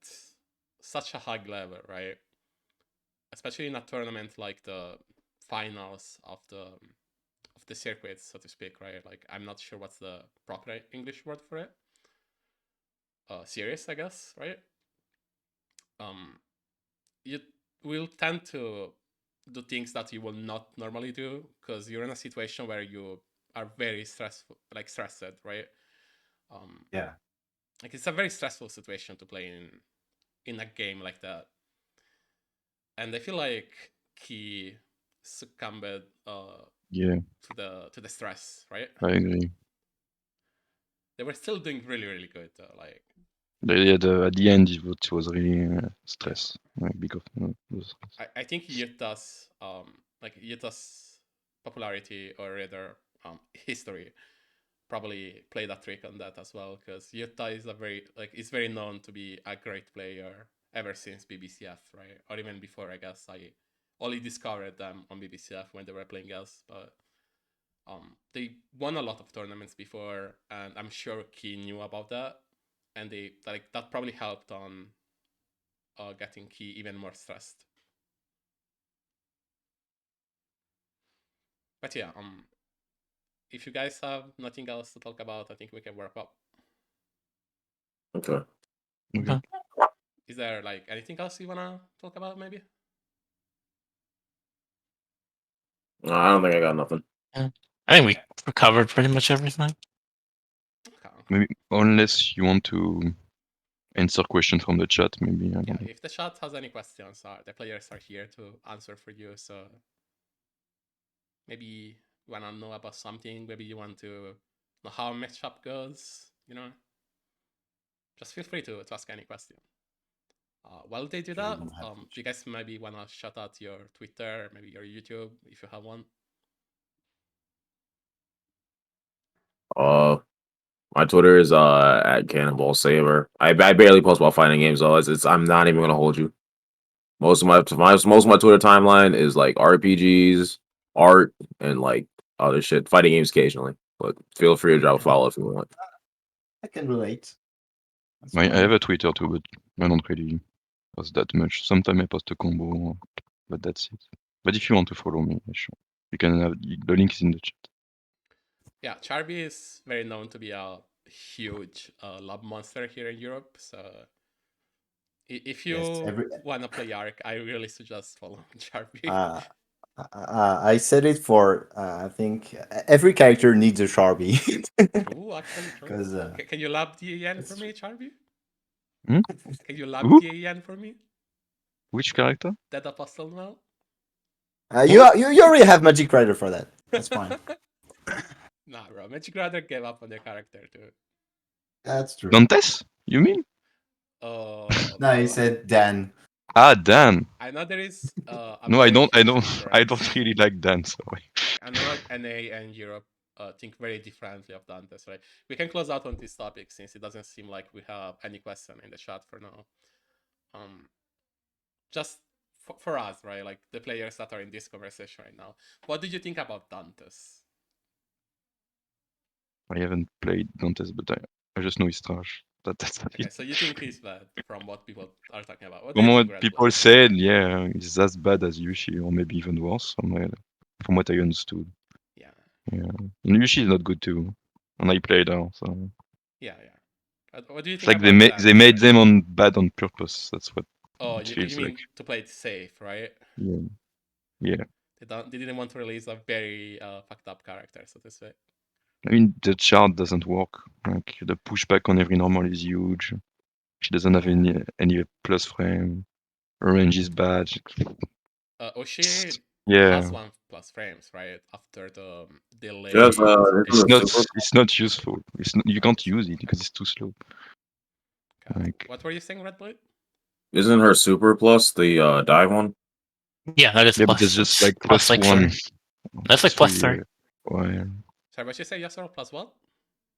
such a high level, right? Especially in a tournament like the finals of the circuit, so to speak, right? Like I'm not sure what's the proper English word for it. Series, I guess, right? You will tend to do things that you will not normally do because you're in a situation where you are very stressful, like stressed, right? Yeah. Like it's a very stressful situation to play in a game like that, and I feel like he succumbed yeah, to the stress, right? I agree. They were still doing really, really good, like At the end, it was really stress, like because I think Utah's popularity or rather history probably played a trick on that as well because Utah is is very known to be a great player ever since BBCF, right? Or even before, I guess. I only discovered them on BBCF when they were playing us, but they won a lot of tournaments before, and I'm sure Key knew about that, and that probably helped on getting Key even more stressed. But yeah, if you guys have nothing else to talk about, I think we can wrap up. Okay. okay. Is there like anything else you wanna talk about, maybe? No, I don't think I got nothing. Yeah. I think we covered pretty much everything. Okay. Maybe unless you want to answer question from the chat, maybe I don't Yeah, know. if the chat has any questions, the players are here to answer for you. So maybe you wanna know about something. Maybe you want to know how a matchup goes. Just feel free to ask any question. While they do that, do you guys maybe wanna shout out your Twitter, maybe your YouTube if you have one? My Twitter is at Cannonball Saber. I barely post about fighting games though. I'm not even gonna hold you. Most of my Twitter timeline is like RPGs, art, and like other shit. Fighting games occasionally, but feel free to drop a follow if you want. I can relate. I have a Twitter too, but I don't really post that much. Sometimes I post a combo, but that's it. But if you want to follow me, sure. You can have the link is in the chat. Yeah, Charby is very known to be a huge lab monster here in Europe. So if you want to play Arc, I really suggest following Charby. I said it for I think every character needs a Sharpie. True, actually true. 'Cause, Can you lab DAN for me, Charby? Hmm? Can you lab Who? DAN for me? Which character? Dead Apostle now? you already have Magic Rider for that. That's fine. Nah, bro. Magic Rider gave up on their character too. That's true. Dantes? You mean? Oh No, he said Dan. Ah, Dan. I know there is. No, I don't. I difference. don't really like Dan. Sorry. I know NA and Europe think very differently of Dantes, right? We can close out on this topic since it doesn't seem like we have any question in the chat for now. Just for us, right? Like the players that are in this conversation right now. What did you think about Dantes? I haven't played Dantes, but I just know he's trash. That's Okay, it. so you think he's bad from what people are talking about? What do From you what think, people said, yeah, he's as bad as Yushi, or maybe even worse. From what I understood. Yeah. Yeah. And Yushi is not good too. And I played her, so. Yeah. What do you It's think like about they made them bad on purpose. That's what. Oh, it you feels mean like. to play it safe, right? Yeah. They didn't want to release a very fucked up character, so to say. I mean, the chart doesn't work. Like the pushback on every normal is huge. She doesn't have any plus frame. Her range is bad. Oshie Yeah. has 1+ frames, right? After the delay. Just, it's not useful. You can't use it because it's too slow. Like, what were you saying, Red Blade? Isn't her super plus the dive one? Yeah, that is yeah, plus. but that's just like plus like one. That's like plus 3. Why? Sorry, what you say, Yasuo? Plus what?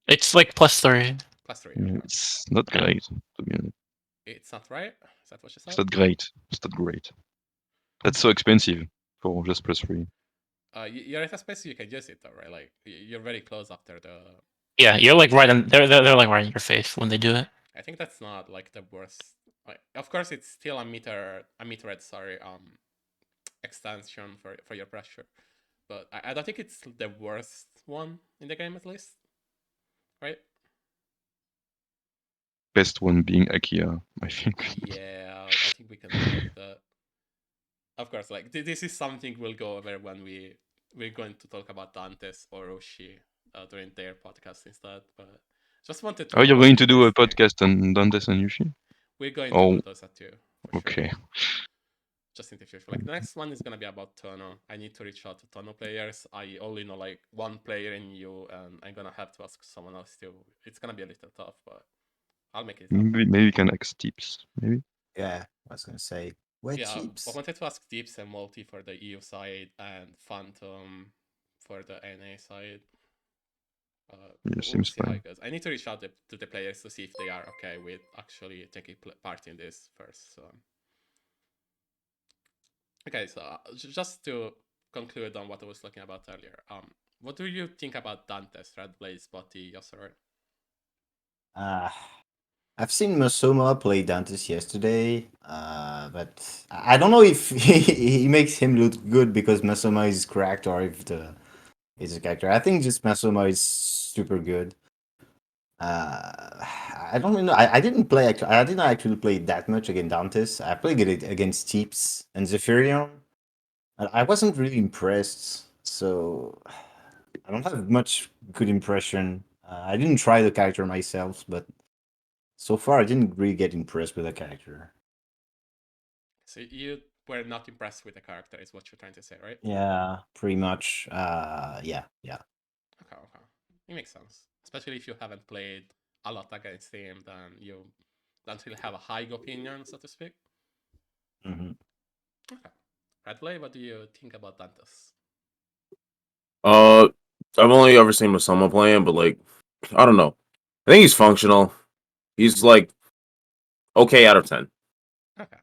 It's like plus 3. Plus 3. Yeah, Okay. it's not great, to be honest. It's not right? Is that what you said? It's not great. It's not great. That's so expensive for just plus 3. You're at a space you can use it though, right? Like you're very close after the. Yeah, you're like right in. They're like right in your face when they do it. I think that's not like the worst. Like, of course, it's still a meter extension for your pressure, but I don't think it's the worst one in the game at least, right? Best one being Akia, I think. Yeah, I think we can agree with that. Of course, like this is something we'll go over when we're going to talk about Dantes or Roshi during their podcast instead. But just wanted to. Oh, you're going to do a podcast on Dantes and Yushi? We're going to do those at 2. Okay. Sure. Just in the future. Like the next one is gonna be about Tono. I need to reach out to Tono players. I only know like one player in EU, and I'm gonna have to ask someone else too. It's gonna be a little tough, but I'll make it happen. Maybe we can ask tips. Maybe. Yeah, I was gonna say. Tips? I wanted to ask Tips and Multi for the EU side and Phantom for the NA side. Seems fine. I need to reach out to the players to see if they are okay with actually taking part in this first. So. Okay, so just to conclude on what I was looking about earlier, what do you think about Dantes, Red Blade, Spotty, Yasuo? I've seen Masoma play Dantes yesterday, but I don't know if he makes him look good because Masoma is cracked or if is a character. I think just Masoma is super good. I don't know. I didn't play. I didn't actually play that much against Dantes. I played it against Teeps and Zephyrion. I wasn't really impressed, so I don't have much good impression. I didn't try the character myself, but so far I didn't really get impressed with the character. So you were not impressed with the character, is what you're trying to say, right? Yeah, pretty much. Yeah. Okay. It makes sense. Especially if you haven't played a lot against him, then you don't really have a high opinion, so to speak. Mm-hmm. Okay. Redley, what do you think about Dantes? I've only ever seen Masoma playing, but like, I don't know. I think he's functional. He's like okay out of 10. Okay.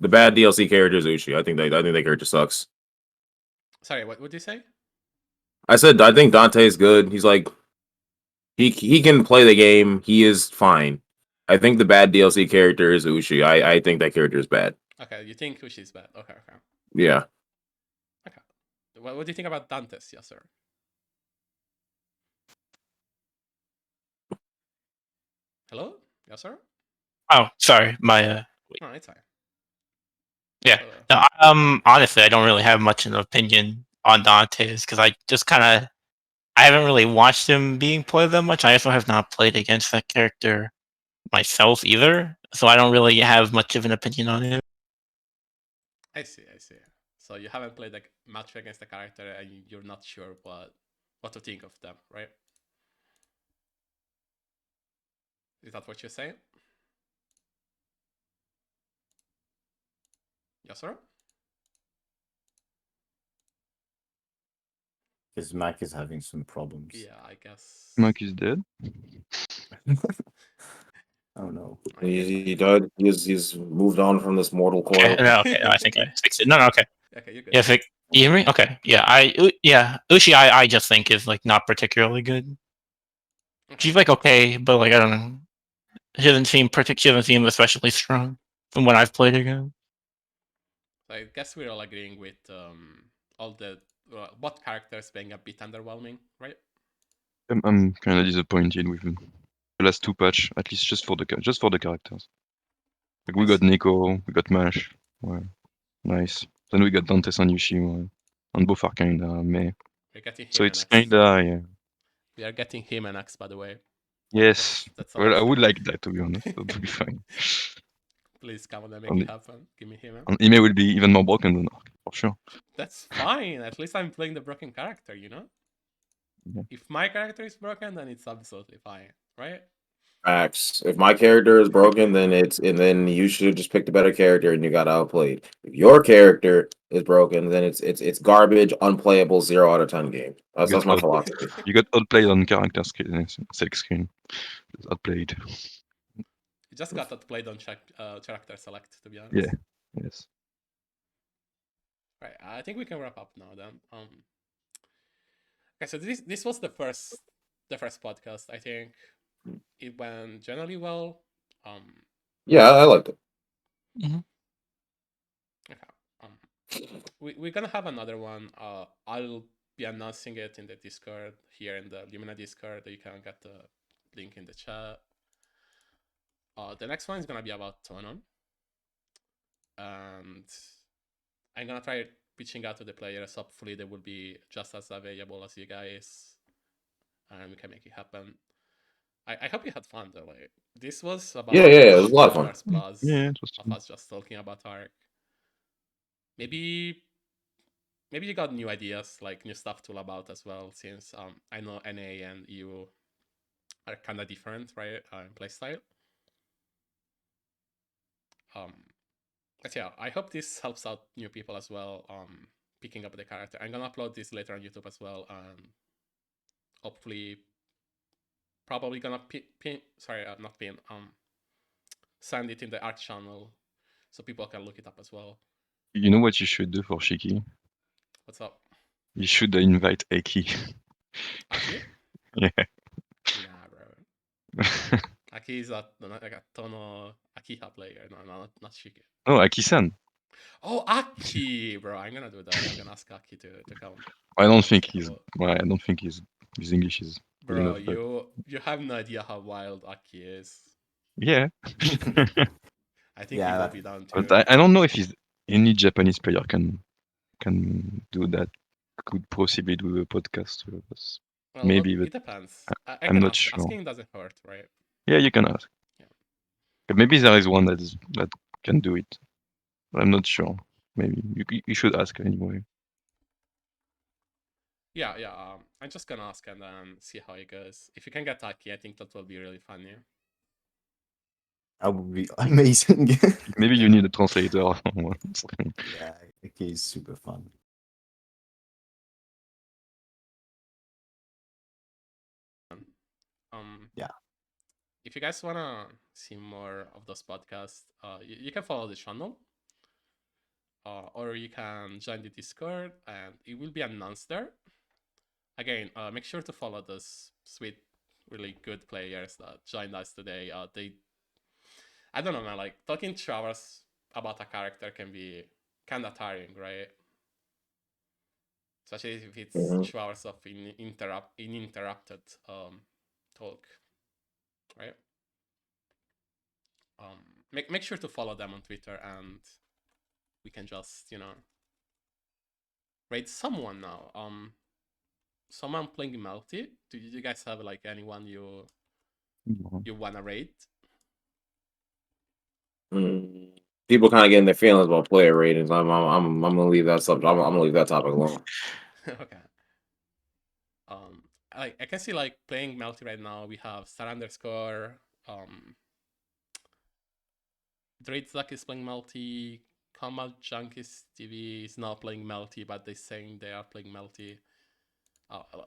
The bad DLC character is Uchi. I think that character sucks. Sorry, what would you say? I said I think Dante is good. He's like he can play the game. He is fine. I think the bad DLC character is Uchi. I think that character is bad. Okay, you think Ushi's bad? Okay. Yeah. What do you think about Dante's? Yes, sir. Hello? Yes, sir? Oh, sorry, my No, it's fine. yeah. No, honestly, I don't really have much of an opinion on Dante's because I just kind of I haven't really watched him being played that much. I also have not played against that character myself either, so I don't really have much of an opinion on him. I see. So you haven't played like match against the character, and you're not sure what to think of them, right? Is that what you're saying? Yes, sir. His Mac is having some problems. Yeah, I guess. Mac is dead. Oh no. He died. He's moved on from this mortal coil. Okay, no, I think I fixed it. No, okay. Okay, you're good. Yeah, you hear me? Okay, yeah, Uchi, I just think is like not particularly good. She's like okay, but like I don't know. She doesn't seem especially strong from what I've played against. So I guess we're all agreeing with all the bot characters being a bit underwhelming, right? I'm kind of disappointed with the last two patch, at least just for the characters. Like we got Nico, we got Mash, well, nice. Then we got Dantes and Yushi, well, and both are kinda meh. We're getting him So and it's X. kinda yeah. We are getting him and X, by the way. Yes. That's Well, I would amazing. like that to be honest. That would be fine. Please come on and make And, it happen. Give me him. and Ime will be even more broken than Arc, for sure. That's fine. At least I'm playing the broken character, you know? Yeah. If my character is broken, then it's absolutely fine, right? Facts. If my character is broken, then you should have just picked a better character and you got outplayed. If your character is broken, then it's garbage, unplayable, 0 out of 10 game. That's my philosophy. You got outplayed on character screen, select screen. Outplayed. You just got that played on character select, to be honest. Yeah. Yes. Right. I think we can wrap up now then. Okay, so this was the first podcast. I think it went generally well. Yeah, I liked it. Mm-hmm. Okay. We're gonna have another one. I'll be announcing it in the Discord here in the Leumina Discord. You can get the link in the chat. The next one is gonna be about Tonon, and I'm gonna try reaching out to the players. Hopefully, they will be just as available as you guys, and we can make it happen. I hope you had fun though. Like this was about Yeah, it was a lot of 2 fun. hours plus Yeah, it was of us just talking about Arc. Maybe you got new ideas, like new stuff to about as well, since I know NA and you are kind of different, right, in playstyle. But yeah, I hope this helps out new people as well, picking up the character. I'm gonna upload this later on YouTube as well, and hopefully, probably gonna not pin, send it in the art channel so people can look it up as well. You know what you should do for Shiki? What's up? You should invite Aki. Aki? Yeah. Nah, bro. Aki is like a Tono Akiha player. No, not Shiki. Oh, Aki-san. Oh, Aki, bro. I'm gonna do that. I'm gonna ask Aki to come. I don't think he's. Well, I don't think his English is good Bro, enough. But you have no idea how wild Aki is. yeah. I think he will be down too. But I don't know if he's any Japanese player can do that. Could possibly do a podcast with us. Well, Maybe, but it depends. I I'm can not ask. sure. Asking doesn't hurt, right? Yeah, you can ask. Yeah. But maybe there is one that can do it. I'm not sure. Maybe you should ask anyway. Yeah. I'm just gonna ask and then see how it goes. If you can get Aki, I think that will be really funny. That would be amazing. Maybe you need a translator or something. Yeah, okay, is super fun. Yeah. If you guys wanna see more of those podcasts, you can follow the channel. Or you can join the Discord and it will be announced there. Again, make sure to follow those sweet, really good players that joined us today. I don't know, man, like talking 2 hours about a character can be kind of tiring, right? Especially if it's Mhm. 2 hours of uninterrupted talk, right? Make sure to follow them on Twitter, and we can just rate someone now. Someone playing Melty. Do you guys have like anyone you wanna rate? People kind of getting their feelings about player ratings. I'm gonna leave that subject. I'm gonna leave that topic alone. Okay. I can see like playing Melty right now. We have Star underscore. Dreadzuck is playing Melty. Combat Junkies TV is not playing Melty, but they're saying they are playing Melty.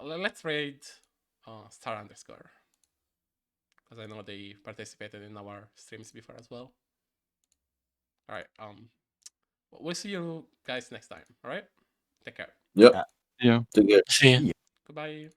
Let's rate Star underscore, because I know they participated in our streams before as well. All right. We'll see you guys next time. All right. Take care. Yep. Yeah. Yeah. Take care. See ya. Yeah. Goodbye.